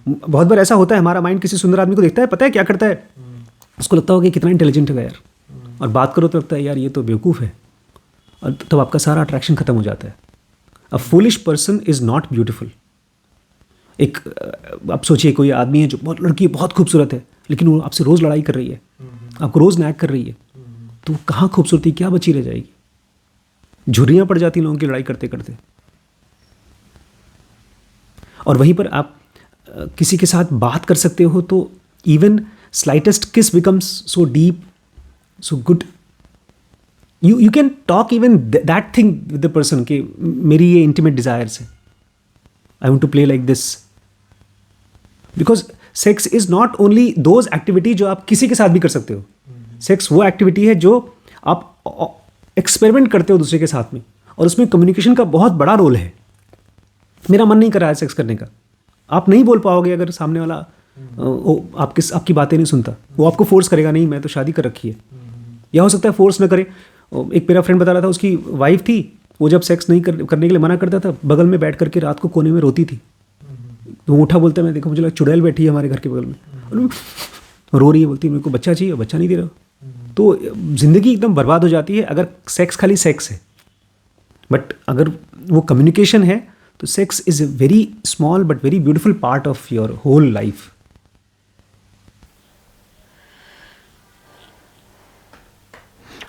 बहुत बार ऐसा होता है हमारा माइंड किसी सुंदर आदमी को देखता है, पता है क्या करता है, उसको लगता होगा कि कितना इंटेलिजेंट है यार, और बात करो तो लगता है यार ये तो बेवकूफ़ है, और तब आपका सारा अट्रैक्शन खत्म हो जाता है। A foolish person is not beautiful. एक आप सोचिए कोई आदमी है जो बहुत, लड़की बहुत खूबसूरत है लेकिन वो आपसे रोज़ लड़ाई कर रही है, आपको रोज़ नैक कर रही है, तो कहाँ खूबसूरती क्या बची रह जाएगी? झुर्रियाँ पड़ जाती लोगों की लड़ाई करते करते। और वहीं पर आप किसी के साथ बात कर सकते हो तो even slightest kiss becomes so deep, so good. You can talk even that thing with the person कि मेरी ये इंटीमेट डिज़ायर्स है, I want to play like this. Because sex is not only those activity जो आप किसी के साथ भी कर सकते हो। सेक्स वो एक्टिविटी है जो आप एक्सपेरिमेंट करते हो दूसरे के साथ में, और उसमें कम्युनिकेशन का बहुत बड़ा रोल है। मेरा मन नहीं कर रहा है सेक्स करने का, आप नहीं बोल पाओगे अगर सामने वाला आपकी बातें नहीं सुनता, वो आपको फोर्स करेगा, नहीं मैं तो शादी कर रखी है। या हो सकता है फोर्स ना करे। एक मेरा फ्रेंड बता रहा था उसकी वाइफ थी, वो जब सेक्स नहीं करने के लिए मना करता था, बगल में बैठ करके रात को कोने में रोती थी। तो वो उठा, बोलता मैं देखो मुझे लगा चुड़ैल बैठी है हमारे घर के बगल में, रो रही है, बोलती मेरे को बच्चा चाहिए, बच्चा नहीं दे रहा। तो ज़िंदगी एकदम बर्बाद हो जाती है अगर सेक्स खाली सेक्स है। बट अगर वो कम्युनिकेशन है तो sex is a very small but very beautiful part of your whole life.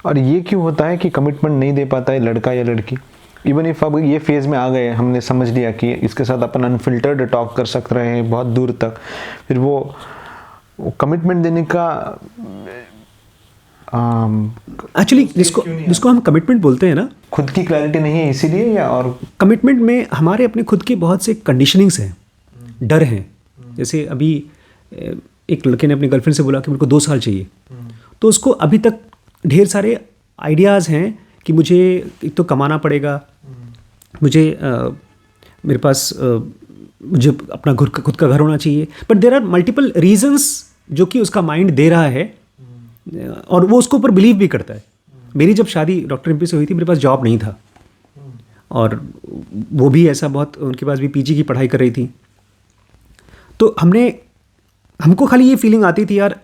और ये क्यों होता है कि कमिटमेंट नहीं दे पाता है लड़का या लड़की? इवन इफ अब ये फेज़ में आ गए, हमने समझ लिया कि इसके साथ अपन अनफिल्टर्ड टॉक कर सकते रहे हैं बहुत दूर तक, फिर वो कमिटमेंट देने का एक्चुअली जिसको हम कमिटमेंट बोलते हैं ना, खुद की क्लैरिटी नहीं है इसीलिए, या और कमिटमेंट में हमारे अपने खुद के बहुत से कंडीशनिंग्स हैं, डर हैं। जैसे अभी एक लड़के ने अपनी गर्लफ्रेंड से बोला कि मेरे को 2 साल चाहिए, तो उसको अभी तक ढेर सारे आइडियाज़ हैं कि मुझे एक तो कमाना पड़ेगा, मुझे मेरे पास मुझे अपना खुद का घर होना चाहिए, but there are multiple reasons जो कि उसका माइंड दे रहा है, और वो उसको ऊपर बिलीव भी करता है। मेरी जब शादी डॉक्टर एमपी से हुई थी, मेरे पास जॉब नहीं था, और वो भी ऐसा बहुत, उनके पास भी पीजी की पढ़ाई कर रही थी। तो हमको खाली ये फीलिंग आती थी यार,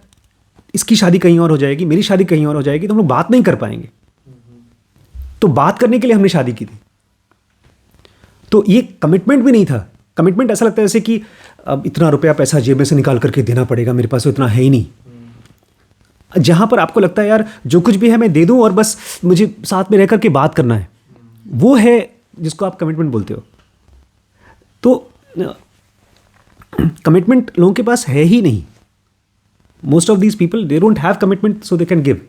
इसकी शादी कहीं और हो जाएगी, मेरी शादी कहीं और हो जाएगी, तो हम लोग बात नहीं कर पाएंगे। तो बात करने के लिए हमने शादी की थी। तो ये कमिटमेंट भी नहीं था। कमिटमेंट ऐसा लगता है जैसे कि अब इतना रुपया पैसा जेब में से निकाल करके देना पड़ेगा, मेरे पास तो इतना है ही नहीं। जहाँ पर आपको लगता है यार जो कुछ भी है मैं दे दूँ और बस मुझे साथ में रह करके बात करना है, वो है जिसको आप कमिटमेंट बोलते हो। तो कमिटमेंट लोगों के पास है ही नहीं। Most of these people they don't have commitment so they can give.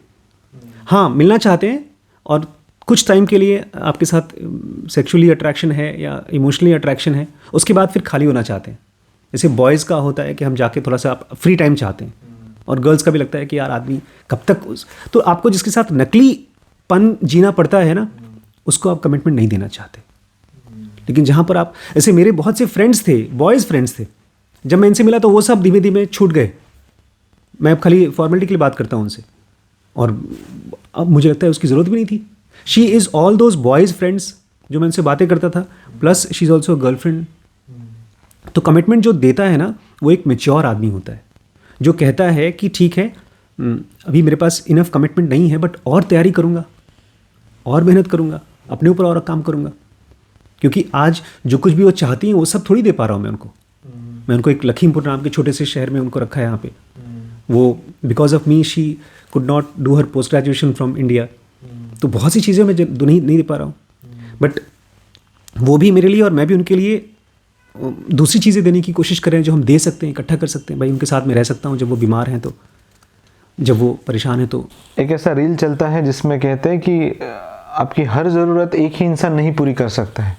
हाँ, मिलना चाहते हैं और कुछ टाइम के लिए आपके साथ सेक्सुअली अट्रैक्शन है या इमोशनली अट्रैक्शन है, उसके बाद फिर खाली होना चाहते हैं। जैसे बॉयज़ का होता है कि हम जाके थोड़ा सा फ्री टाइम चाहते हैं, और गर्ल्स का भी लगता है कि यार आदमी कब तक तो आपको जिसके साथ नकलीपन जीना पड़ता है ना, उसको आप कमिटमेंट नहीं देना चाहते। लेकिन जहाँ पर आप, ऐसे मेरे बहुत से फ्रेंड्स थे, बॉयज़ फ्रेंड्स थे, जब मैं इनसे मिला तो वो सब धीमे धीमे छूट गए। मैं अब खाली फॉर्मेलिटी के लिए बात करता हूँ उनसे, और अब मुझे लगता है उसकी ज़रूरत भी नहीं थी। She is all those boys friends जो मैं उनसे बातें करता था, plus she is also girlfriend. तो कमिटमेंट जो देता है ना, वो एक मैच्योर आदमी होता है, जो कहता है कि ठीक है अभी मेरे पास इनफ कमिटमेंट नहीं है, बट और तैयारी करूँगा, और मेहनत करूँगा, अपने ऊपर और काम करूँगा। क्योंकि आज जो कुछ भी वो चाहती हैं वो सब थोड़ी दे पा रहा हूँ मैं उनको। मैं उनको एक लखीमपुर नाम के छोटे से शहर में उनको रखा है यहाँ पे। वो because of me she could not do her post graduation from India. तो बहुत सी चीज़ें मैं नहीं दे पा रहा हूँ, बट वो भी मेरे लिए और मैं भी उनके लिए दूसरी चीज़ें देने की कोशिश करें जो हम दे सकते हैं, इकट्ठा कर सकते हैं। भाई उनके साथ में रह सकता हूँ जब वो बीमार हैं, तो जब वो परेशान है। तो एक ऐसा रील चलता है जिसमें कहते हैं कि आपकी हर ज़रूरत एक ही इंसान नहीं पूरी कर सकता है।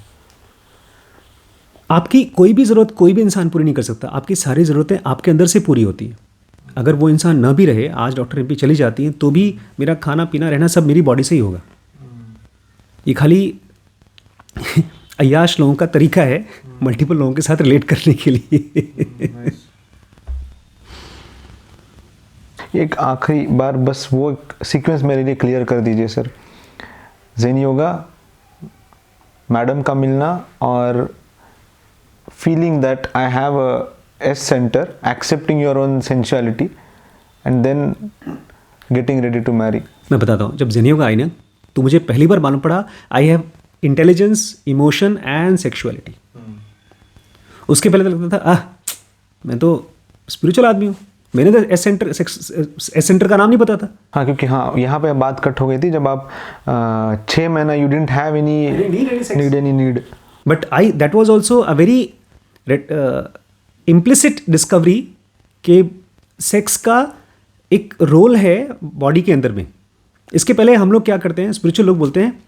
आपकी कोई भी ज़रूरत कोई भी इंसान पूरी नहीं कर सकता। आपकी सारी ज़रूरतें आपके अंदर से पूरी होती हैं। अगर वो इंसान न भी रहे, आज डॉक्टर एमपी चली जाती हैं, तो भी मेरा खाना पीना रहना सब मेरी बॉडी से ही होगा। ये खाली अय्याश लोगों का तरीका है मल्टीपल लोगों के साथ रिलेट करने के लिए। एक आखिरी बार बस वो सीक्वेंस मेरे लिए क्लियर कर दीजिए सर। ज़ेन योगा, मैडम का मिलना और feeling that I have a as centre, accepting your own sensuality and then getting ready to marry. मैं बताता हूँ, जब ज़ेन योगा आई ना, तो मुझे पहली बार मालूम पड़ा I have intelligence, emotion and sexuality. उसके पहले तो लगता था मैं तो स्पिरिचुअल आदमी हूँ, मैंने तो एस सेंटर का नाम नहीं पता था। हाँ, क्योंकि हाँ यहाँ पे बात कट हो गई थी जब आप 6 महीना you didn't have any need. But that was also a very implicit discovery कि सेक्स का एक रोल है बॉडी के अंदर में। इसके पहले हम लोग क्या करते हैं, स्पिरिचुअल लोग बोलते हैं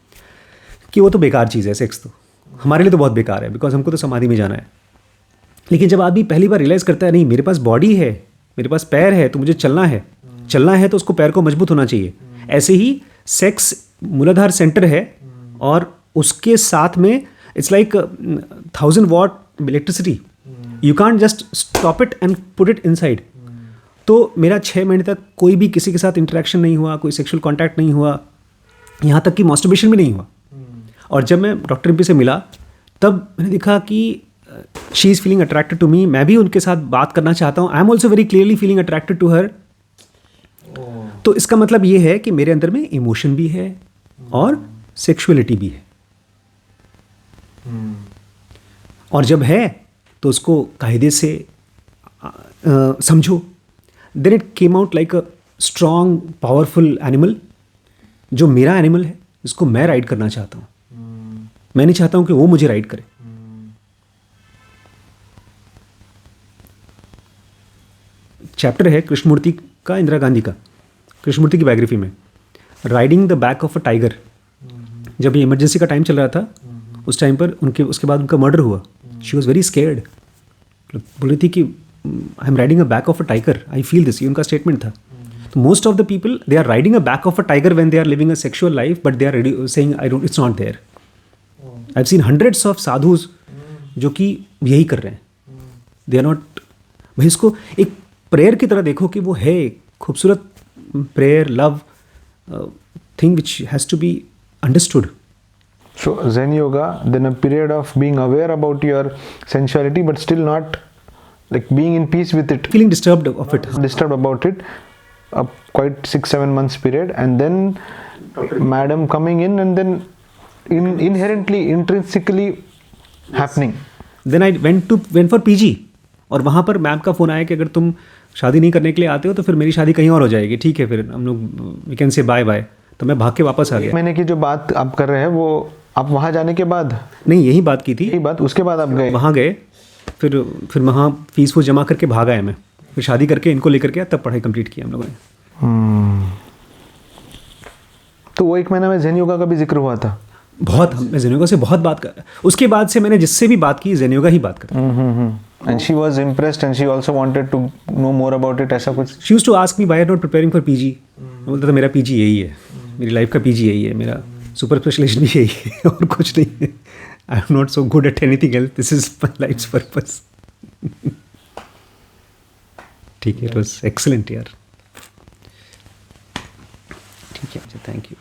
कि वो तो बेकार चीज़ है, सेक्स तो हमारे लिए तो बहुत बेकार है, बिकॉज हमको तो समाधि में जाना है। लेकिन जब आदमी पहली बार रियलाइज़ करता है नहीं मेरे पास बॉडी है, मेरे पास पैर है, तो मुझे चलना है तो उसको पैर को मजबूत होना चाहिए। ऐसे ही सेक्स मूलाधार सेंटर है और उसके साथ में it's like 1000 what electricity, you can't just stop it and put it inside. तो मेरा 6 महीने तक कोई भी किसी के साथ इंटरेक्शन नहीं हुआ, कोई सेक्सुअल कॉन्टैक्ट नहीं हुआ, यहाँ तक कि मास्टरबेशन भी नहीं हुआ। और जब मैं डॉक्टर एमपी से मिला तब मैंने देखा कि she is feeling attracted to me, मैं भी उनके साथ बात करना चाहता हूँ, I am also very clearly feeling attracted to her. तो इसका मतलब ये है कि मेरे अंदर में इमोशन भी है और सेक्सुअलिटी भी है। और जब है तो उसको कायदे से समझो। Then it came out like a strong powerful animal, जो मेरा एनिमल है, जिसको मैं राइड करना चाहता हूँ। मैं नहीं चाहता हूँ कि वो मुझे राइड करे। चैप्टर है कृष्णमूर्ति का, इंदिरा गांधी का, कृष्णमूर्ति की बायोग्राफी में, riding the back of a tiger. जब ये इमरजेंसी का टाइम चल रहा था, उस टाइम पर उसके बाद उनका मर्डर हुआ। शी वॉज वेरी स्केर्ड, बोल रही थी कि I am riding a back of a tiger, I feel this, ये उनका स्टेटमेंट था। तो most of the people they are riding a back of a tiger when they are living a sexual life, but they are saying I don't, it's not there. I have seen hundreds of sadhus जो कि यही कर रहे हैं। दे आर नॉट, भाई इसको एक प्रेयर की तरह देखो कि वो है खूबसूरत prayer, love thing which has to be understood. So Zen yoga, then a period of being aware about your sensuality, but still not like being in peace with it. Feeling disturbed of it. Disturbed about it. a quite 6-7 months period, and then madam coming in, and then intrinsically happening. Then I went for PG, और वहाँ पर मैम का फ़ोन आया कि अगर तुम शादी नहीं करने के लिए आते हो तो फिर मेरी शादी कहीं और हो जाएगी, ठीक है, फिर हम लोग we can say bye bye. तो मैं भाग के वापस आ गया। महीने की जो बात आप कर रहे हैं वो आप वहाँ जाने के बाद? नहीं, यही बात की थी। यही बात, उसके बाद आप गए? वहाँ गए, फिर वहाँ फीस वो जमा करके भाग आया मैं, फिर शादी करके इनको लेकर के तब पढ़ाई कंप्लीट की हम लोगों ने। तो वो 1 महीना में ज़ेन योगा का भी जिक्र हुआ था? बहुत, मैं ज़ेन योगा से बहुत बात कर, उसके बाद से मैंने जिससे भी बात की ज़ेन योगा ही बात कर। And she was impressed and she also wanted to know more about it, ऐसा कुछ? She used to ask me why I'm not preparing for PG। मैं बोलता था मेरा PG यही है, मेरी लाइफ का PG यही है, मेरा सुपर स्पेशलाइजेशन भी यही है और कुछ नहीं है। I am not so good at anything else, this is my life's purpose. ठीक है, इट वाज एक्सीलेंट यार। ठीक है, थैंक यू।